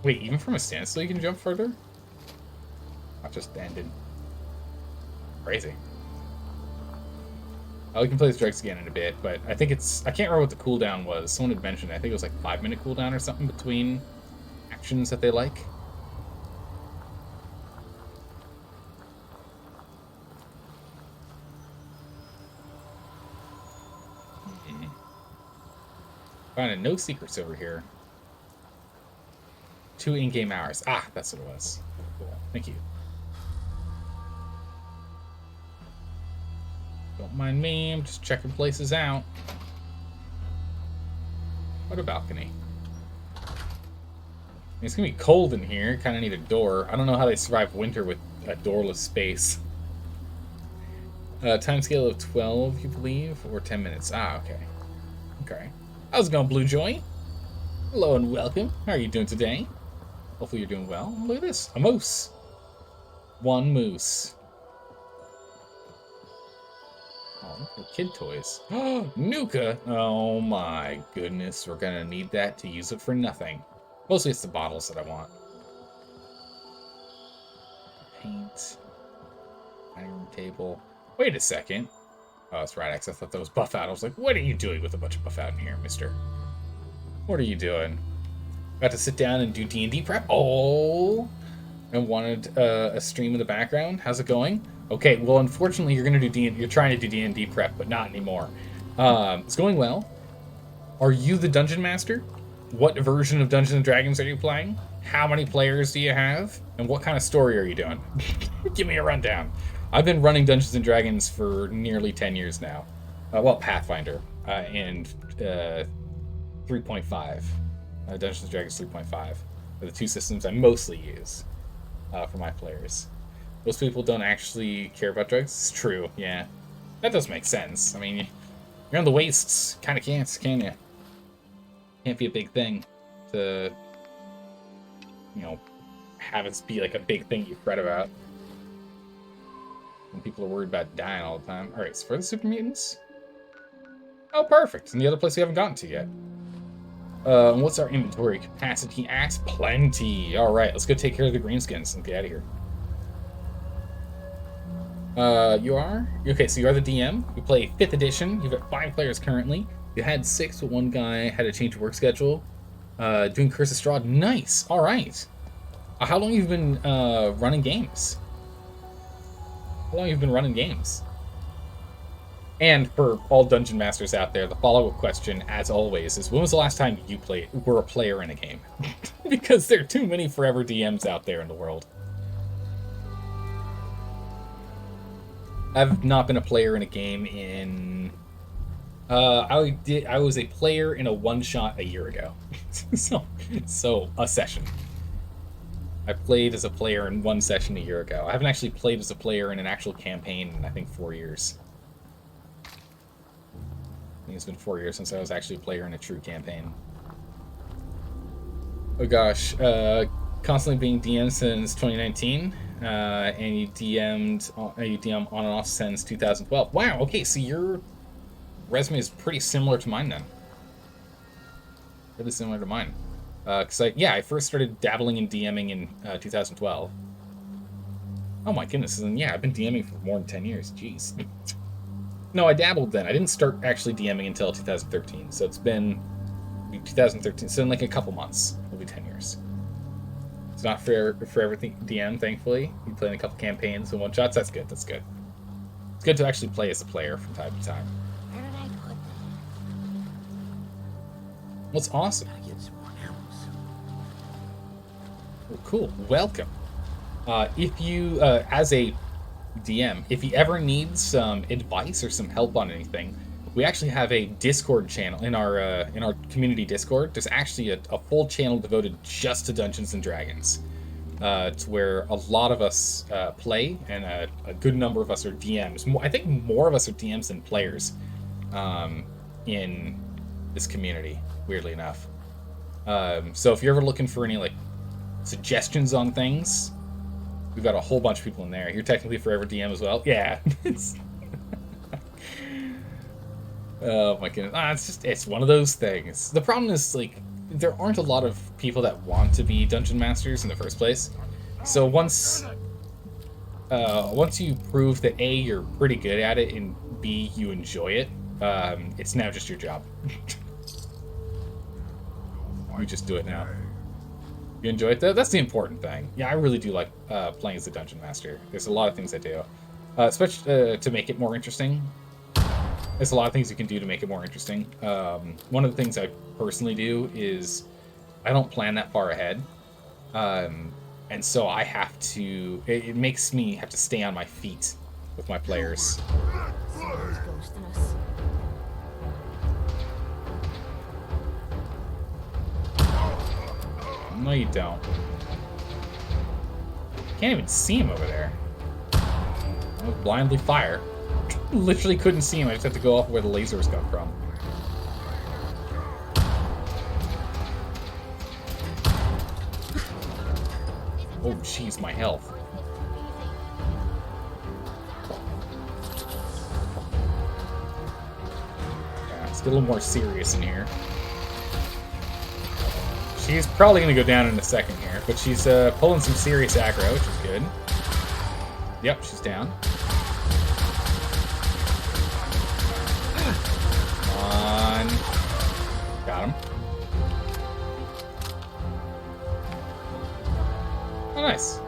Wait, even from a standstill you can jump further? Not just standing. Crazy. Oh, we can play this drugs again in a bit, but I think it's... I can't remember what the cooldown was. Someone had mentioned it. I think it was like 5-minute cooldown or something between actions that they like. Finding no secrets over here. 2 in-game hours. Ah, that's what it was. Cool. Thank you. Don't mind me, I'm just checking places out. What a balcony. It's gonna be cold in here, kinda need a door. I don't know how they survive winter with a doorless space. Time scale of 12, you believe? Or 10 minutes. Ah, okay. Okay. How's it going, Blue Joy? Hello and welcome. How are you doing today? Hopefully you're doing well. Look at this. A moose. 1 moose. Oh, look at kid toys. Oh, Nuka! Oh my goodness. We're gonna need that to use it for nothing. Mostly it's the bottles that I want. Paint. Dining room table. Wait a second. Oh, that's right, I thought that was buff out. I was like, what are you doing with a bunch of buff out in here, mister? What are you doing? Got to sit down and do D&D prep? Oh! And wanted a stream in the background? How's it going? Okay, well, unfortunately, you're gonna do you're trying to do D&D prep, but not anymore. It's going well. Are you the Dungeon Master? What version of Dungeons & Dragons are you playing? How many players do you have? And what kind of story are you doing? Give me a rundown. I've been running Dungeons & Dragons for nearly 10 years now. Well, Pathfinder and 3.5. Dungeons & Dragons 3.5 are the 2 systems I mostly use for my players. Most people don't actually care about drugs. It's true, yeah. That does make sense. I mean, you're on the wastes. Kind of can't, can you? Can't be a big thing to, you know, have it be like a big thing you fret about. When people are worried about dying all the time. Alright, so for the super mutants. Oh, perfect. And the other place we haven't gotten to yet. What's our inventory capacity at? Plenty. Alright, let's go take care of the greenskins and get out of here. You are? Okay, so you are the DM. You play 5th edition. You've got 5 players currently. You had 6, but one guy had a change of work schedule. Doing Curse of Strahd. Nice. Alright. How long have you been running games? How long have you been running games? And for all Dungeon Masters out there, the follow-up question, as always, is when was the last time you were a player in a game? Because there are too many forever DMs out there in the world. I've not been a player in a game in... I was a player in a one-shot a year ago. so a session. I played as a player in one session a year ago. I haven't actually played as a player in an actual campaign in, I think, 4 years. I think it's been 4 years since I was actually a player in a true campaign. Oh gosh, constantly being DM'd since 2019, and you DM on and off since 2012. Wow, okay, so your resume is pretty similar to mine then. Really similar to mine. Because I first started dabbling in DMing in 2012. Oh my goodness, and yeah, I've been DMing for more than 10 years, jeez. No, I dabbled then. I didn't start actually DMing until 2013, so it's been 2013, so in like a couple months, it'll be 10 years. It's not for everything DM, thankfully. You play in a couple campaigns and one-shots, that's good, that's good. It's good to actually play as a player from time to time. Where did I put them? Well, it's awesome. Well, cool, welcome. If you, as a DM, if you ever need some advice or some help on anything, we actually have a Discord channel in our community Discord. There's actually a full channel devoted just to Dungeons and Dragons. It's where a lot of us play, and a good number of us are DMs. I think more of us are DMs than players in this community, weirdly enough. So if you're ever looking for any like suggestions on things, we've got a whole bunch of people in there. You're technically forever DM as well. Yeah. Oh my goodness. It's one of those things. The problem is, like, there aren't a lot of people that want to be dungeon masters in the first place. So once you prove that A, you're pretty good at it, and B, you enjoy it, it's now just your job. You just do it now. You enjoy it though? That's the important thing. Yeah, I really do like playing as a dungeon master. There's a lot of things I do, especially to make it more interesting. There's a lot of things you can do to make it more interesting. One of the things I personally do is I don't plan that far ahead, and so I have to. It makes me have to stay on my feet with my players. Someone's ghosting us. No, you don't. Can't even see him over there. I'll blindly fire. Literally couldn't see him. I just had to go off where the lasers come from. Oh, jeez, my health. Yeah, let's get a little more serious in here. She's probably going to go down in a second here, but she's pulling some serious aggro, which is good. Yep, she's down. Come on. Got him. Oh, nice.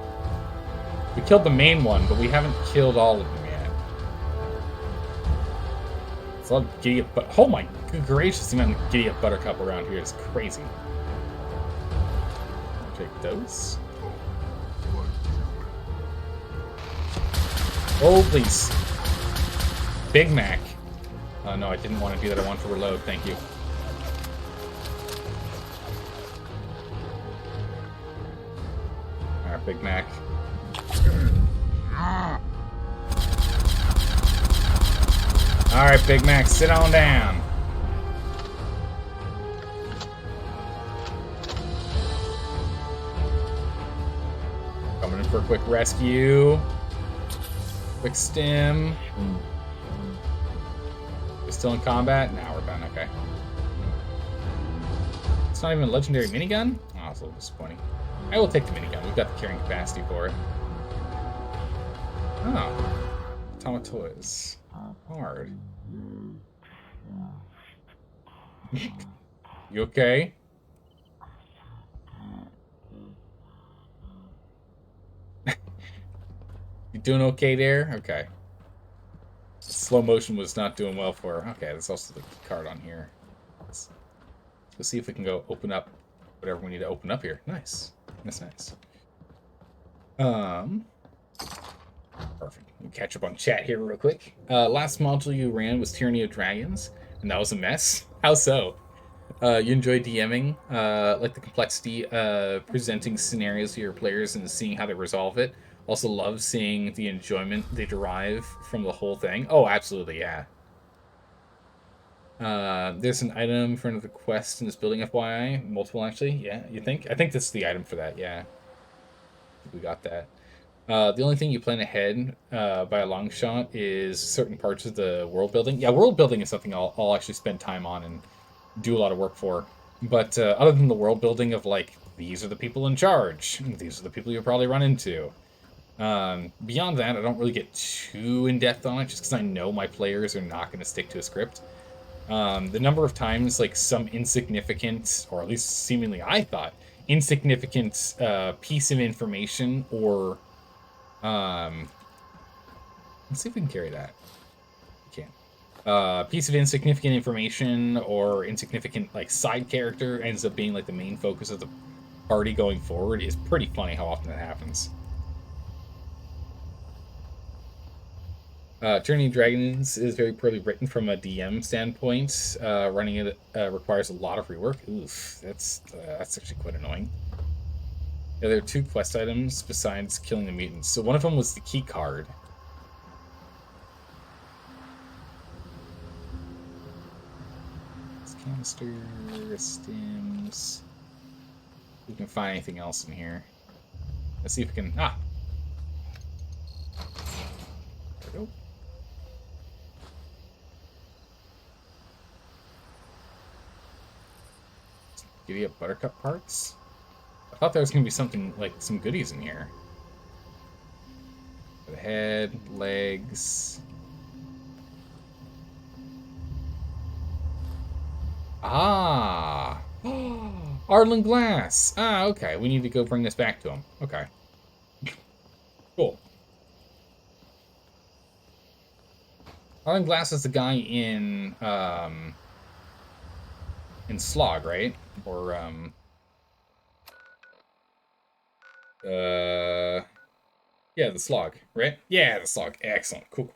We killed the main one, but we haven't killed all of them yet. So I'll giddy up, but oh my good gracious, the amount of giddy up buttercup around here is crazy. Take those. Oh, please. Big Mac. Oh, no, I didn't want to do that. I wanted to reload. Thank you. Alright, Big Mac. Alright, Big Mac, sit on down. Coming in for a quick rescue. Quick stim. We're still in combat? Now we're done, okay. It's not even a legendary minigun? Oh, that's a little disappointing. I will take the minigun. We've got the carrying capacity for it. Oh. Tomatoes. Hard. You okay? You doing okay there? Okay. Slow motion was not doing well for her. Okay, there's also the card on here. Let's see if we can go open up whatever we need to open up here. Nice. That's nice. Perfect. We'll catch up on chat here real quick. Last module you ran was Tyranny of Dragons, and that was a mess. How so? You enjoy DMing, like the complexity, presenting scenarios to your players and seeing how they resolve it. Also love seeing the enjoyment they derive from the whole thing. Oh, absolutely, yeah. There's an item for another quest in this building, FYI. Multiple, actually. Yeah, you think? I think this is the item for that, yeah. We got that. The only thing you plan ahead by a long shot is certain parts of the world building. Yeah, world building is something I'll actually spend time on and do a lot of work for. But other than the world building of, like, these are the people in charge, these are the people you'll probably run into. Beyond that, I don't really get too in-depth on it, just because I know my players are not going to stick to a script. The number of times, like, some insignificant, or at least seemingly I thought, insignificant piece of information or... let's see if we can carry that. We can. Piece of insignificant information or insignificant, like, side character ends up being, like, the main focus of the party going forward is pretty funny how often that happens. Tyranny of Dragons is very poorly written from a DM standpoint. Running it requires a lot of rework. Oof, that's actually quite annoying. Yeah, there are 2 quest items besides killing the mutants. So one of them was the key card. It's canister, stims. We can find anything else in here. Let's see if we can. Ah! There we go. Give you buttercup parts? I thought there was going to be something, like, some goodies in here. The head, legs. Ah! Arlen Glass! Ah, okay. We need to go bring this back to him. Okay. Cool. Arlen Glass is the guy in Slog, right? Or, yeah, the Slog, right? Yeah, the Slog. Excellent. Cool.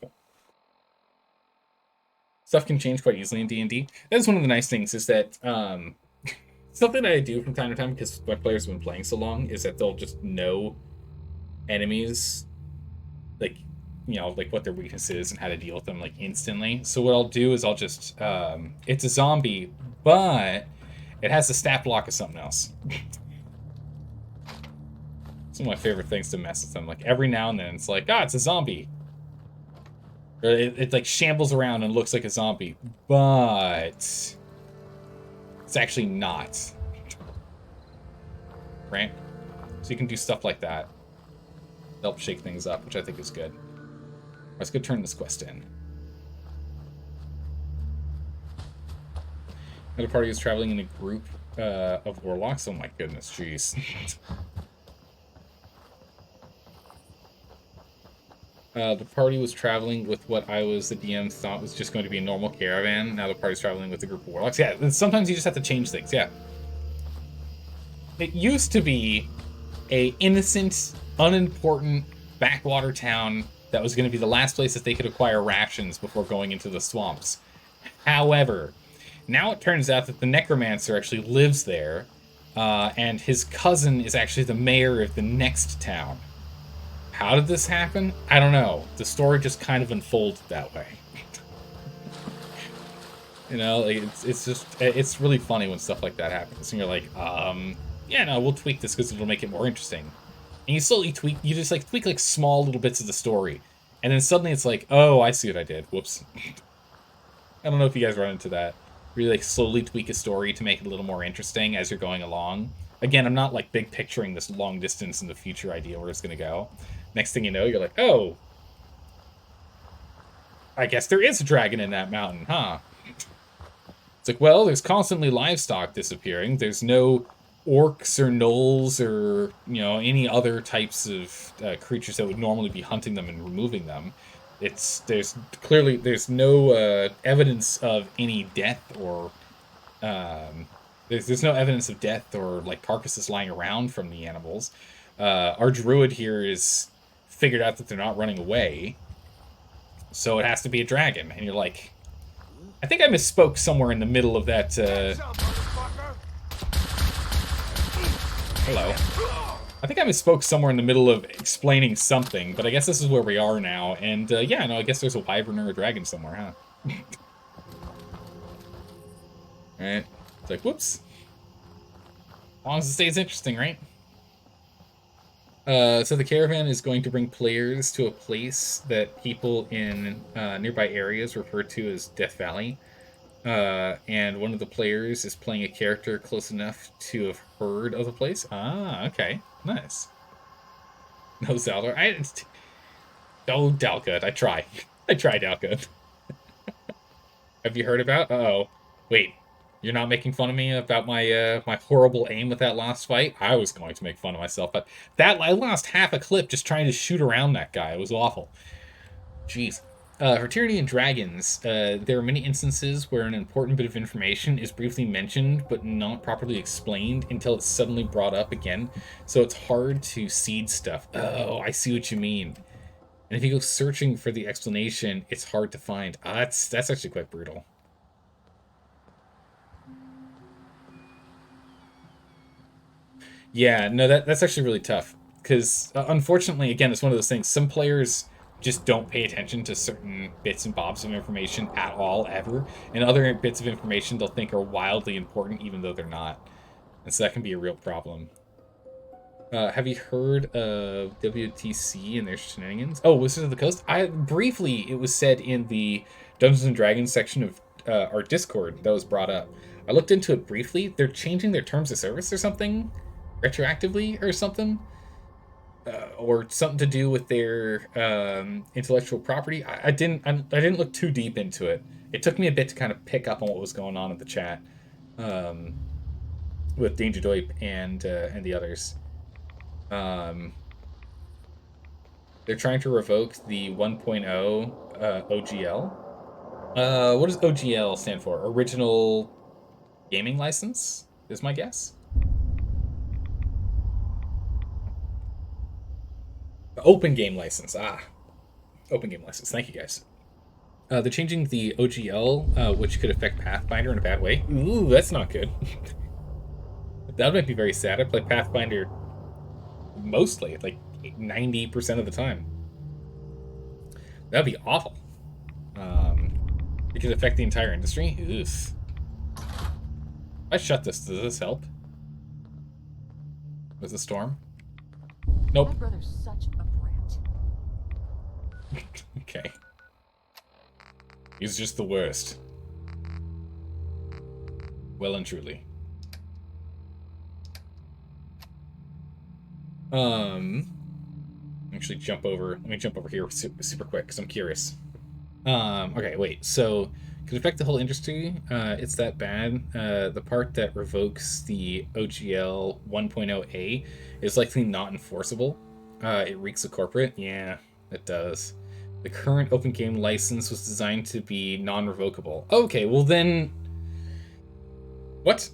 Stuff can change quite easily in D&D. That's one of the nice things, is that, something that I do from time to time, because my players have been playing so long, is that they'll just know enemies, like, you know, like what their weakness is and how to deal with them, like, instantly. So what I'll do is I'll just, it's a zombie, but it has the stat block of something else. It's one of my favorite things to mess with them. Like, every now and then, it's like, ah, it's a zombie. Or it like, shambles around and looks like a zombie. But... it's actually not. Right? So you can do stuff like that. Help shake things up, which I think is good. Let's go turn this quest in. Another party is traveling in a group of warlocks. Oh my goodness, jeez. The party was traveling with what I was, the DM, thought was just going to be a normal caravan. Now the party's traveling with a group of warlocks. Yeah, sometimes you just have to change things, yeah. It used to be a innocent, unimportant backwater town that was going to be the last place that they could acquire rations before going into the swamps. However, now it turns out that the necromancer actually lives there, and his cousin is actually the mayor of the next town. How did this happen? I don't know. The story just kind of unfolded that way. You know, like, it's really funny when stuff like that happens. And you're like, yeah, no, we'll tweak this because it'll make it more interesting. And you slowly tweak, you just, like, tweak, like, small little bits of the story. And then suddenly it's like, oh, I see what I did. Whoops. I don't know if you guys run into that. Really, like, slowly tweak a story to make it a little more interesting as you're going along. Again, I'm not, like, big picturing this long distance in the future idea where it's going to go. Next thing you know, you're like, oh, I guess there is a dragon in that mountain, huh? It's like, well, there's constantly livestock disappearing. There's no orcs or gnolls or, you know, any other types of creatures that would normally be hunting them and removing them. There's no evidence of any death or there's no evidence of death or, like, carcasses lying around from the animals. Our druid here is figured out that they're not running away. So it has to be a dragon. And you're like, I think I misspoke somewhere in the middle of that. Hello. I think I misspoke somewhere in the middle of explaining something, but I guess this is where we are now. And yeah, no, I guess there's a wyvern or a dragon somewhere, huh? Alright. It's like, whoops. As long as it stays interesting, right? So the caravan is going to bring players to a place that people in nearby areas refer to as Death Valley. And one of the players is playing a character close enough to have heard of the place. Ah, okay. Nice. No Zaldor. Oh, Dalgood. I try. I try, Dalgood. Have you heard about? Uh-oh. Wait. You're not making fun of me about my my horrible aim with that last fight? I was going to make fun of myself, but I lost half a clip just trying to shoot around that guy. It was awful. Jeez. For Tyranny and Dragons, there are many instances where an important bit of information is briefly mentioned but not properly explained until it's suddenly brought up again, so it's hard to seed stuff. Oh, I see what you mean. And if you go searching for the explanation, it's hard to find. That's actually quite brutal. Yeah, no, that's actually really tough. Because, unfortunately, again, it's one of those things. Some players just don't pay attention to certain bits and bobs of information at all, ever. And other bits of information they'll think are wildly important, even though they're not. And so that can be a real problem. Have you heard of WTC and their shenanigans? Oh, Wizards of the Coast? Briefly, it was said in the Dungeons and Dragons section of our Discord that was brought up. I looked into it briefly. They're changing their terms of service or something? Retroactively or something? Or something to do with their intellectual property. I didn't look too deep into it. It took me a bit to kind of pick up on what was going on in the chat with Danger Doip and the others. They're trying to revoke the 1.0 OGL. What does OGL stand for? Original Gaming License, is my guess. Open Game License. Open Game License. Thank you, guys. They're changing the OGL, which could affect Pathfinder in a bad way. Ooh, that's not good. That would make me very sad. I play Pathfinder mostly, like 90% of the time. That'd be awful. It could affect the entire industry. Oof. If I shut this, does this help? Was the storm? Nope. My brother's such a brat. Okay. He's just the worst. Well and truly. Actually jump over. Let me jump over here super quick because I'm curious. Okay, wait. So, could affect the whole industry. It's that bad. The part that revokes the OGL 1.0A is likely not enforceable. It reeks of corporate. Yeah, it does. The current open game license was designed to be non-revocable. Okay, well then... What?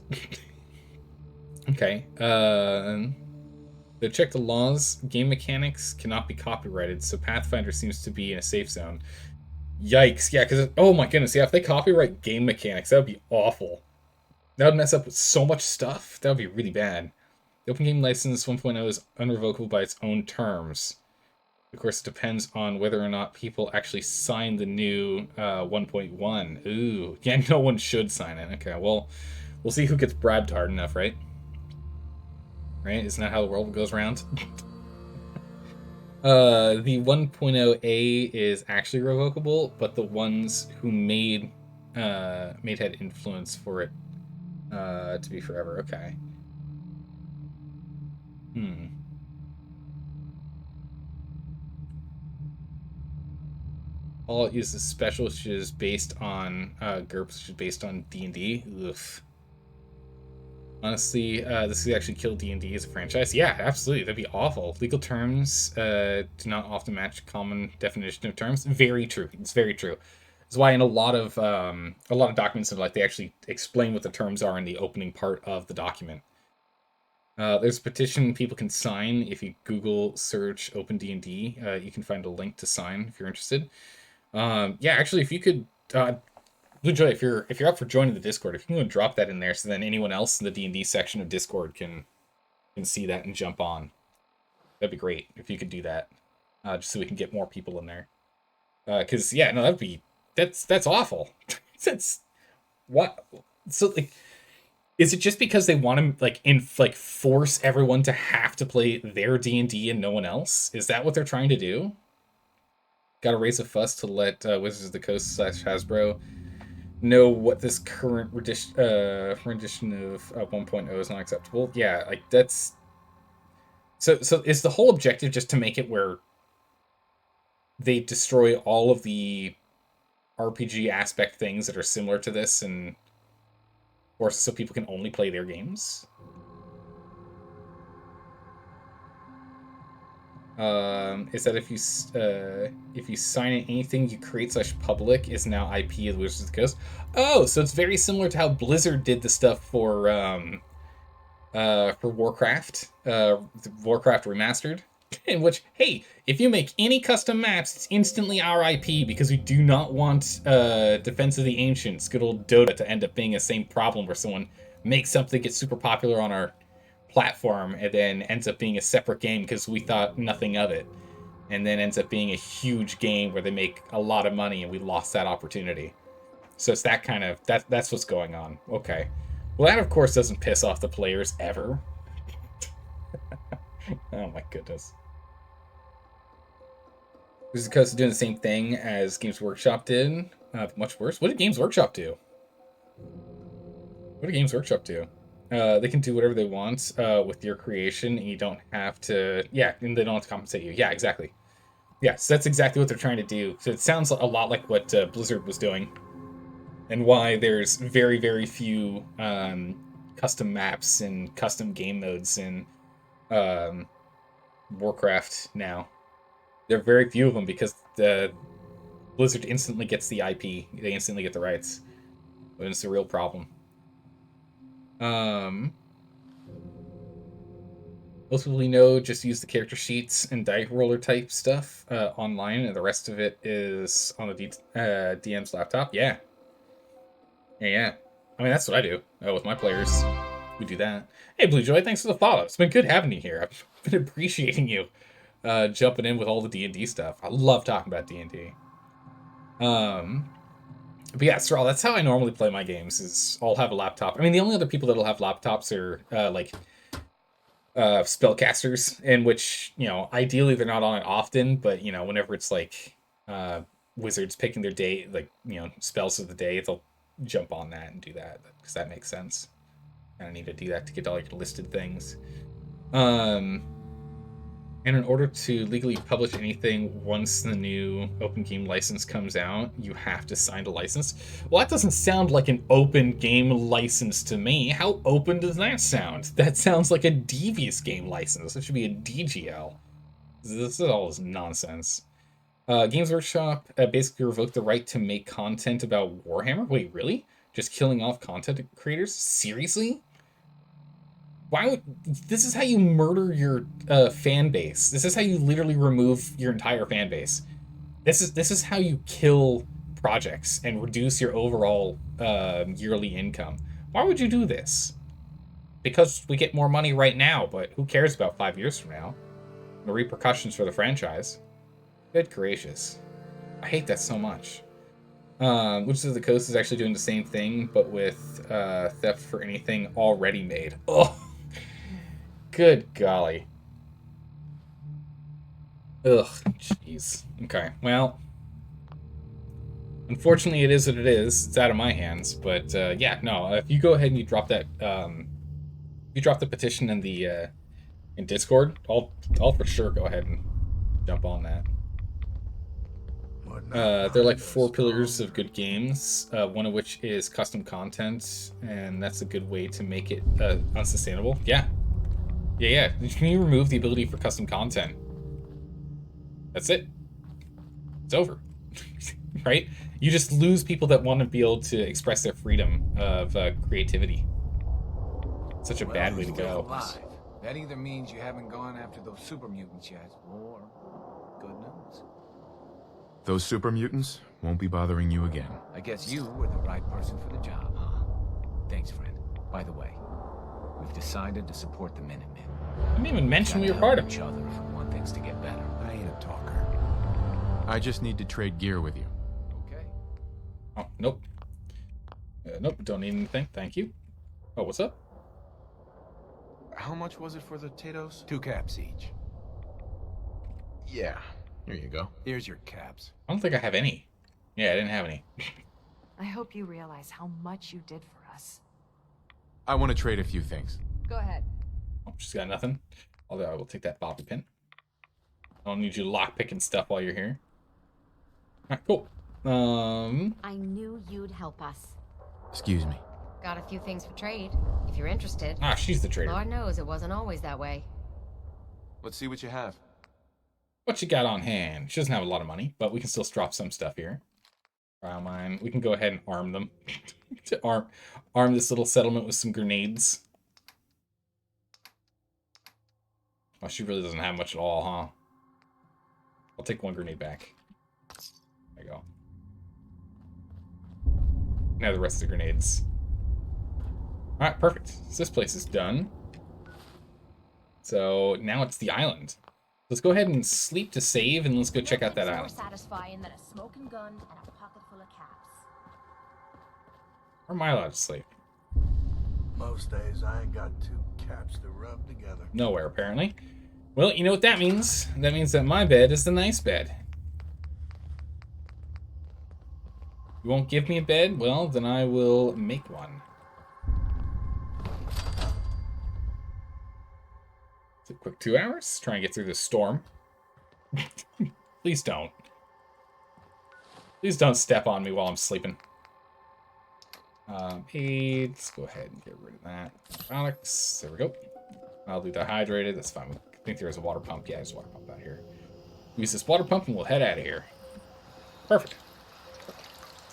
Okay. To check the laws, game mechanics cannot be copyrighted, so Pathfinder seems to be in a safe zone. Yikes, yeah, because, oh my goodness, yeah, if they copyright game mechanics, that would be awful. That would mess up with so much stuff. That would be really bad. The Open Game License 1.0 is unrevocable by its own terms. Of course, it depends on whether or not people actually sign the new 1.1. Ooh, yeah, no one should sign it. Okay, well, we'll see who gets bribed hard enough, right? Right? Isn't that how the world goes around? The 1.0A is actually revocable, but the ones who made had influence for it to be forever. Okay. All it uses special, which is based on GURPS, which is based on D&D. Oof. Honestly, this could actually kill D&D as a franchise. Yeah, absolutely. That'd be awful. Legal terms do not often match common definition of terms. Very true. It's very true. That's why in a lot of documents, like they actually explain what the terms are in the opening part of the document. There's a petition people can sign if you Google search Open D&D. You can find a link to sign if you're interested. Yeah, actually, if you could, Blue Joy, if you're up for joining the Discord, if you can go and drop that in there, so then anyone else in the D&D section of Discord can see that and jump on. That'd be great if you could do that, just so we can get more people in there. Because yeah, no, that's awful. That's what. So like, is it just because they want to force everyone to have to play their D&D and no one else? Is that what they're trying to do? Got to raise a fuss to let Wizards of the Coast / Hasbro know what this current rendition of 1.0 is not acceptable. Yeah, like that's. So is the whole objective just to make it where they destroy all of the RPG aspect things that are similar to this, and or so people can only play their games? Is that if you sign in, anything you create / public is now IP of the Wizards of the Coast? Oh, so it's very similar to how Blizzard did the stuff for Warcraft, Warcraft Remastered, in which, hey, if you make any custom maps, it's instantly our IP because we do not want Defense of the Ancients, good old Dota, to end up being the same problem where someone makes something get super popular on our platform and then ends up being a separate game because we thought nothing of it, and then ends up being a huge game where they make a lot of money and we lost that opportunity. So it's that kind of that's what's going on. Okay. Well, that of course doesn't piss off the players ever. Oh my goodness. This is because doing the same thing as Games Workshop did. Much worse. What did Games Workshop do? What did Games Workshop do? They can do whatever they want with your creation, and you don't have to. Yeah, and they don't have to compensate you. Yeah, exactly. Yeah, so that's exactly what they're trying to do. So it sounds a lot like what Blizzard was doing, and why there's very, very few custom maps and custom game modes in Warcraft now. There are very few of them because the Blizzard instantly gets the IP. They instantly get the rights. But it's a real problem. Most people we know just use the character sheets and die roller type stuff online, and the rest of it is on the DM's laptop. Yeah. Yeah. I mean, that's what I do with my players. We do that. Hey, Blue Joy, thanks for the follow. It's been good having you here. I've been appreciating you jumping in with all the D&D stuff. I love talking about D&D. But yeah, Thrall, that's how I normally play my games, is I'll have a laptop. I mean, the only other people that'll have laptops are, spellcasters, in which, ideally they're not on it often, but, whenever it's, wizards picking their day, spells of the day, they'll jump on that and do that, because that makes sense. And I need to do that to get all, listed things. And in order to legally publish anything once the new open game license comes out, you have to sign a license. Well, that doesn't sound like an open game license to me. How open does that sound? That sounds like a devious game license. It should be a DGL. This is all nonsense. Games Workshop basically revoked the right to make content about Warhammer. Wait, really? Just killing off content creators? Seriously? Why would this is how you murder your fan base? This is how you literally remove your entire fan base. This is how you kill projects and reduce your overall yearly income. Why would you do this? Because we get more money right now, but who cares about 5 years from now? The repercussions for the franchise. Good gracious. I hate that so much. Wizards of the Coast is actually doing the same thing, but with theft for anything already made. Oh, good golly. Ugh, jeez. Okay, well, unfortunately, it is what it is. It's out of my hands, but yeah, no. If you go ahead and you drop that, you drop the petition in the in Discord, I'll for sure go ahead and jump on that. They're like 4 pillars of good games, one of which is custom content, and that's a good way to make it unsustainable. Yeah. Can you remove the ability for custom content? That's it. It's over. Right? You just lose people that want to be able to express their freedom of creativity. Such a bad way to go. Alive. That either means you haven't gone after those super mutants yet, or good news. Those super mutants won't be bothering you again. I guess you were the right person for the job, huh? Thanks, friend. By the way, we've decided to support the Minutemen. I didn't even mention we were part of each other if we want things to get better. I ain't a talker. I just need to trade gear with you. Okay. Oh, nope. Nope, don't need anything. Thank you. Oh, what's up? How much was it for the potatoes? 2 caps each. Yeah. Here you go. Here's your caps. I don't think I have any. Yeah, I didn't have any. I hope you realize how much you did for us. I want to trade a few things. Go ahead. Oh, she's got nothing. Although I will take that bobby pin. I don't need you lockpicking stuff while you're here. Alright, cool. I knew you'd help us. Excuse me. Got a few things for trade, if you're interested. Ah, she's the trader. Lord knows it wasn't always that way. Let's see what you have. What you got on hand? She doesn't have a lot of money, but we can still drop some stuff here. Trial mine. We can go ahead and arm them. To arm this little settlement with some grenades. Oh, she really doesn't have much at all, huh? I'll take 1 grenade back. There you go. Now the rest of the grenades. Alright, perfect. So this place is done. So now it's the island. Let's go ahead and sleep to save, and let's go check out that More island. satisfying than a smoking gun and a pocket full of caps. Or am I allowed to sleep? Most days I ain't got 2 caps to rub together. Nowhere, apparently. Well, you know what that means? That means that my bed is the nice bed. You won't give me a bed? Well, then I will make one. It's a quick 2 hours. Try and get through this storm. Please don't. Please don't step on me while I'm sleeping. Aid. Let's go ahead and get rid of that. Antibiotics. There we go. I'll do dehydrated. That's fine. I think there is a water pump. Yeah, there's a water pump out here. Use this water pump and we'll head out of here. Perfect.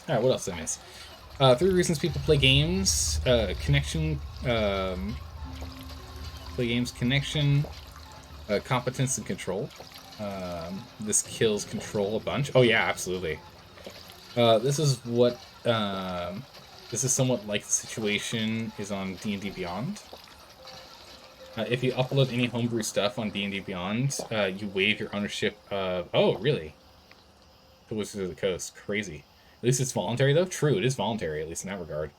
Alright, what else did I miss? 3 reasons people play games. Connection. Play games. Connection. Competence and control. This kills control a bunch. Oh yeah, absolutely. This is what... this is somewhat like the situation is on D&D Beyond. If you upload any homebrew stuff on D&D Beyond, you waive your ownership of... Oh, really? The Wizards of the Coast. Crazy. At least it's voluntary, though. True, it is voluntary, at least in that regard.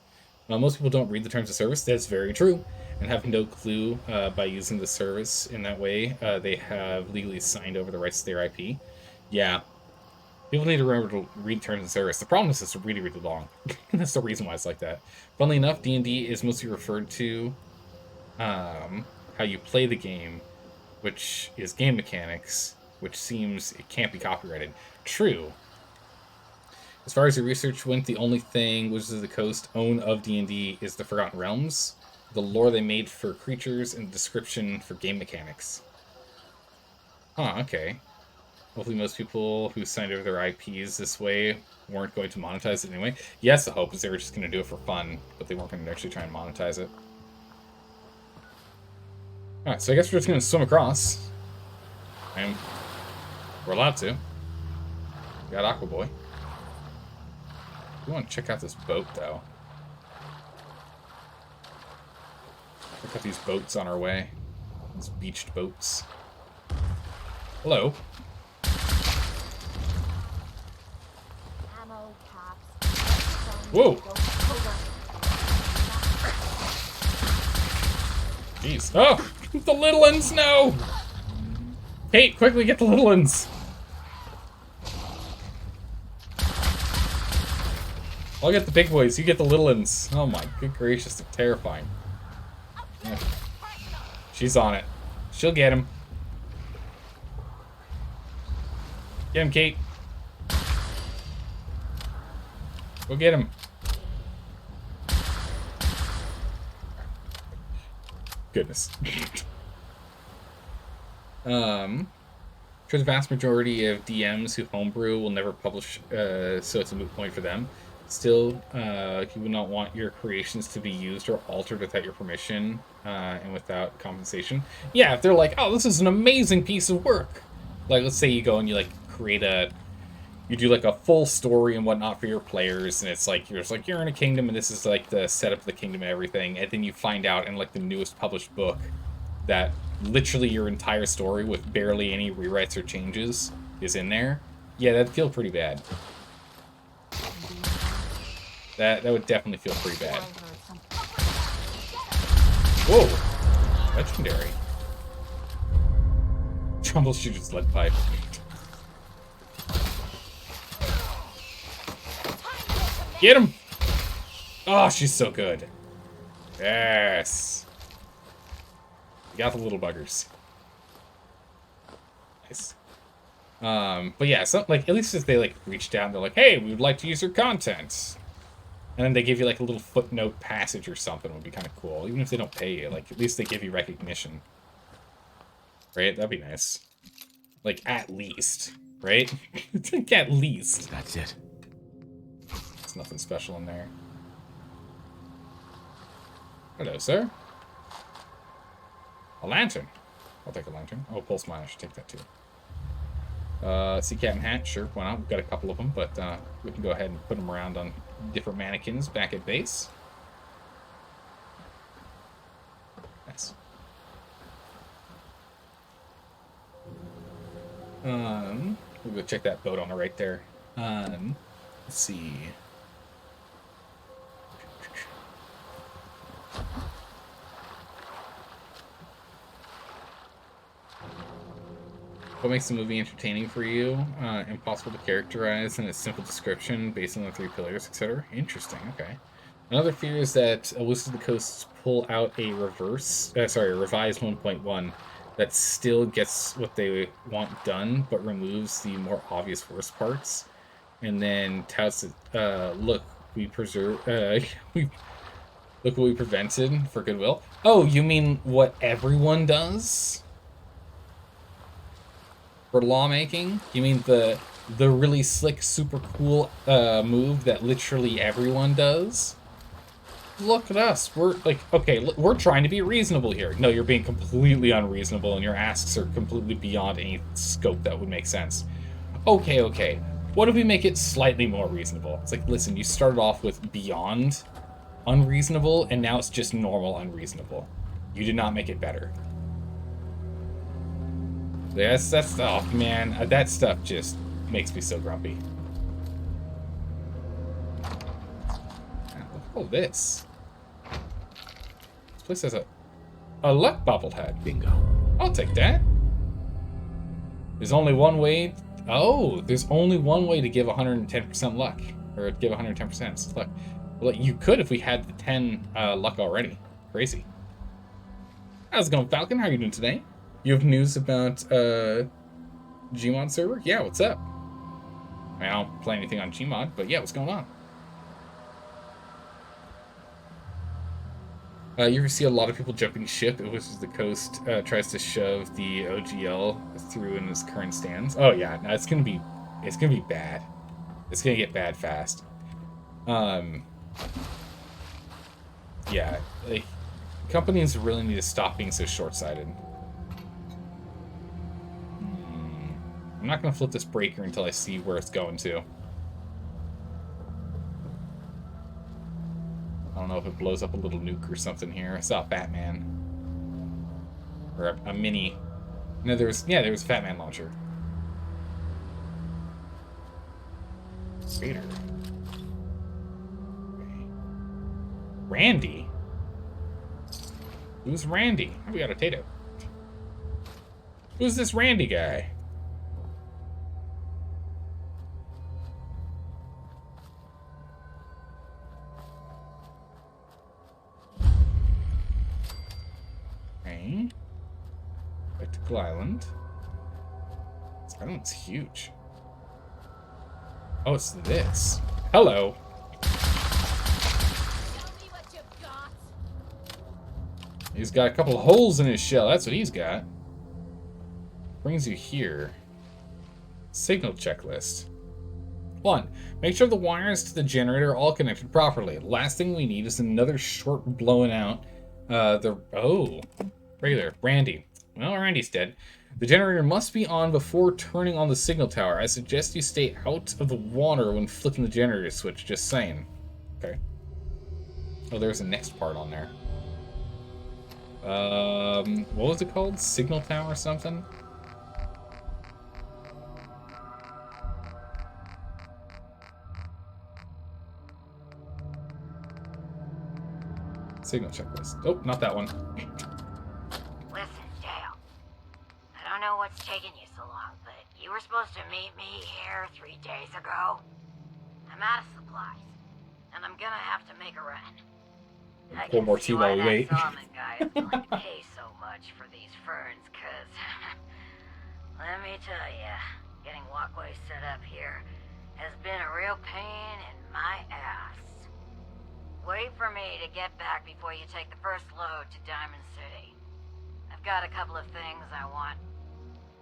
Most people don't read the terms of service. That's very true. And have no clue by using the service in that way. They have legally signed over the rights to their IP. Yeah. People need to remember to read terms of service. The problem is it's really, really long. That's the reason why it's like that. Funnily enough, D&D is mostly referred to how you play the game, which is game mechanics, which seems it can't be copyrighted. True. As far as your research went, the only thing Wizards of the Coast own of D&D is the Forgotten Realms, the lore they made for creatures, and description for game mechanics. Huh, okay. Hopefully most people who signed over their IPs this way weren't going to monetize it anyway. Yes, the hope is they were just going to do it for fun, but they weren't going to actually try and monetize it. Alright, so I guess we're just going to swim across. And we're allowed to. We got Aqua Boy. We want to check out this boat, though. Check out these boats on our way. These beached boats. Hello. Ammo, caps. Whoa! Jeez. Oh! The little uns, no! Kate, quickly get the little uns! I'll get the big boys, you get the little uns. Oh my good gracious, they're terrifying. Yeah. She's on it. She'll get him. Get him, Kate. Go get him. Goodness. For the vast majority of DMs who homebrew will never publish, so it's a moot point for them. Still, you would not want your creations to be used or altered without your permission and without compensation. Yeah, if they're like, oh, this is an amazing piece of work. Like, let's say you go and you, like, create a you do like a full story and whatnot for your players, and it's like you're in a kingdom, and this is like the setup of the kingdom and everything, and then you find out in like the newest published book that literally your entire story with barely any rewrites or changes is in there. Yeah, that'd feel pretty bad. That would definitely feel pretty bad. Whoa! Legendary. Troubleshooter's lead pipe. Get him! Oh, she's so good. Yes. We got the little buggers. Nice. But yeah, so, like, at least if they, like, reached out and they're like, hey, we would like to use your content. And then they give you, like, a little footnote passage or something would be kind of cool. Even if they don't pay you, like, at least they give you recognition. Right? That'd be nice. Like, at least. Right? Like, at least. That's it. There's nothing special in there. Hello, sir. A lantern. I'll take a lantern. Oh, pulse mine. I should take that too. Sea Captain hat. Sure, why not? We've got a couple of them, but we can go ahead and put them around on different mannequins back at base. Nice. We'll go check that boat on the right there. Let's see. What makes the movie entertaining for you? Impossible to characterize in a simple description based on the 3 pillars, etc. Interesting, okay. Another fear is that Wizards of the Coast pull out a revised 1.1 that still gets what they want done, but removes the more obvious worst parts, and then touts it, look, we preserve, look what we prevented for goodwill. Oh, you mean what everyone does? For lawmaking? You mean the really slick, super cool move that literally everyone does? Look at us. We're like, okay, we're trying to be reasonable here. No, you're being completely unreasonable, and your asks are completely beyond any scope that would make sense. Okay. What if we make it slightly more reasonable? It's like, listen, you started off with beyond unreasonable, and now it's just normal unreasonable. You did not make it better. That's oh man, that stuff just makes me so grumpy. Look at all this. This place has a luck bobblehead. Bingo. I'll take that. There's only one way. Oh, there's only one way to give 110% luck, or give 110% luck. Well, you could if we had the 10 luck already. Crazy. How's it going, Falcon? How are you doing today? You have news about Gmod server? Yeah, what's up? I mean, I don't play anything on Gmod, but yeah, what's going on? You ever see a lot of people jumping ship? It was the Coast tries to shove the OGL through in its current stands. Oh yeah, no, it's gonna be bad. It's gonna get bad fast. Yeah, like, companies really need to stop being so short-sighted. I'm not going to flip this breaker until I see where it's going to. I don't know if it blows up a little nuke or something here. I saw a Batman. Or a mini. No, there was a Fat Man launcher. Raider. Okay. Randy? Who's Randy? Oh, we got a Tato. Who's this Randy guy? Spectacle Island. This island's huge. Oh, it's this. Hello. He's got a couple of holes in his shell. That's what he's got. Brings you here. Signal checklist. 1. Make sure the wires to the generator are all connected properly. Last thing we need is another short blowing out. Right there. Randy. Well, Randy's dead. The generator must be on before turning on the signal tower. I suggest you stay out of the water when flicking the generator switch. Just saying. Okay. Oh, there's a next part on there. What was it called? Signal tower or something? Signal checklist. Oh, not that one. Listen, Dale. I don't know what's taking you so long, but you were supposed to meet me here 3 days ago. I'm out of supplies, and I'm gonna have to make a run. I Pour can more see tea while we why that wait. Solomon guy is willing to pay so much for these ferns, cause let me tell ya, getting walkways set up here has been a real pain in my ass. Wait for me to get back before you take the first load to Diamond City. I've got a couple of things I want.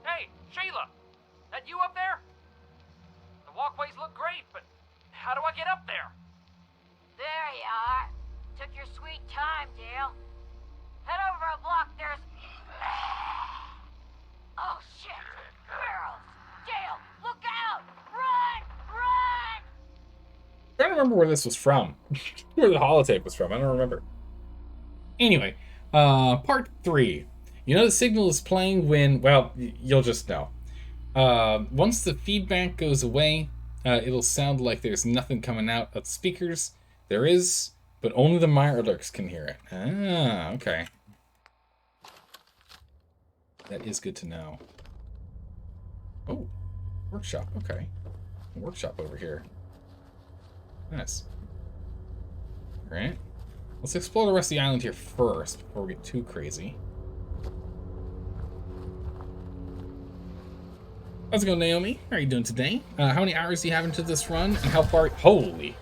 Hey, Sheila! That you up there? The walkways look great, but how do I get up there? There you are. Took your sweet time, Dale. Head over a block, there's... Oh, shit! Barrels! Dale, look out! Run! Run! I don't remember where this was from. Where the holotape was from. I don't remember. Anyway, part 3. You know the signal is playing when... Well, you'll just know. Once the feedback goes away, it'll sound like there's nothing coming out of the speakers. There is, but only the Mirelurks can hear it. Ah, okay. That is good to know. Oh, workshop. Okay. Workshop over here. Nice. Alright. Let's explore the rest of the island here first before we get too crazy. How's it going, Naomi? How are you doing today? How many hours do you have into this run? And how far... Holy...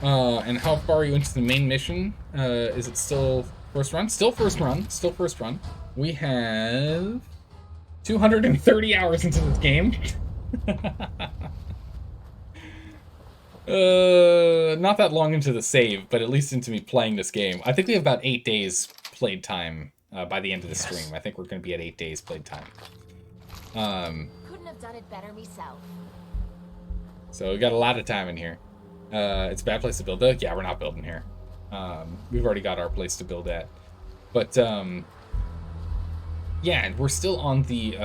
and how far are you into the main mission? Is it still first run? Still first run. Still first run. We have 230 hours into this game. Not that long into the save, but at least into me playing this game. I think we have about 8 days played time by the end of the stream. I think we're going to be at 8 days played time. Couldn't have done it better myself. So we got a lot of time in here. It's a bad place to build though. Yeah, we're not building here. We've already got our place to build at. But yeah, we're still on the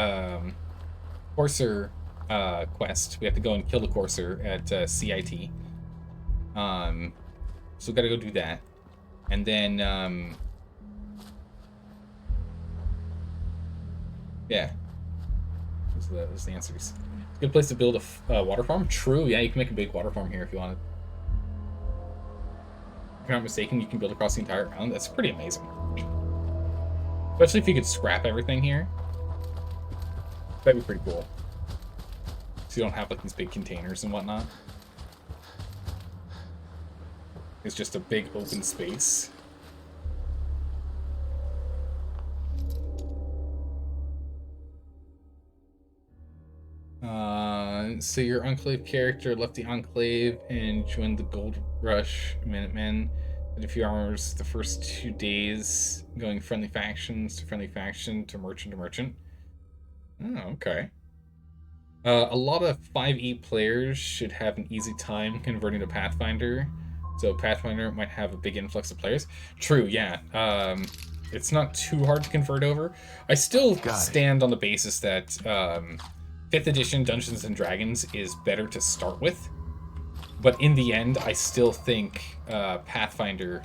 Courser quest. We have to go and kill the Courser at CIT. So we gotta go do that. And then yeah. Those are the answers. It's a good place to build a water farm. True, yeah, you can make a big water farm here if you wanted. If I'm not mistaken, you can build across the entire island. That's pretty amazing. Especially if you could scrap everything here. That'd be pretty cool. So you don't have like these big containers and whatnot. It's just a big open space. So your Enclave character left the Enclave and joined the Gold Rush Minutemen. Did a few hours the first 2 days, going friendly factions to friendly faction to merchant. Oh, okay. A lot of 5e players should have an easy time converting to Pathfinder. So Pathfinder might have a big influx of players. True, yeah. It's not too hard to convert over. I still stand on the basis that 5th edition Dungeons & Dragons is better to start with. But in the end, I still think Pathfinder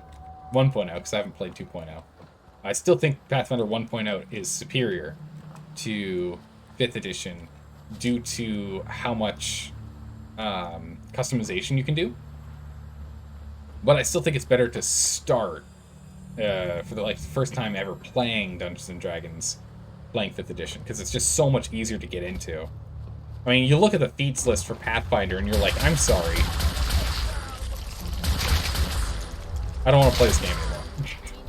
1.0, because I haven't played 2.0, I still think Pathfinder 1.0 is superior to 5th edition due to how much customization you can do. But I still think it's better to start for the first time ever playing Dungeons & Dragons, playing 5th edition, because it's just so much easier to get into. I mean, you look at the feats list for Pathfinder and you're like, I'm sorry. I don't want to play this game anymore.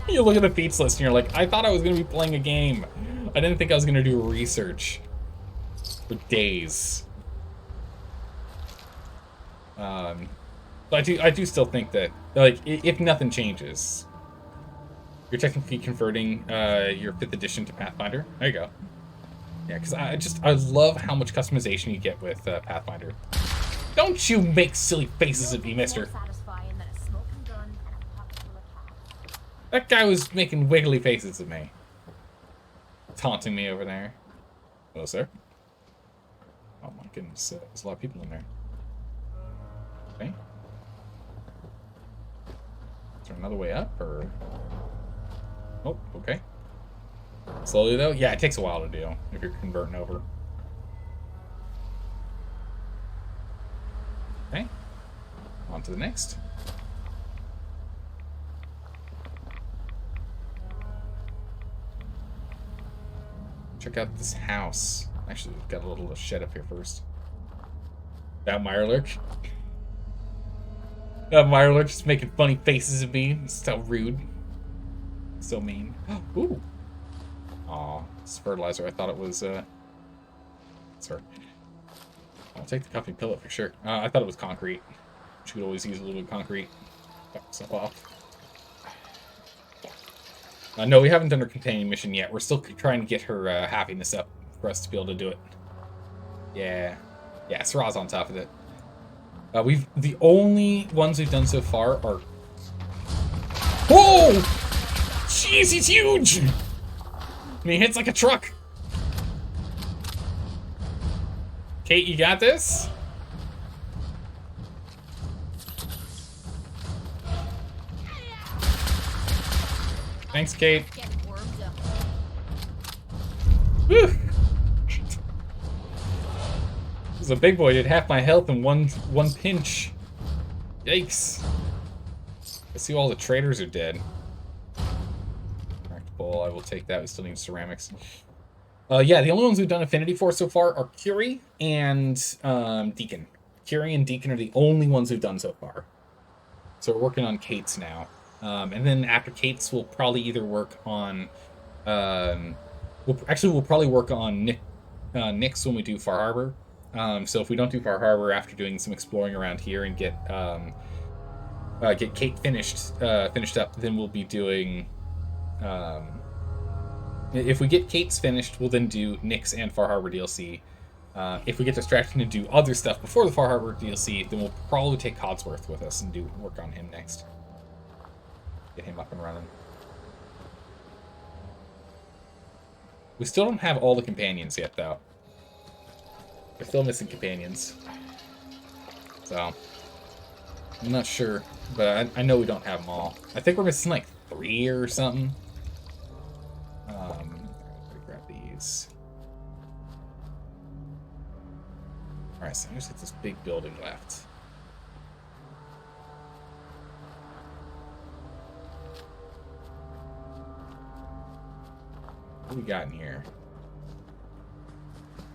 You look at the feats list and you're like, I thought I was going to be playing a game. I didn't think I was going to do research for days. But I do still think that, like, if nothing changes, you're technically converting your 5th edition to Pathfinder. There you go. Yeah, because I love how much customization you get with Pathfinder. Don't you make silly faces at me, mister. That guy was making wiggly faces at me. Taunting me over there. Hello, sir. Oh my goodness, there's a lot of people in there. Okay. Is there another way up, or... Oh, okay. Slowly, though? Yeah, it takes a while to do, if you're converting over. Okay. On to the next. Check out this house. Actually, we've got a little shed up here first. That Mirelurk. That Mirelurk just making funny faces at me. So rude. So mean. Ooh. Aw, it's fertilizer. I thought it was, sorry. I'll take the coffee pillow for sure. I thought it was concrete. She could always use a little bit of concrete. Cut stuff off. No, we haven't done her companion mission yet. We're still trying to get her happiness up for us to be able to do it. Yeah. Yeah, Syrah's on top of it. The only ones we've done so far are... Whoa! Jeez, he's huge! And he hits like a truck. Kate, you got this? Thanks, Kate. Whew. This is a big boy. Did half my health in one pinch. Yikes. I see all the traders are dead. Cracked bowl. I will take that. We still need ceramics. Yeah, the only ones we've done affinity for so far are Curie and Deacon. Curie and Deacon are the only ones we've done so far. So we're working on Kate's now. And then after Kate's, we'll probably either work on... we'll probably work on Nick's when we do Far Harbor. So if we don't do Far Harbor after doing some exploring around here and get Kate finished up, then we'll be doing... if we get Kate's finished, we'll then do Nick's and Far Harbor DLC. If we get distracted and do other stuff before the Far Harbor DLC, then we'll probably take Codsworth with us and do work on him next. Get him up and running. We still don't have all the companions yet, though. We're still missing companions. So, I'm not sure, but I know we don't have them all. I think we're missing like 3 or something. Let me grab these. Alright, so there's this big building left. What do we got in here?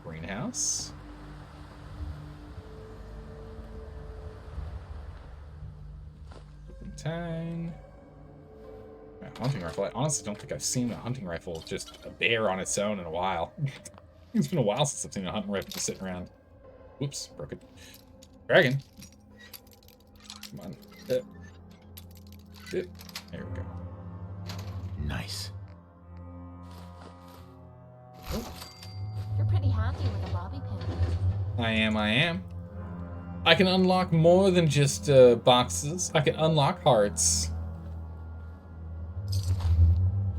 Greenhouse. Time. Hunting rifle. I honestly don't think I've seen a hunting rifle just a bear on its own in a while. It's been a while since I've seen a hunting rifle just sitting around. Whoops, broke it. Dragon. Come on. There we go. Nice. Oh. You're pretty handy with a bobby pin. I am. I can unlock more than just boxes. I can unlock hearts.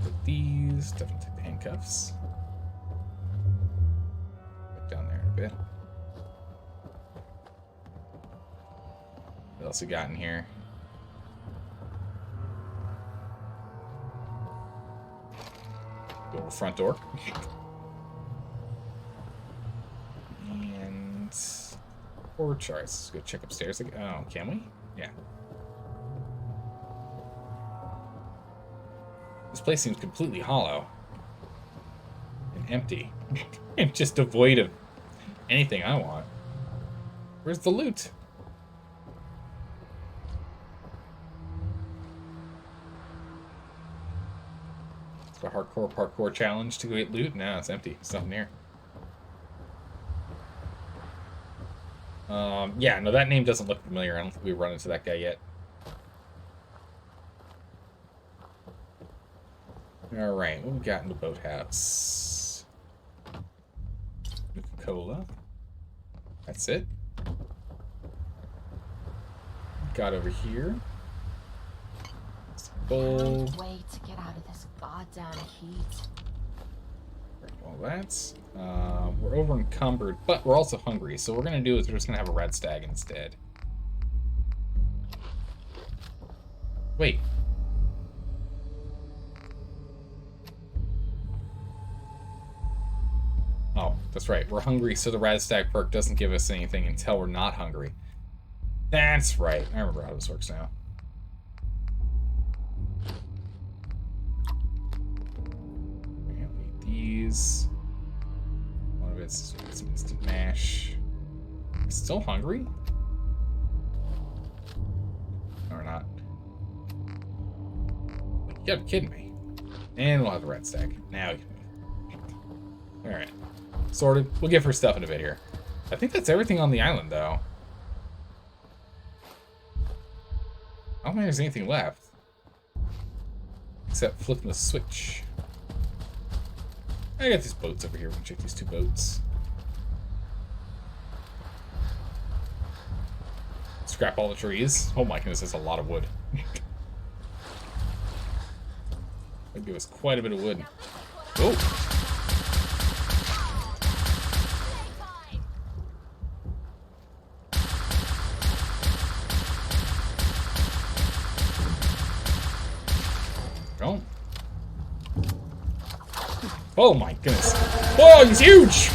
Put these, definitely take the handcuffs. Put down there a bit. What else we got in here? Go to the front door. And... porch. Alright, let's go check upstairs. Oh, can we? Yeah. This place seems completely hollow. And empty. And just devoid of anything I want. Where's the loot? It's a hardcore parkour challenge to go get loot? No, it's empty. It's nothing here. Yeah, no, that name doesn't look familiar. I don't think we've run into that guy yet. Alright, what we got in the boathouse? Cola. That's it. Got over here. Bowl. Can't wait to get out of this goddamn heat. All that. We're over encumbered, but we're also hungry. So what we're gonna do is we're just gonna have a red stag instead. Wait. Oh, that's right. We're hungry, so the red stag perk doesn't give us anything until we're not hungry. That's right. I remember how this works now. I'll eat these. One of it's instant mash. Still hungry? Or not? You gotta be kidding me. And we'll have the red stag. Now we can move. Alright. Sorted. We'll give her stuff in a bit here. I think that's everything on the island, though. I don't think there's anything left. Except flipping the switch. I got these boats over here. We can check these two boats. Scrap all the trees. Oh my goodness, that's a lot of wood. That'd give us quite a bit of wood. Oh! Don't. Oh my goodness. Whoa, he's huge!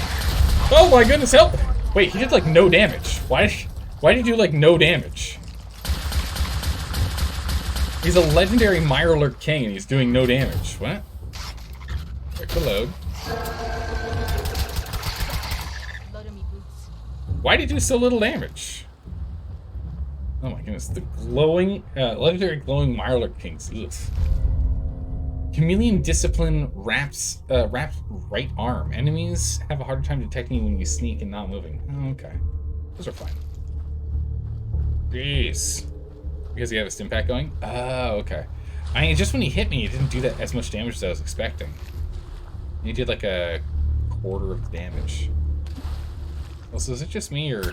Oh my goodness, help! Wait, he did like no damage. Why did he do like no damage? He's a legendary Mirelurk King and he's doing no damage. What? Check the load. Why did he do so little damage? Oh my goodness, the glowing, legendary glowing Mirelurk Kings. Ugh. Chameleon Discipline wraps right arm. Enemies have a harder time detecting you when you sneak and not moving. Oh, okay. Those are fine. Jeez. Because you have a stim pack going? Oh, okay. I mean, just when he hit me, he didn't do that as much damage as I was expecting. He did like a quarter of the damage. Also, is it just me or...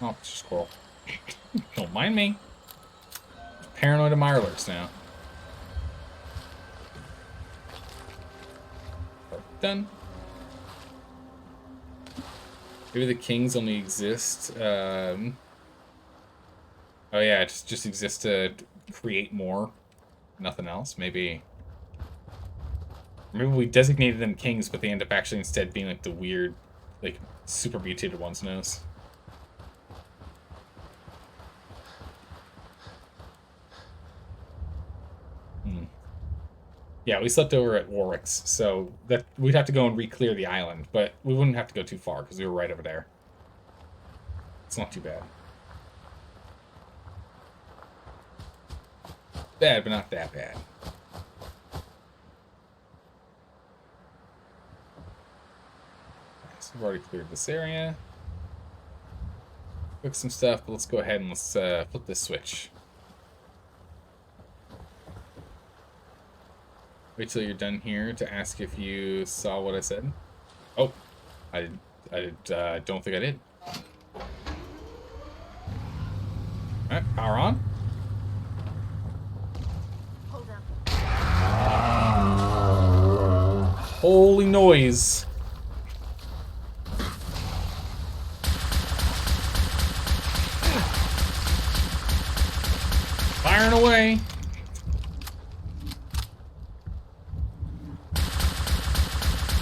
Oh, it's just squirrel. Don't mind me. Paranoid of Mirelurks now. Done. Maybe the kings only exist. Oh yeah, it just exists to create more. Nothing else. Maybe we designated them kings, but they end up actually instead being like the weird, like super mutated ones. Knows. Yeah, we slept over at Warwick's, so that we'd have to go and re-clear the island, but we wouldn't have to go too far because we were right over there. It's not too bad. Bad, but not that bad. So we've already cleared this area. Cook some stuff, but let's go ahead and let's flip this switch. Wait till you're done here to ask if you saw what I said. Oh, I don't think I did. Alright, power on. Hold up. Holy noise. Firing away.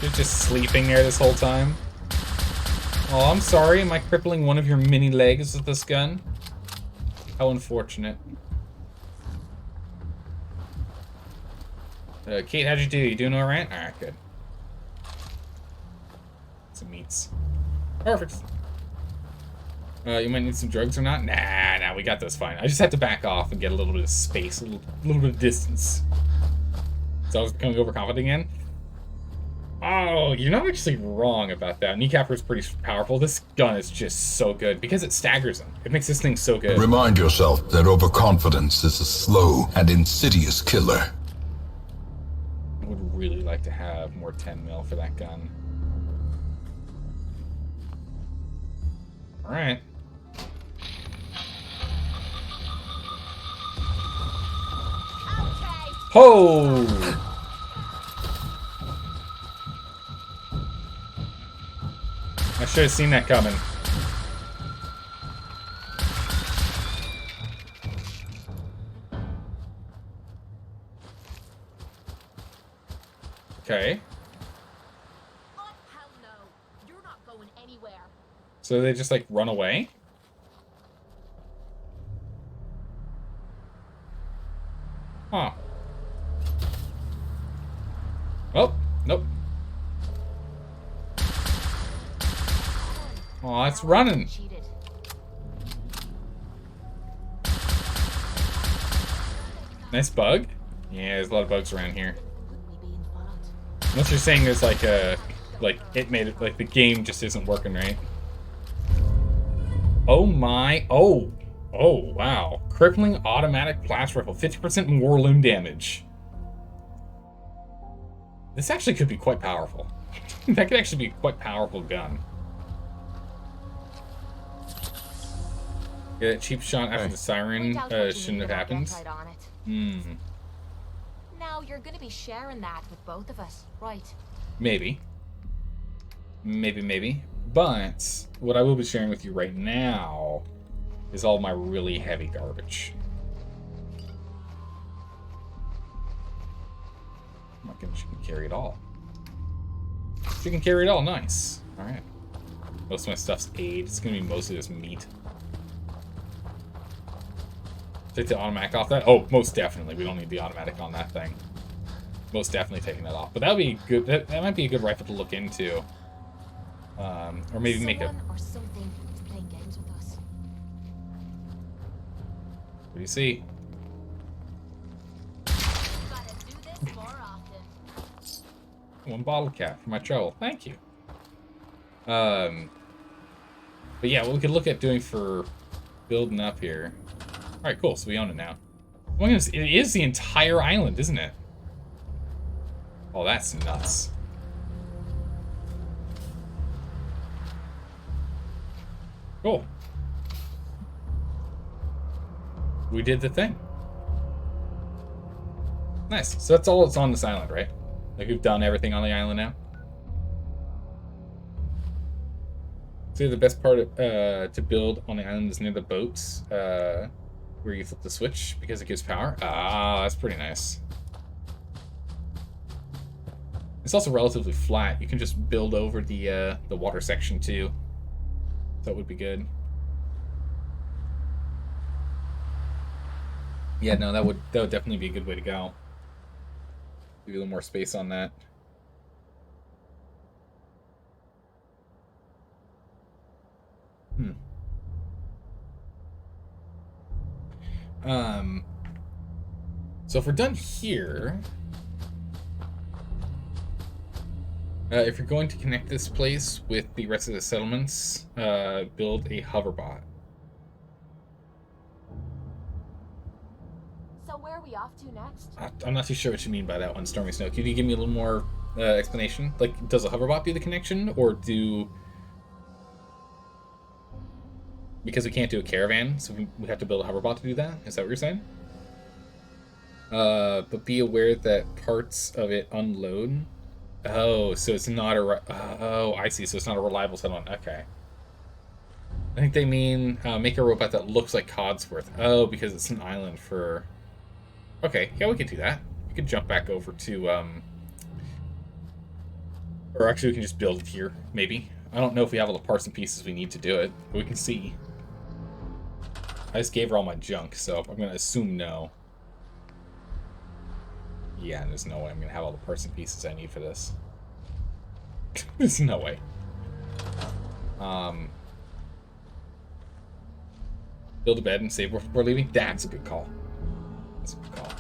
You're just sleeping there this whole time. Oh, I'm sorry. Am I crippling one of your mini legs with this gun? How unfortunate. Kate, how'd you do? You doing alright? Alright, good. Some meats. Perfect. You might need some drugs or not? Nah, we got this fine. I just have to back off and get a little bit of space, a little bit of distance. So I was becoming overconfident again. Oh, you're not actually wrong about that. Kneecapper is pretty powerful. This gun is just so good because it staggers them. It makes this thing so good. Remind yourself that overconfidence is a slow and insidious killer. I would really like to have more 10 mil for that gun. All right. Ho! I should have seen that coming. Okay. Oh, hell no. You're not going anywhere. So they just like run away? Huh. Oh, nope. Oh, it's running. Nice bug. Yeah, there's a lot of bugs around here. Unless you're saying there's like a, like it made it, like the game just isn't working right. Oh my, oh wow. Crippling automatic blast rifle, 50% more limb damage. This actually could be quite powerful. That could actually be a quite powerful gun. Yeah, that cheap shot after the siren shouldn't have happened. Now you're gonna be sharing that with both of us, right? Maybe. Maybe. But what I will be sharing with you right now is all my really heavy garbage. Oh my goodness, she can carry it all. She can carry it all, nice. Alright. Most of my stuff's aid. It's gonna be mostly just meat. Take the automatic off that? Oh, most definitely. We don't need the automatic on that thing. Most definitely taking that off. But that would be good. That might be a good rifle to look into. Or maybe make a... Or something is playing games with us. What do you see? Gotta do this more often. One bottle cap for my trouble. Thank you. But yeah, what we could look at doing for building up here. Alright, cool. So we own it now. Oh my goodness, it is the entire island, isn't it? Oh, that's nuts. Cool. We did the thing. Nice. So that's all that's on this island, right? Like, we've done everything on the island now? So the best part to build on the island is near the boats, where you flip the switch because it gives power. Ah, that's pretty nice. It's also relatively flat. You can just build over the water section too. That would be good. Yeah, no, that would definitely be a good way to go. Give you a little more space on that. So if we're done here, if you're going to connect this place with the rest of the settlements, build a hoverbot. So where are we off to next? I'm not too sure what you mean by that one, Stormy Snow. Can you give me a little more explanation? Like, does a hoverbot do the connection, or do... Because we can't do a caravan, so we have to build a hoverbot to do that? Is that what you're saying? But be aware that parts of it unload. Oh, so it's not a... Oh, I see. So it's not a reliable settlement. Okay. I think they mean make a robot that looks like Codsworth. Oh, because it's an island for... Okay, yeah, we could do that. We could jump back over to... Or actually, we can just build it here, maybe. I don't know if we have all the parts and pieces we need to do it, but we can see. I just gave her all my junk, so I'm going to assume no. Yeah, there's no way I'm going to have all the parts and pieces I need for this. There's no way. Build a bed and save before leaving. That's a good call. That's a good call.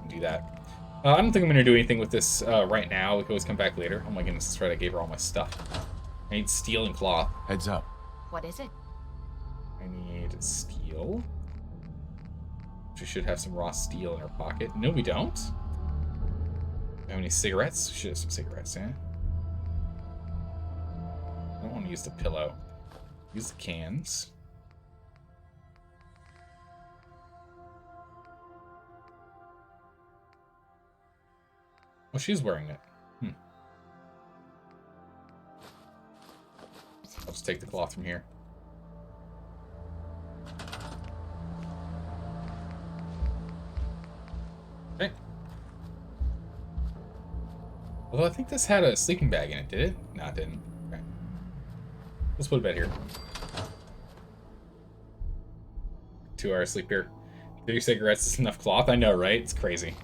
Do that. I don't think I'm gonna do anything with this right now. We can always come back later. Oh my goodness, that's right. I gave her all my stuff. I need steel and cloth. Heads up. What is it? I need steel. We should have some raw steel in our pocket. No, we don't. Have any cigarettes? We should have some cigarettes, yeah. I don't want to use the pillow. Use the cans. Oh, she's wearing it. I'll just take the cloth from here. Okay. Although I think this had a sleeping bag in it, did it? No, it didn't. Okay. Let's put a bed here. 2 hours sleep here. 30 cigarettes is enough cloth. I know, right? It's crazy.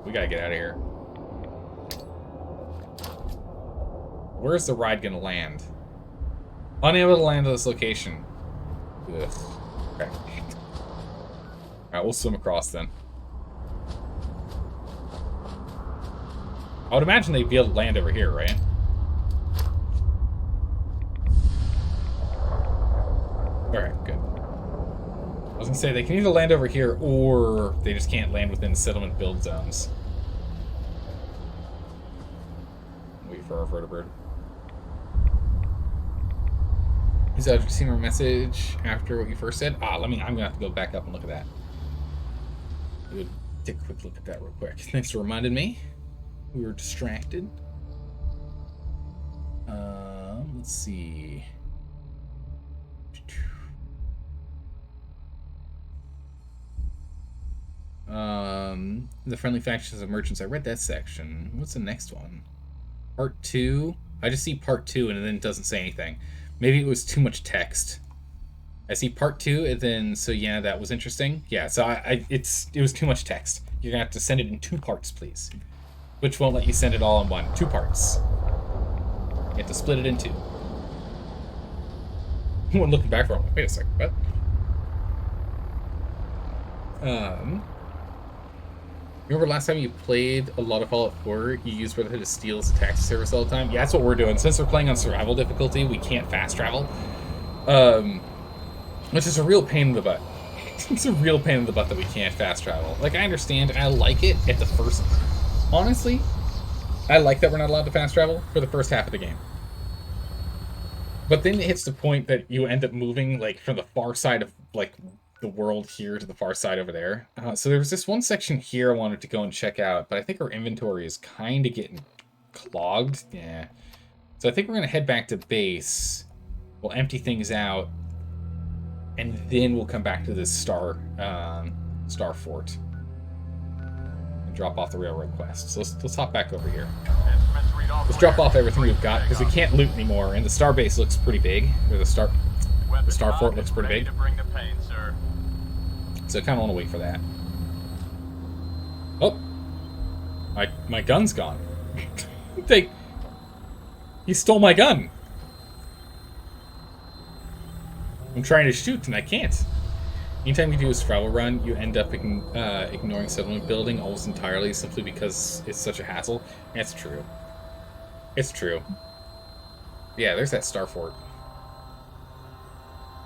We gotta get out of here. Where's the ride gonna land? Unable to land at this location. Ugh. Okay. Alright, we'll swim across then. I would imagine they'd be able to land over here, right? Alright, good. I was gonna say, they can either land over here, or they just can't land within settlement build zones. Wait for our vertebrate. Is that receiving a message after what you first said? I'm gonna have to go back up and look at that. We'll take a quick look at that real quick. Thanks for reminding me. We were distracted. Let's see. The friendly factions of merchants. I read that section. What's the next one? Part 2. I just see part 2 and then it doesn't say anything. Maybe it was too much text. I see part 2 and then, so yeah, that was interesting. Yeah, so it was too much text. You're gonna have to send it in 2 parts, please. Which won't let you send it all in one. 2 parts. You have to split it in 2. When looking back for wait a second, what? Remember last time you played a lot of Fallout 4, you used Brotherhood of Steel as a taxi service all the time? Yeah, that's what we're doing. Since we're playing on survival difficulty, we can't fast travel. Which is a real pain in the butt. It's a real pain in the butt that we can't fast travel. Like, I understand, I like it at the first... Honestly, I like that we're not allowed to fast travel for the first half of the game. But then it hits the point that you end up moving, like, from the far side of, like, the world here to the far side over there. So there was this one section here I wanted to go and check out, but I think our inventory is kind of getting clogged. Yeah. So I think we're going to head back to base. We'll empty things out, and then we'll come back to this Star Fort and drop off the railroad quest. So let's hop back over here. Let's drop off everything we've got, because we can't loot anymore, and the Star Base looks pretty big. Or the Star Fort looks pretty big. So I kind of want to wait for that. Oh! My gun's gone. He stole my gun! I'm trying to shoot and I can't. Anytime you do a survival run, you end up ignoring settlement building almost entirely simply because it's such a hassle. That's true. It's true. Yeah, there's that Star Fort.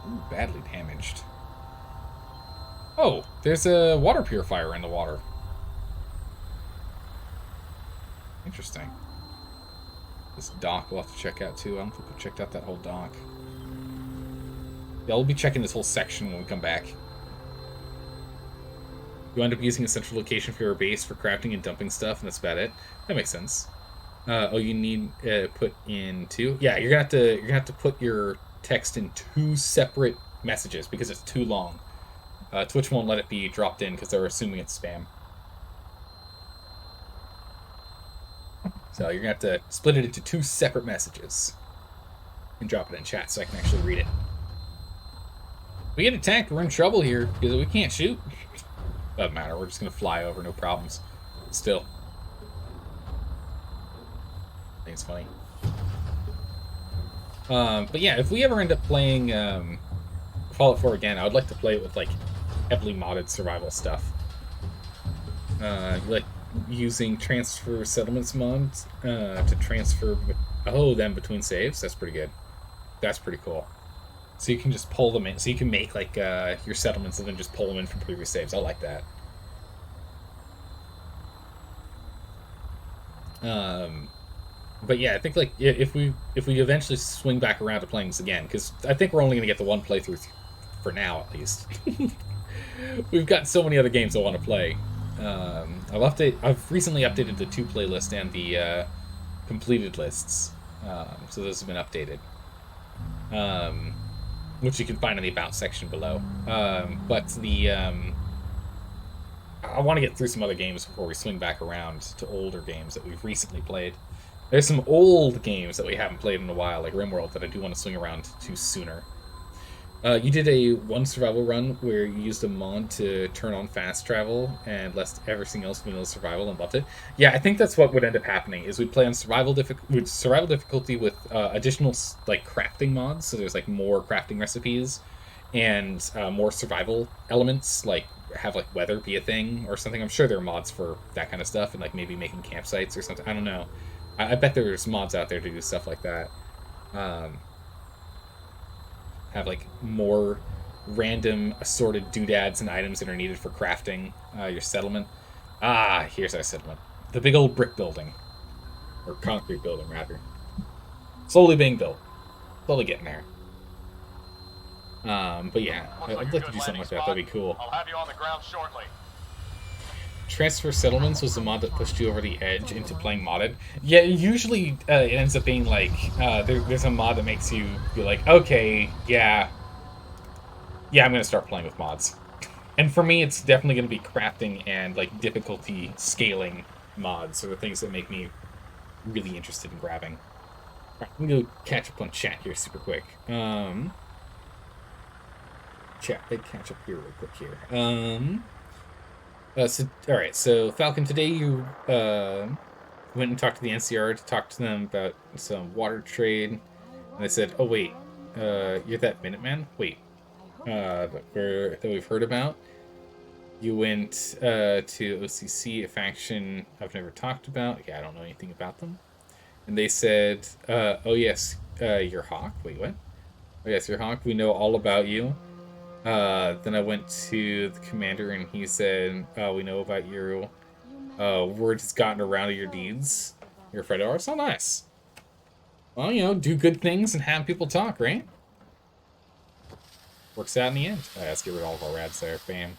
Ooh, badly damaged. Oh, there's a water purifier in the water. Interesting. This dock we'll have to check out too. I don't think we've checked out that whole dock. Yeah, we'll be checking this whole section when we come back. You end up using a central location for your base for crafting and dumping stuff, and that's about it. That makes sense. Oh, you need put in 2? Yeah, you're gonna have to put your text in 2 separate messages because it's too long. Twitch won't let it be dropped in because they're assuming it's spam. So you're gonna have to split it into 2 separate messages and drop it in chat so I can actually read it. If we get attacked, we're in trouble here because we can't shoot. Doesn't matter, we're just gonna fly over, no problems. Still. I think it's funny. But yeah, if we ever end up playing Fallout 4 again, I would like to play it with like heavily modded survival stuff. like using transfer settlements mods to transfer them between saves. That's pretty good. That's pretty cool. So you can just pull them in. So you can make like your settlements and then just pull them in from previous saves. I like that. But yeah, I think like if we eventually swing back around to playing this again, because I think we're only gonna get the one playthrough for now at least. We've got so many other games I want to play. I've recently updated the 2 playlist and the completed lists, so those have been updated, which you can find in the about section below. But the I want to get through some other games before we swing back around to older games that we've recently played. There's some old games that we haven't played in a while, like RimWorld, that I do want to swing around to sooner. You did a one survival run where you used a mod to turn on fast travel and left everything else vanilla survival and loved it. Yeah, I think that's what would end up happening. Is we'd play on survival difficulty with additional like crafting mods. So there's like more crafting recipes and more survival elements, like have like weather be a thing or something. I'm sure there are mods for that kind of stuff, and like maybe making campsites or something. I don't know. I bet there's mods out there to do stuff like that. Have like more random assorted doodads and items that are needed for crafting your settlement. Here's our settlement. The big old brick building. Or concrete building, rather. Slowly being built. Slowly getting there. But yeah, I'd like to do something like that. That'd be cool. I'll have you on the ground shortly. Transfer Settlements was the mod that pushed you over the edge into playing modded. Yeah, usually it ends up being like, there's a mod that makes you be like, okay, yeah, I'm going to start playing with mods. And for me, it's definitely going to be crafting and like difficulty scaling mods are the things that make me really interested in grabbing. Alright, I'm going to go catch up on chat here super quick. Chat, big catch up here real quick here. Alright, so Falcon, today you went and talked to the NCR to talk to them about some water trade. And they said, oh wait, you're that Minuteman? Wait, that we've heard about? You went to OCC, a faction I've never talked about. Yeah, I don't know anything about them. And they said, oh yes, you're Hawk. Wait, what? Oh yes, you're Hawk. We know all about you. Then I went to the commander and he said, we know about your word has gotten around of your deeds. You're a friend of ours. So nice. Well, you know, do good things and have people talk, right? Works out in the end. Let's get rid of all of our rads there. Bam.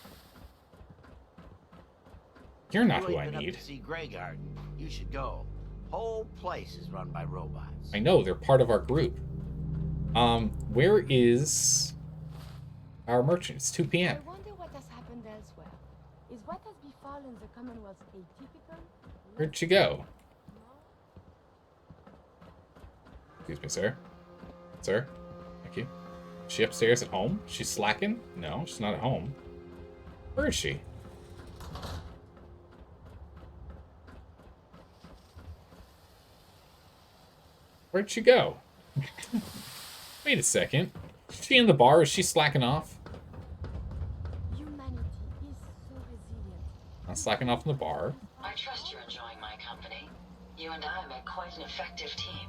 You're not who I need. To see Grey Garden. You should go. Whole place is run by robots. I know, they're part of our group. Where is our merchant? It's 2 p.m. I wonder what has happened elsewhere. Is what has befallen the Commonwealth atypical? Where'd you go? Excuse me, sir. Sir? Thank you. Is she upstairs at home? She's slacking? No, she's not at home. Where is she? Where'd she go? Wait a second. Is she in the bar? Is she slacking off? Humanity is so resilient. Not slacking off in the bar. I trust you're enjoying my company. You and I make quite an effective team.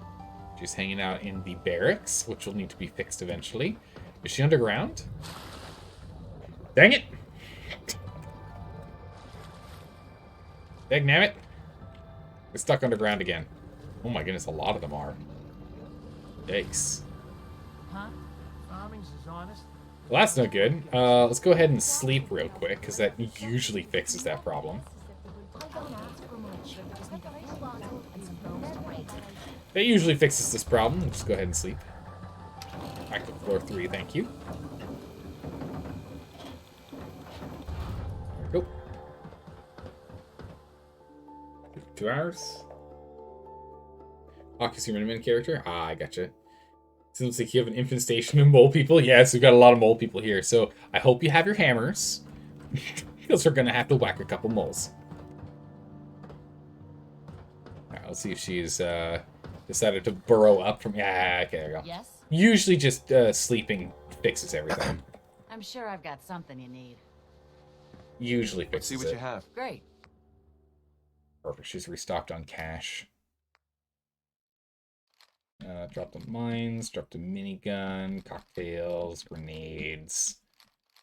She's hanging out in the barracks, which will need to be fixed eventually. Is she underground? Dang it! Dagnabbit! We're stuck underground again. Oh my goodness, a lot of them are. Yikes. Huh? Farming's is honest. Well, that's no good. Let's go ahead and sleep real quick, because that usually fixes that problem. That usually fixes this problem. Let's go ahead and sleep. Back to floor 3, thank you. There we go. 2 hours. Hawk is your Minuteman character? Ah, I gotcha. Seems like you have an infestation of mole people. Yes, we've got a lot of mole people here. So I hope you have your hammers. Because we're going to have to whack a couple moles. Alright, let's see if she's decided to burrow up from... Yeah, okay, there we go. Yes? Usually just sleeping fixes everything. I'm sure I've got something you need. Usually fixes Let's see what you have. Great. Perfect. She's restocked on cash. Drop the mines, drop the minigun, cocktails, grenades,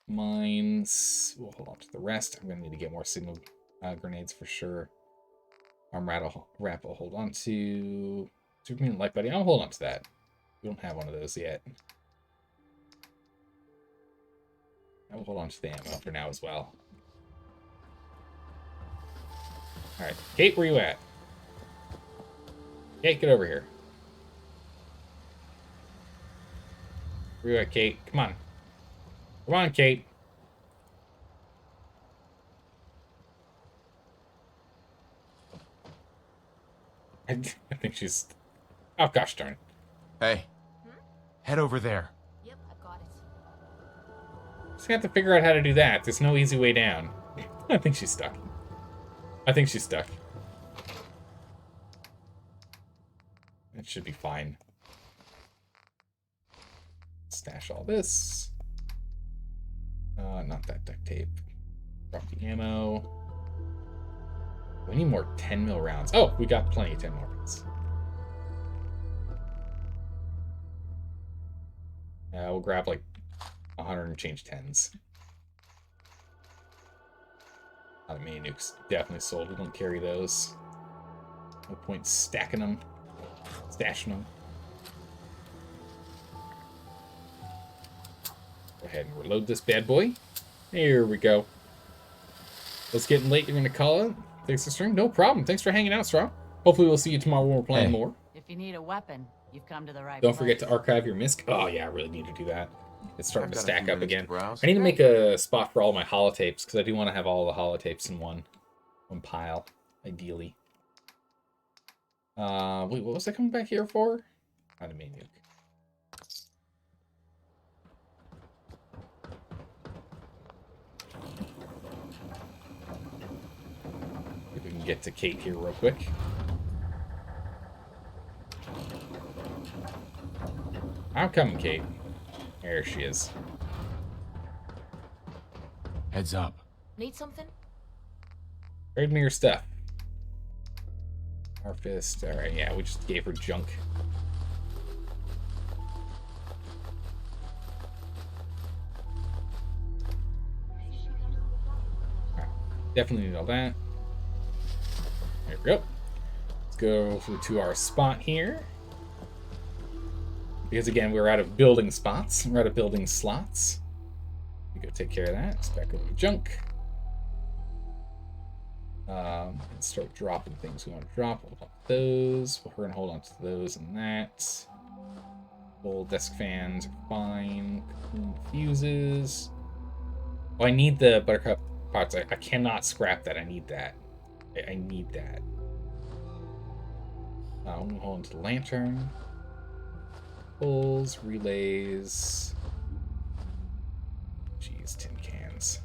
mines. We'll hold on to the rest. I'm going to need to get more signal grenades for sure. Arm rattle, wrap, I'll hold on to. Superman Light Buddy, I'll hold on to that. We don't have one of those yet. I will hold on to the ammo for now as well. Alright, Kate, where you at? Kate, get over here. Where you at, Kate? Come on. Come on, Kate. I think she's... Oh, gosh darn. Hey. Head over there. Yep, I've got it. Just have to figure out how to do that. There's no easy way down. I think she's stuck. I think she's stuck. It should be fine. Stash all this. Not that duct tape. Drop the ammo. We need more 10 mil rounds. Oh, we got plenty of 10 mil rounds. We'll grab like 100 and change 10s. The mini nukes definitely sold. We don't carry those. No point stacking them. Stashing them. Go ahead and reload this bad boy. Here we go. It's getting late. You're going to call it. Thanks for stream. No problem. Thanks for hanging out, Straw. Hopefully we'll see you tomorrow when we're playing more. If you need a weapon, you've come to the right Don't forget place. to archive your misc. Oh, yeah, I really need to do that. It's starting to I've got a stack few up minutes again. to browse. I need to make a spot for all my holotapes, because I do want to have all the holotapes in one pile, ideally. Wait, what was I coming back here for? Not a main nuke. If we can get to Kate here real quick. I'm coming, Kate. There she is. Heads up. Need something? Trade me your stuff. Our fist. Alright, yeah, we just gave her junk. Right, definitely need all that. There we go. Let's go to our spot here. Because again, we're out of building spots. We're out of building slots. We go take care of that. Let's back over to junk. And start dropping things we want to drop. Hold on to those. We're going to hold on to those and that. Full desk fans are fine. Fuses. Oh, I need the buttercup parts. I cannot scrap that. I need that. I need that. I'm going to hold on to the lantern. Pulls, relays. Jeez, tin cans.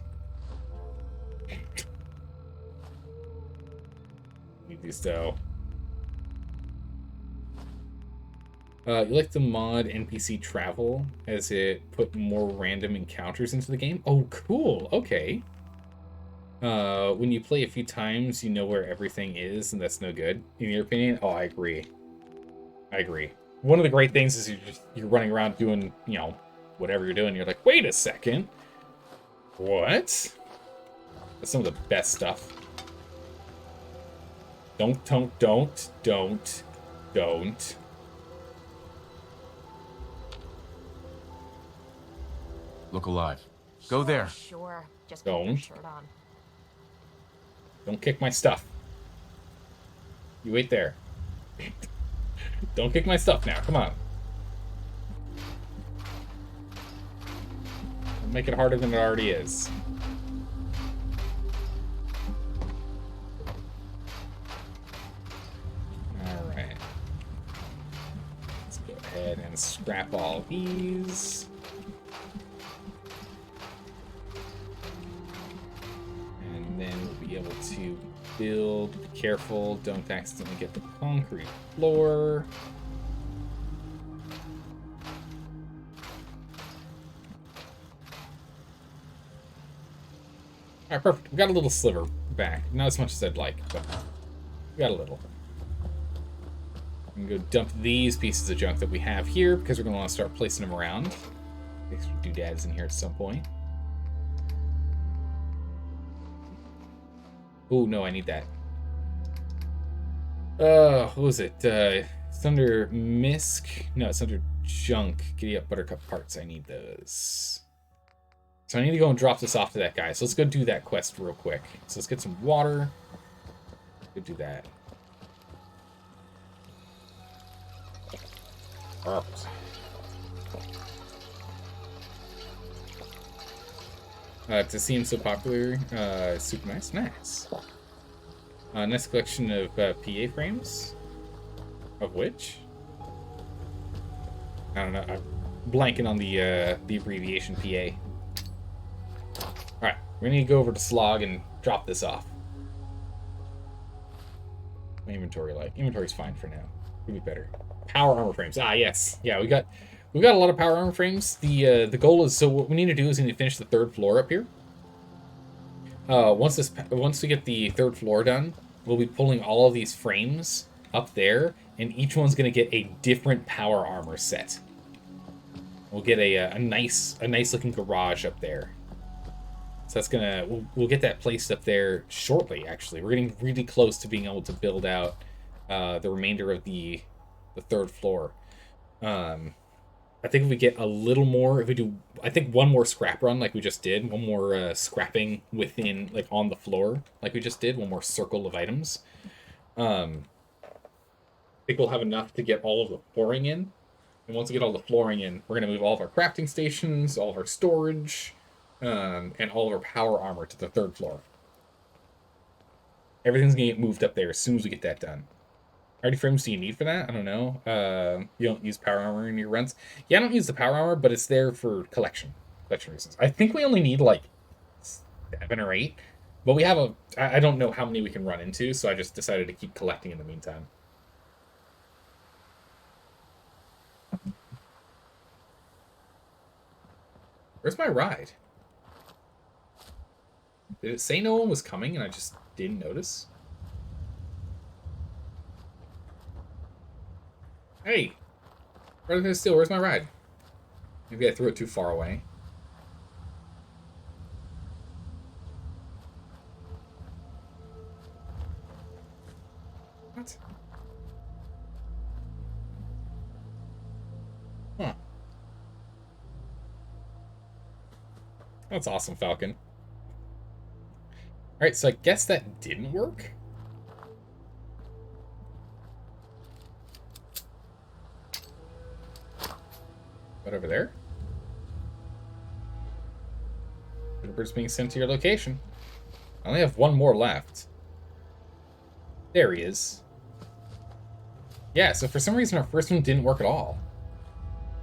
Need these though. You like the mod NPC travel as it put more random encounters into the game? Oh, cool. Okay. When you play a few times, you know where everything is, and that's no good. In your opinion? Oh, I agree. I agree. One of the great things is you're running around doing, you know, whatever you're doing. You're like, wait a second. What? That's some of the best stuff. Don't. Look alive. Go there. Sure. Just keep your Don't. shirt on. Don't kick my stuff. You wait there. Don't kick my stuff now. Come on. Don't make it harder than it already is. Alright. Let's go ahead and scrap all these. And then we'll be able to build. Be careful, don't accidentally get the concrete floor. Alright, perfect. We got a little sliver back. Not as much as I'd like, but We got a little. I'm going to go dump these pieces of junk that we have here because we're going to want to start placing them around. There's doodads in here at some point. Oh, no, I need that. What was it? It's under misc. No, it's under junk. Giddy up buttercup parts. I need those. So I need to go and drop this off to that guy. So let's go do that quest real quick. So let's get some water. Go do that. Perfect. To seem so popular, super nice. Nice. Nice collection of PA frames. Of which? I don't know. I'm blanking on the abbreviation PA. Alright, we're gonna go over to Slog and drop this off. My inventory like. Inventory's fine for now. Could be better. Power armor frames. Ah, yes. Yeah, we got a lot of power armor frames. The goal is, so what we need to do is we need to finish the 3rd floor up here. Once we get the 3rd floor done, we'll be pulling all of these frames up there, and each one's going to get a different power armor set. We'll get a nice looking garage up there. So that's gonna we'll get that placed up there shortly. Actually, we're getting really close to being able to build out the remainder of the 3rd floor. I think if we get a little more, if we do, I think one more scrap run like we just did, one more scrapping within, like on the floor like we just did, one more circle of items. I think we'll have enough to get all of the flooring in. And once we get all the flooring in, we're going to move all of our crafting stations, all of our storage, and all of our power armor to the 3rd floor. Everything's going to get moved up there as soon as we get that done. How many frames do you need for that? I don't know. You don't use power armor in your runs? Yeah, I don't use the power armor, but it's there for collection reasons. I think we only need like 7 or 8, but we have I don't know how many we can run into, so I just decided to keep collecting in the meantime. Where's my ride? Did it say no one was coming and I just didn't notice? Hey! Brotherhood of Steel, where's my ride? Maybe I threw it too far away. What? Huh. That's awesome, Falcon. Alright, so I guess that didn't work? What, over there? The bird's being sent to your location. I only have one more left. There he is. Yeah, so for some reason our first one didn't work at all.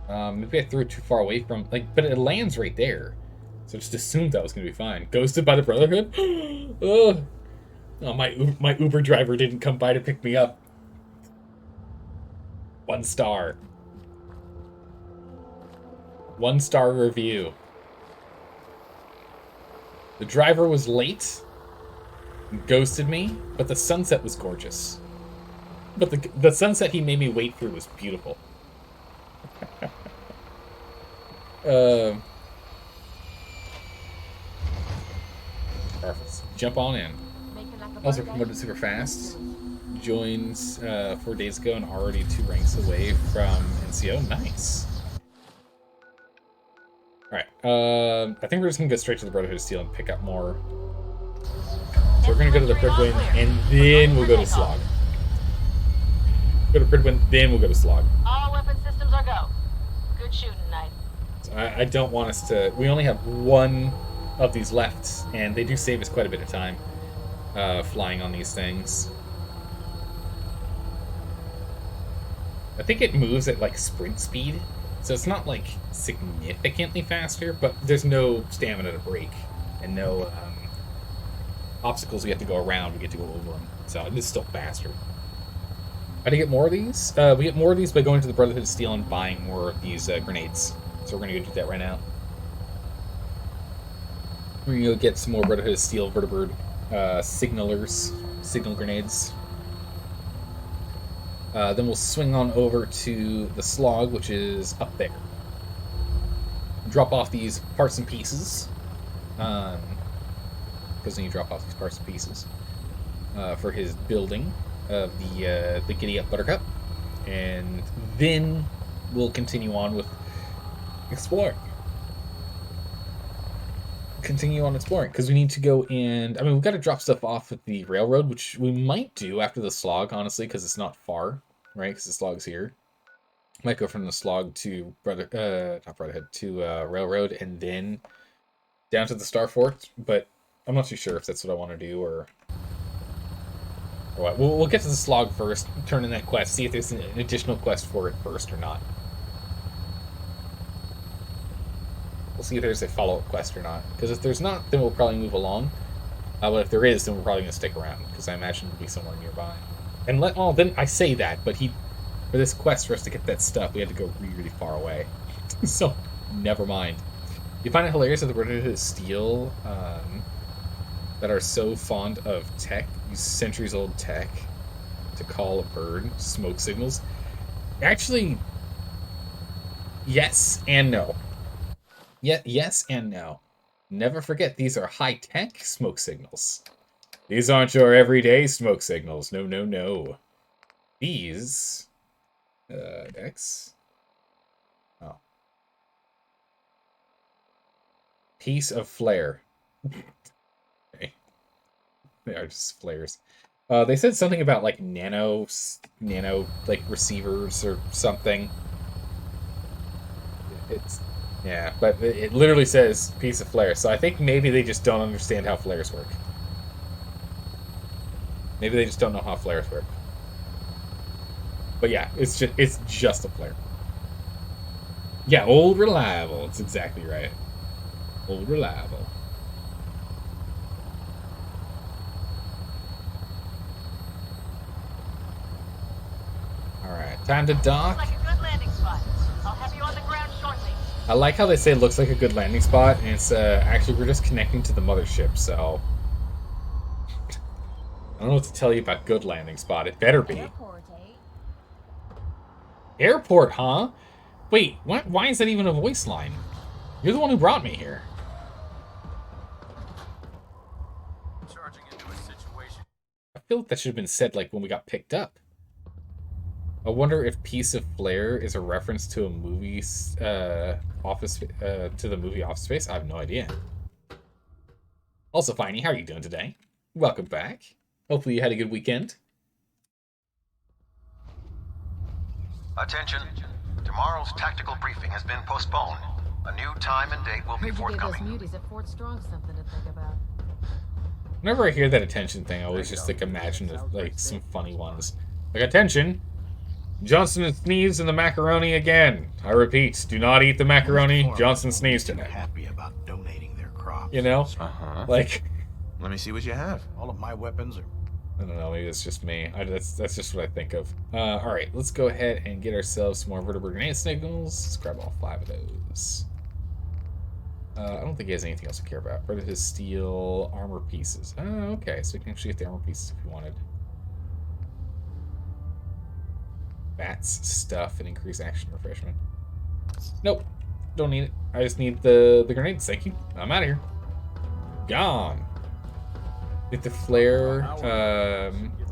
Maybe I threw it too far away from, like, but it lands right there. So I just assumed that was going to be fine. Ghosted by the Brotherhood? Oh, my Uber driver didn't come by to pick me up. 1 star. 1 star review. The driver was late, ghosted me, but the sunset was gorgeous. But the sunset he made me wait through was beautiful. Perfect. Jump on in. Also promoted super fast. Joins 4 days ago and already 2 ranks away from NCO. Nice. Alright, I think we're just gonna go straight to the Brotherhood of Steel and pick up more. So we're gonna go to the Pridwin and then we'll go to Slog. Go to Pridwin, then we'll go to Slog. All weapon systems are go. Good shooting, Knight. So I don't want us to... We only have 1 of these left, and they do save us quite a bit of time flying on these things. I think it moves at, like, sprint speed. So it's not, like, significantly faster, but there's no stamina to break, and no obstacles we have to go around, we get to go over them. So it is still faster. How do you get more of these? We get more of these by going to the Brotherhood of Steel and buying more of these grenades. So we're going to go do that right now. We're going to go get some more Brotherhood of Steel vertibird signalers, signal grenades. Then we'll swing on over to the slog, which is up there. Drop off these parts and pieces. Because then you drop off these parts and pieces for his building of the Giddy Up Buttercup. And then we'll continue on with exploring. Because we need to go and... I mean, we've got to drop stuff off at the railroad, which we might do after the slog, honestly, because it's not far, right? Because the slog's here. Might go from the slog to railroad and then down to the Star Fort, but I'm not too sure if that's what I want to do or what. We'll get to the slog first, turn in that quest, see if there's an additional quest for it first or not. We'll see if there's a follow-up quest or not. Because if there's not, then we'll probably move along. But if there is, then we're probably going to stick around. Because I imagine it'll be somewhere nearby. And then I say that, but for this quest for us to get that stuff, we had to go really, really far away. So, never mind. You find it hilarious that the Brotherhood of Steel that are so fond of tech, use centuries-old tech to call a bird smoke signals? Actually, yes and no. Yes and no. Never forget, these are high-tech smoke signals. These aren't your everyday smoke signals. No, no, no. These... X... Oh. Piece of flare. Okay. They are just flares. They said something about, like, nano, like, receivers or something. It's... Yeah, but it literally says piece of flare, so I think maybe they just don't understand how flares work. Maybe they just don't know how flares work. But yeah, it's just a flare. Yeah, old reliable. It's exactly right. Old reliable. Alright, time to dock. Like a good landing spot. I'll have you on the ground shortly. I like how they say it looks like a good landing spot, and it's actually we're just connecting to the mothership, so I don't know what to tell you about good landing spot. It better be. Airport, eh? Airport, huh? Wait, what? Why is that even a voice line? You're the one who brought me here. Charging into a situation. I feel like that should have been said like when we got picked up. I wonder if Piece of Flare is a reference to a movie office to the movie Office Space. I have no idea. Also, Finey, how are you doing today? Welcome back. Hopefully you had a good weekend. Attention. Tomorrow's tactical briefing has been postponed. A new time and date will be forthcoming. Muties at Fort Strong something to think about. Whenever I hear that attention thing, I always just like imagine like some funny ones. Like, attention! Johnson and sneezed in the macaroni again. I repeat, do not eat the macaroni. Johnson sneezed in it. Happy about donating their crops. You know? Uh-huh. Like... Let me see what you have. All of my weapons are... I don't know, maybe it's just me. That's just what I think of. Alright, let's go ahead and get ourselves some more vertebra grenade signals. Let's grab all 5 of those. I don't think he has anything else to care about. Part of his steel armor pieces. Oh, okay, so we can actually get the armor pieces if we wanted. Bats, stuff, and increase action refreshment. Nope, don't need it. I just need the grenades, thank you. I'm out of here. Gone. If the flare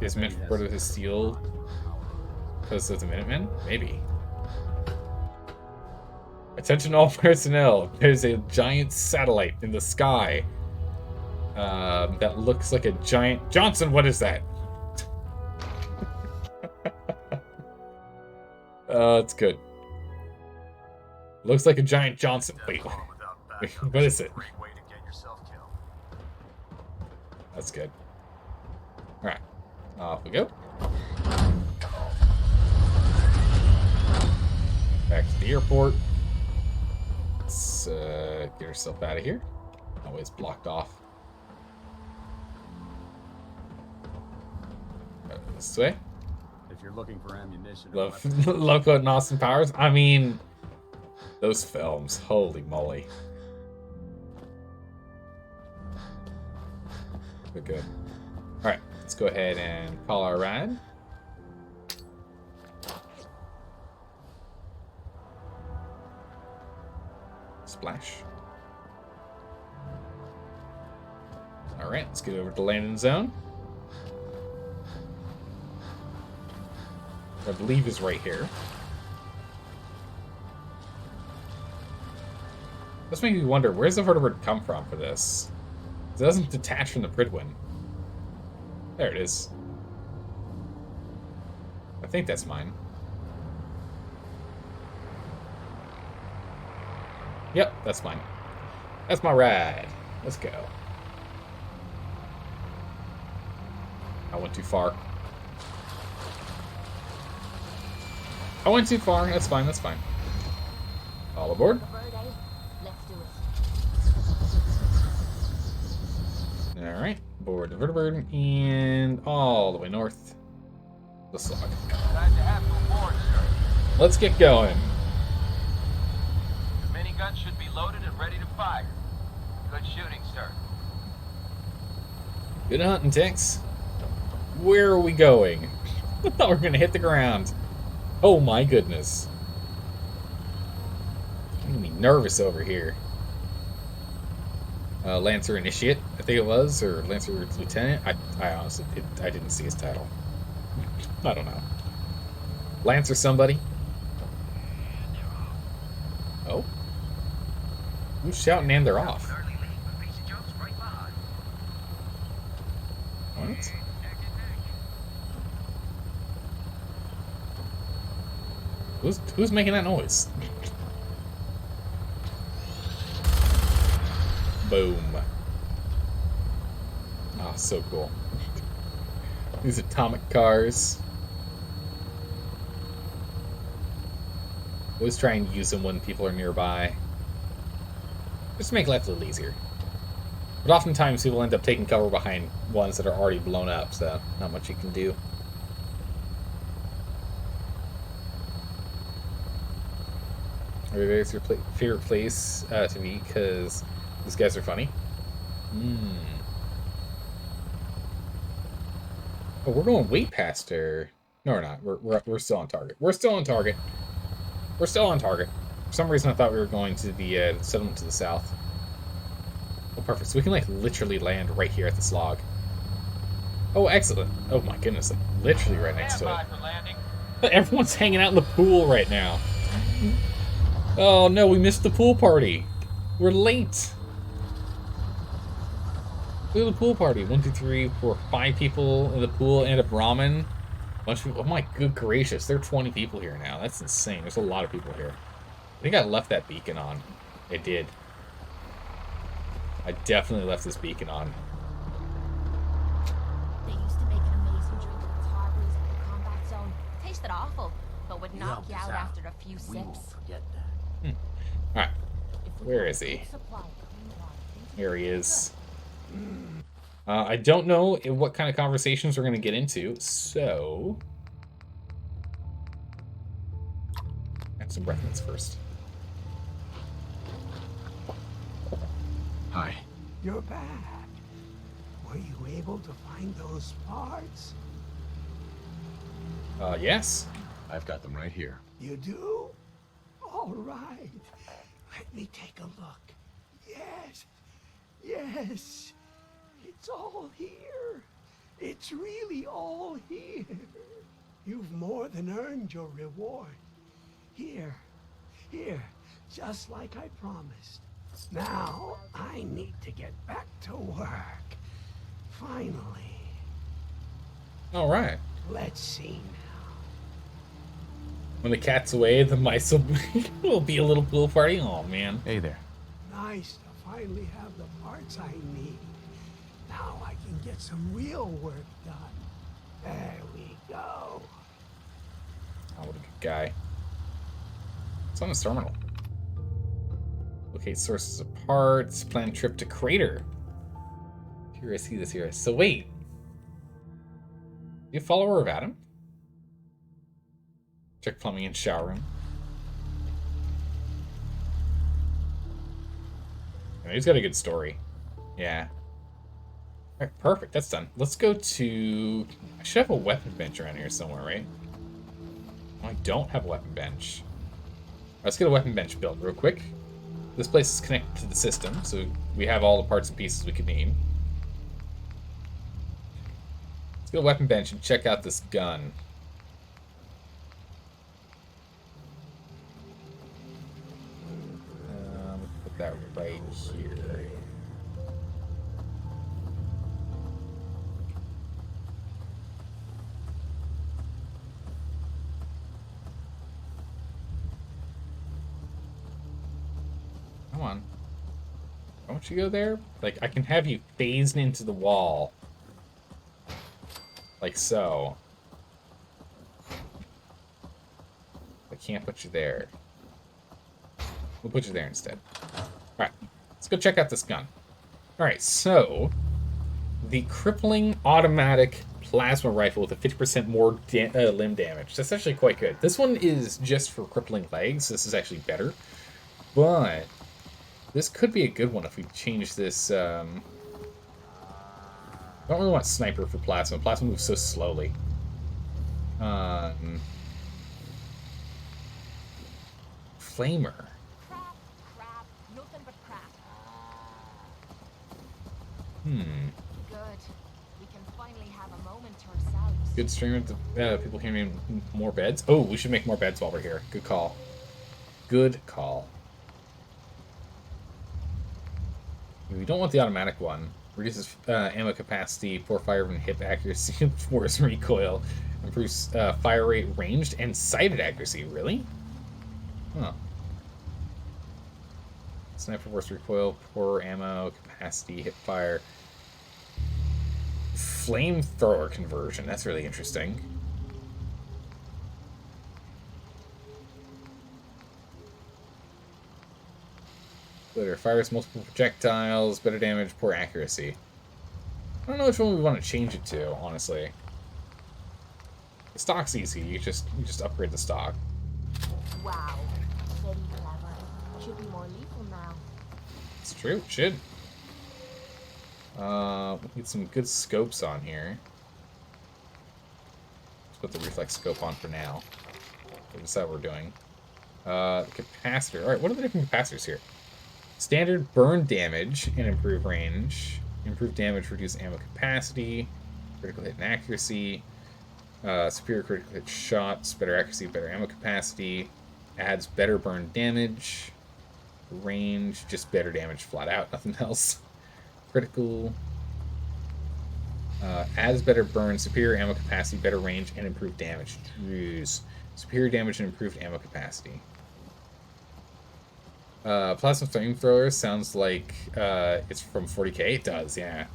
is meant for part of his steel because of the Minutemen? Maybe. Attention all personnel. There's a giant satellite in the sky that looks like a giant... Johnson, what is that? It's good. Looks like a giant Johnson. Wait, what is it? That's good. Alright. Off we go. Back to the airport. Let's get ourselves out of here. Always blocked off. This way. If you're looking for ammunition, Love quoting Austin Powers. I mean, those films. Holy moly. We're good. Alright, let's go ahead and call our ride. Splash. Alright, let's get over to the landing zone. I believe is right here. This makes me wonder, where's the vertebrate come from for this? It doesn't detach from the Pridwin. There it is. I think that's mine. Yep, that's mine. That's my ride. Let's go. I went too far. I went too far. That's fine, that's fine. All aboard. Alright, board the vertibird and all the way north. The slog. Let's get going. The minigun should be loaded and ready to fire. Good shooting, sir. Good hunting, Tex. Where are we going? I thought we were gonna hit the ground. Oh my goodness. I'm gonna be nervous over here. Lancer Initiate, I think it was, or Lancer Lieutenant. I honestly, I didn't see his title. I don't know. Lancer somebody. Oh. Who's shouting and they're off? What? Who's making that noise? Boom. Oh, so cool. These atomic cars. Always try and use them when people are nearby. Just to make life a little easier. But oftentimes people end up taking cover behind ones that are already blown up, so not much you can do. Where's your favorite place to be? Because these guys are funny. Oh, we're going way past her. No, we're not. We're still on target. We're still on target. We're still on target. For some reason, I thought we were going to the settlement to the south. Oh, perfect. So we can like literally land right here at the slog. Oh, excellent. Oh my goodness, like literally right next to it. Everyone's hanging out in the pool right now. Oh no, we missed the pool party. We're late. Look at the pool party. 1, 2, 3, 4, 5 people in the pool and a Brahmin. Bunch of people. Oh my good gracious, there are 20 people here now. That's insane. There's a lot of people here. I think I left that beacon on. I did. I definitely left this beacon on. They used to make an amazing drink with tarberries at the combat zone. Tasted awful, but would knock you out after a few sips. We won't forget that. Alright. Where is he? Here he is. I don't know what kind of conversations we're going to get into, so... Have some breath mints first. Hi. You're back. Were you able to find those parts? Yes. I've got them right here. You do? All right. Let me take a look. Yes. Yes. It's all here. It's really all here. You've more than earned your reward. Here. Here. Just like I promised. Now, I need to get back to work. Finally. All right. Let's see now. When the cat's away, the mice will be a little pool party. Oh, man. Hey there. Nice to finally have the parts I need. Now I can get some real work done. There we go. Oh, what a good guy. It's on his terminal. Locate sources of parts. Plan trip to crater. Here, I see this here. So wait. You a follower of Adam? Check plumbing and shower room. And he's got a good story. Yeah. Alright, perfect. That's done. Let's go to... I should have a weapon bench around here somewhere, right? Oh, I don't have a weapon bench. Let's get a weapon bench built real quick. This place is connected to the system, so we have all the parts and pieces we could need. Let's go to weapon bench and check out this gun. Put that right here. Come on. Why don't you go there? Like, I can have you phased into the wall. Like so. I can't put you there. We'll put you there instead. Alright, let's go check out this gun. Alright, so the crippling automatic plasma rifle with a 50% more limb damage. That's actually quite good. This one is just for crippling legs. This is actually better. But this could be a good one if we change this. I don't really want sniper for plasma. Plasma moves so slowly. Flamer. Good. We can finally have a moment to ourselves. Good streamer. People can make more beds. Oh, we should make more beds while we're here. Good call. Good call. We don't want the automatic one. Reduces ammo capacity, poor fire and hip accuracy, force recoil, improves fire rate, ranged, and sighted accuracy. Really? Huh. Sniper force recoil, poor ammo capacity, hip fire. Flamethrower conversion. That's really interesting. Glitter fires multiple projectiles, better damage, poor accuracy. I don't know which one we want to change it to, honestly. The stock's easy. You just upgrade the stock. Wow. Very clever. Should be more lethal now. It's true. It should. We'll get some good scopes on here. Let's put the reflex scope on for now. We'll decide what we're doing. Capacitor. Alright, what are the different capacitors here? Standard burn damage and improve range. Improved damage, reduce ammo capacity. Critical hit and accuracy. Superior critical hit shots. Better accuracy, better ammo capacity. Adds better burn damage. Range, just better damage flat out, nothing else. Critical. Adds better burn, superior ammo capacity, better range, and improved damage. Jeez. Superior damage and improved ammo capacity. Plasma flamethrower sounds like it's from 40k. It does, yeah.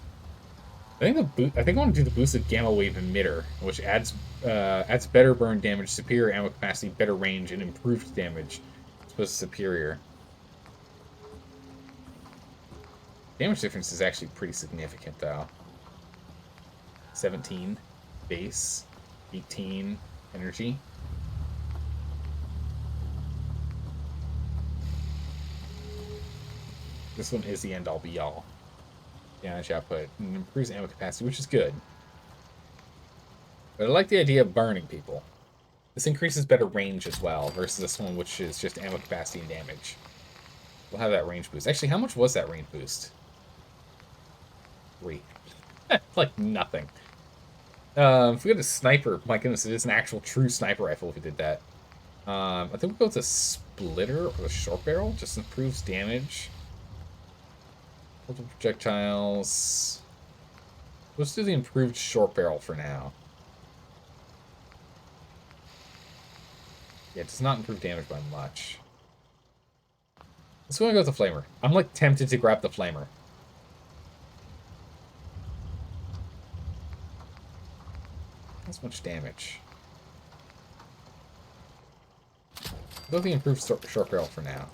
I think I want to do the boosted gamma wave emitter, which adds better burn damage, superior ammo capacity, better range, and improved damage. As opposed to superior. Damage difference is actually pretty significant, though. 17 base, 18 energy. This one is the end-all be-all. Damage output and improves ammo capacity, which is good. But I like the idea of burning people. This increases better range as well, versus this one, which is just ammo capacity and damage. We'll have that range boost. Actually, how much was that range boost? 3. Like nothing. If we go to sniper, my goodness, it is an actual true sniper rifle if we did that. I think we'll go with the splitter or the short barrel. Just improves damage. Multiple projectiles. Let's do the improved short barrel for now. Yeah, it does not improve damage by much. Let's go and go with the flamer. I'm like tempted to grab the flamer. That's much damage. Go with the improved short barrel for now.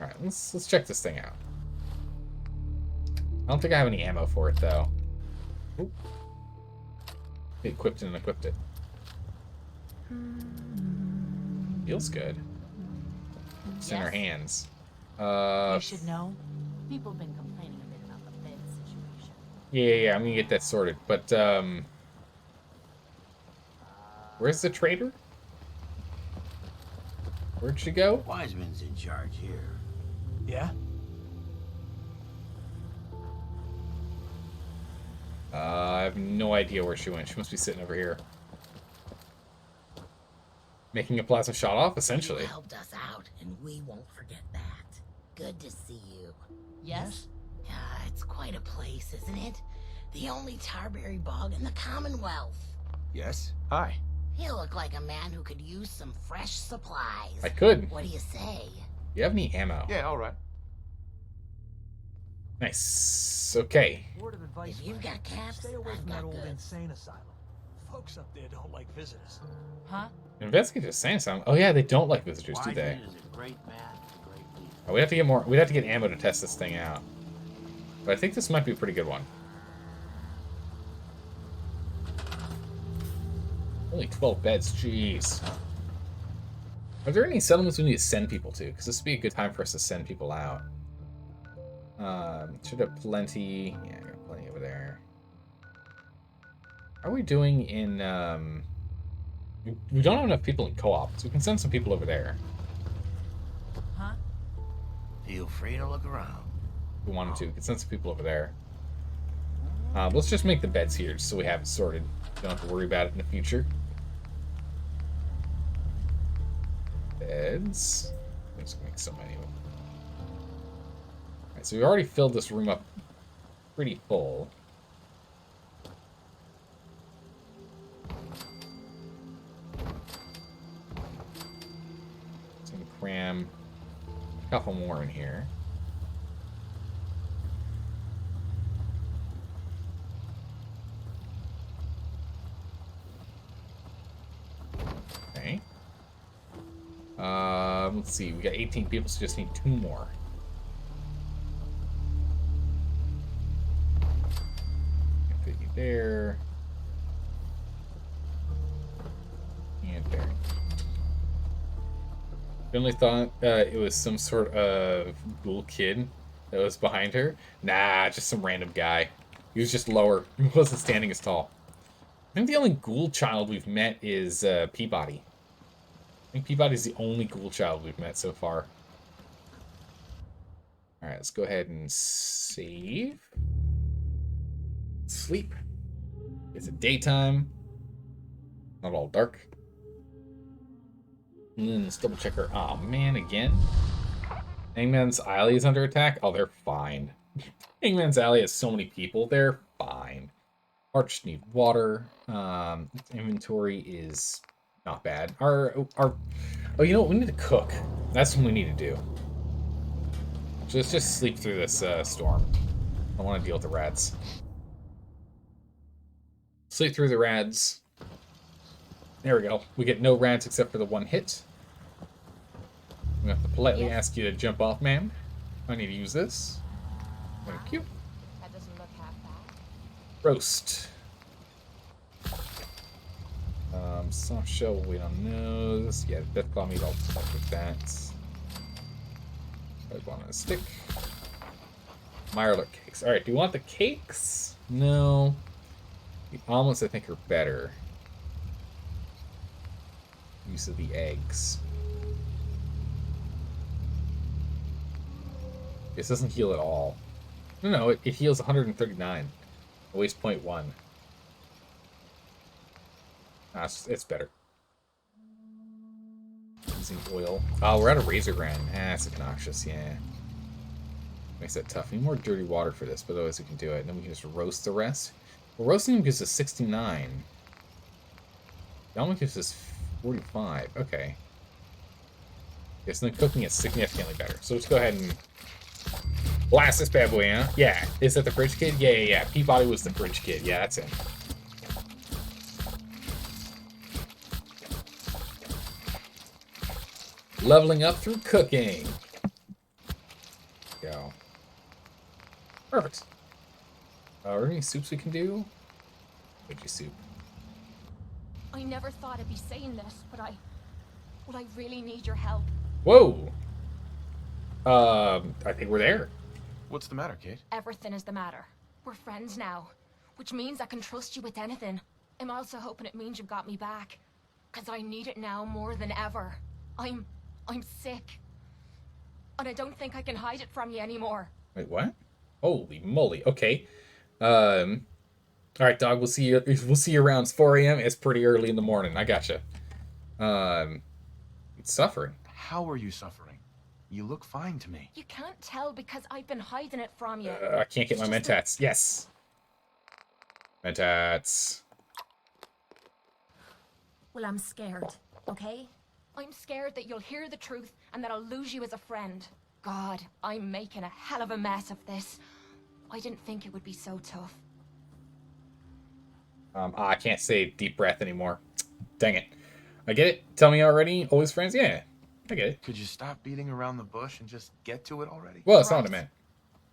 Alright, let's check this thing out. I don't think I have any ammo for it, though. Oop. Equipped it and equipped it. Feels good. It's in our hands. You should know. People have been complaining a bit about the bed situation. Yeah, I'm gonna get that sorted. But, where's the trader? Where'd she go? Wiseman's in charge here. Yeah? I have no idea where she went. She must be sitting over here. Making a plasma shot off, essentially. You helped us out, and we won't forget that. Good to see you. Yes? Yeah, it's quite a place, isn't it? The only tarberry bog in the Commonwealth. Yes? Hi. You look like a man who could use some fresh supplies. I could. What do you say? You have any ammo? Yeah, all right. Nice. Okay. Word of advice, If you've got caps, stay away I've from got that old goods. insane asylum. Folks up there don't like visitors. Huh? Investigate saying something. Oh yeah, they don't like visitors, do they? Wiseman is a great man, a great leader. Oh, we'd have to get more. We'd have to get ammo to test this thing out. But I think this might be a pretty good one. Only 12 beds. Jeez. Are there any settlements we need to send people to? Because this would be a good time for us to send people out. Should have plenty. Yeah, I got plenty over there. How are we doing in? We don't have enough people in co-op, so we can send some people over there. Huh? Feel free to look around. If we wanted to, we could send some people over there. Let's just make the beds here, just so we have it sorted. Don't have to worry about it in the future. Beds. I'm just gonna make so many of them. Alright, so we already filled this room up pretty full. So we can cram a couple more in here. Okay. Let's see. We got 18 people, so just need 2 more. Fit you there. And there. I only thought it was some sort of ghoul kid that was behind her. Nah, just some random guy. He was just lower. He wasn't standing as tall. I think the only ghoul child we've met is Peabody. I think Peabody's the only ghoul child we've met so far. Alright, let's go ahead and save. Sleep. It's a daytime. Not all dark. And then let's double check our... Aw, man, again? Hangman's Alley is under attack? Oh, they're fine. Hangman's Alley has so many people. They're fine. Arch need water. Inventory is not bad. Oh, you know what? We need to cook. That's what we need to do. So let's just sleep through this storm. I don't want to deal with the rats. Sleep through the rats. There we go. We get no rats except for the 1 hit. We have to politely ask you to jump off, ma'am. I need to use this. Thank you. That doesn't look half bad. Roast. Soft shell, wait on those. Yeah, deathclaw meat, I'll fuck with that. Probably one on a stick. Mirelurk cakes. Alright, do you want the cakes? No. The omelets, I think, are better. Use of the eggs. This doesn't heal at all. No, it heals 139. Waste 0.1. It's better. Using oil. Oh, we're out of razor grind. That's obnoxious, yeah. Makes that tough. We need more dirty water for this, but otherwise we can do it. And then we can just roast the rest. Well, roasting them gives us 69. That one gives us 45. Okay. Yes, and then cooking is significantly better. So let's go ahead and blast this bad boy, huh? Yeah. Is that the fridge kid? Yeah. Peabody was the fridge kid. Yeah, that's it. Leveling up through cooking. Go. Perfect. Are there any soups we can do? Veggie soup. I never thought I'd be saying this, but I really need your help. Whoa. I think we're there. What's the matter, Kate? Everything is the matter. We're friends now, which means I can trust you with anything. I'm also hoping it means you've got me back, 'cause I need it now more than ever. I'm I'm sick. And I don't think I can hide it from you anymore. Wait, what? Holy moly. Okay. All right, dog. We'll see you. We'll see you around 4 a.m. It's pretty early in the morning. I gotcha. It's suffering. How are you suffering? You look fine to me. You can't tell because I've been hiding it from you. I can't get my mentats. Yes. Mentats. Well, I'm scared, okay? I'm scared that you'll hear the truth and that I'll lose you as a friend. God, I'm making a hell of a mess of this. I didn't think it would be so tough. I can't say deep breath anymore. Dang it. I get it. Tell me already. Always friends? Yeah, I get it. Could you stop beating around the bush and just get to it already? Well, that's not what I meant.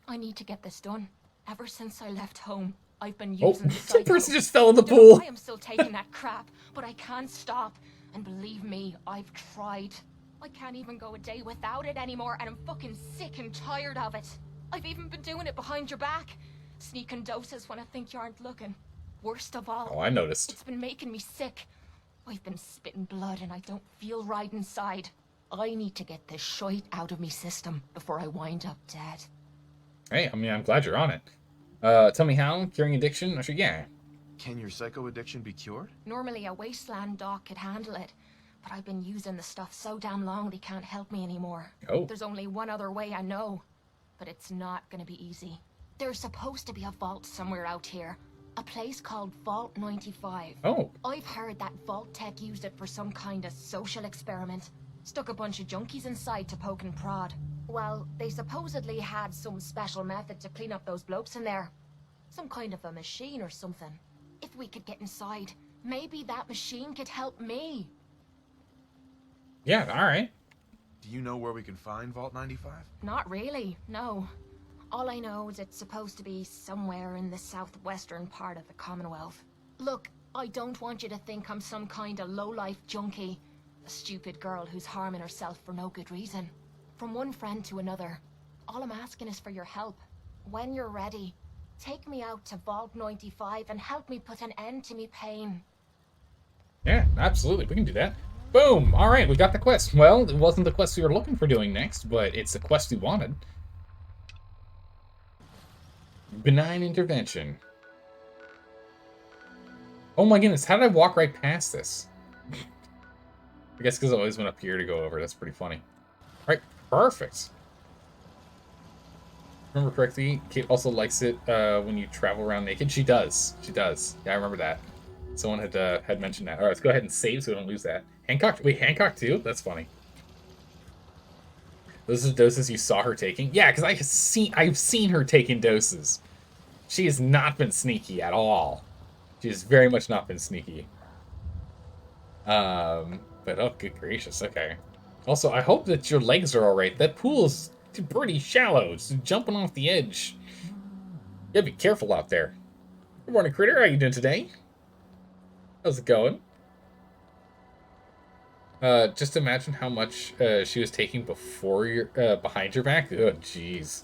I need to get this done. Ever since I left home, I've been using the the person just fell in the pool. I am still taking that crap, but I can't stop. And believe me, I've tried. I can't even go a day without it anymore, and I'm fucking sick and tired of it. I've even been doing it behind your back. Sneaking doses when I think you aren't looking. Worst of all, Oh, I noticed. it's been making me sick. I've been spitting blood and I don't feel right inside. I need to get this shite out of me system before I wind up dead. Hey, I mean, I'm glad you're on it. Tell me how? Curing addiction? I said, yeah. Can your psycho addiction be cured? Normally a wasteland doc could handle it, but I've been using the stuff so damn long they can't help me anymore. Oh. There's only one other way I know, but it's not gonna be easy. There's supposed to be a vault somewhere out here. A place called Vault 95. Oh. I've heard that Vault Tech used it for some kind of social experiment. Stuck a bunch of junkies inside to poke and prod. Well, they supposedly had some special method to clean up those blokes in there. Some kind of a machine or something. If we could get inside, maybe that machine could help me. Yeah, alright. Do you know where we can find Vault 95? Not really, no. All I know is it's supposed to be somewhere in the southwestern part of the Commonwealth. Look, I don't want you to think I'm some kind of low-life junkie. A stupid girl who's harming herself for no good reason. From one friend to another. All I'm asking is for your help. When you're ready, take me out to Vault 95 and help me put an end to me pain. Yeah, absolutely. We can do that. Boom! Alright, we got the quest. Well, it wasn't the quest we were looking for doing next, but it's the quest we wanted. Benign intervention. Oh my goodness, how did I walk right past this? I guess because I always went up here to go over. That's pretty funny. Alright, perfect. Remember correctly, Kate also likes it when you travel around naked. She does. She does. Yeah, I remember that. Someone had mentioned that. Alright, let's go ahead and save so we don't lose that. Hancock? Wait, Hancock too? That's funny. Those are the doses you saw her taking? Yeah, because I've seen her taking doses. She has not been sneaky at all. She has very much not been sneaky. But oh, good gracious, okay. Also, I hope that your legs are alright. That pool's pretty shallow. It's jumping off the edge. You gotta be careful out there. Good morning, Critter. How you doing today? How's it going? Just imagine how much she was taking before your behind your back. Oh, jeez,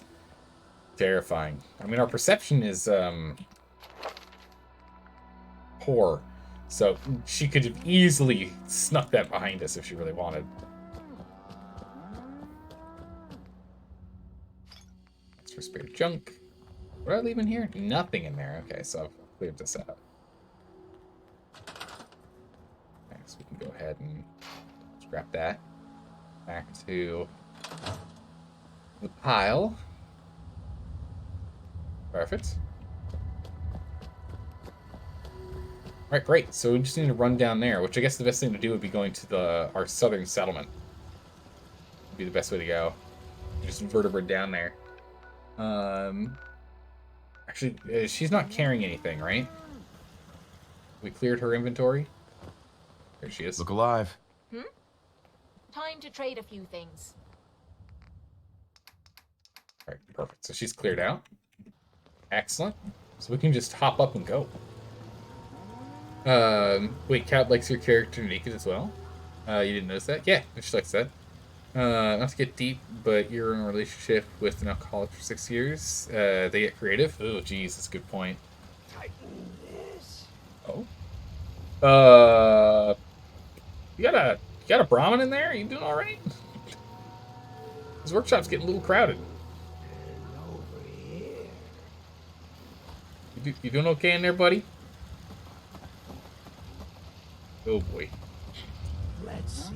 terrifying. I mean, our perception is poor, so she could have easily snuck that behind us if she really wanted. That's for spare junk. What did I leave in here? Nothing in there. Okay, so I've cleared this out. Okay, so we can go ahead and scrap that back to the pile. Perfect. Alright, great. So we just need to run down there, which I guess the best thing to do would be going to our southern settlement. Would be the best way to go. Just vertebrate down there. Actually, she's not carrying anything, right? We cleared her inventory. There she is. Look alive. Time to trade a few things. Alright, perfect. So she's cleared out. Excellent. So we can just hop up and go. Wait, Cat likes your character naked as well? You didn't notice that? Yeah, she likes that. Not to get deep, but you're in a relationship with an alcoholic for 6 years. They get creative. Oh, geez, that's a good point. Oh. You got a Brahmin in there? Are you doing all right? This workshop's getting a little crowded. You doing okay in there, buddy? Oh boy. Let's see.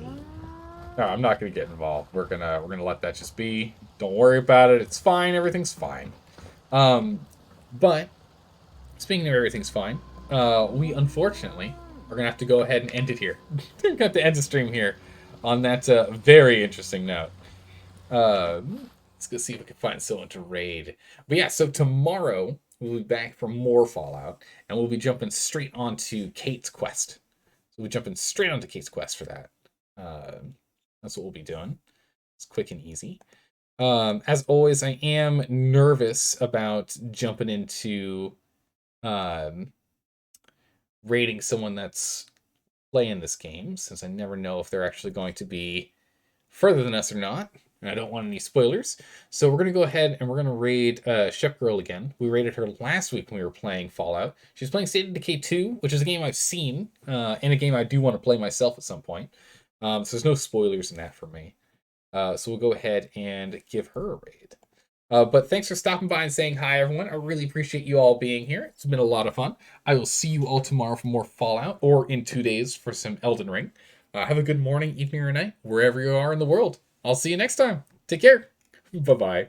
No, I'm not gonna get involved. We're gonna let that just be. Don't worry about it. It's fine. Everything's fine. But speaking of everything's fine, we unfortunately are gonna have to go ahead and end it here. We're gonna have to end the stream here on that very interesting note. Let's go see if we can find someone to raid. But yeah, so tomorrow we'll be back for more Fallout, and we'll be jumping straight onto Kate's quest. So we'll be jumping straight onto Kate's quest for that. That's what we'll be doing. It's quick and easy. As always, I am nervous about jumping into rating someone that's playing this game, since I never know if they're actually going to be further than us or not. And I don't want any spoilers. So we're going to go ahead and we're going to raid Chef Girl again. We raided her last week when we were playing Fallout. She's playing State of Decay 2, which is a game I've seen, and a game I do want to play myself at some point. So there's no spoilers in that for me. So we'll go ahead and give her a raid. But thanks for stopping by and saying hi, everyone. I really appreciate you all being here. It's been a lot of fun. I will see you all tomorrow for more Fallout, or in 2 days for some Elden Ring. Have a good morning, evening, or night, wherever you are in the world. I'll see you next time. Take care. Bye-bye.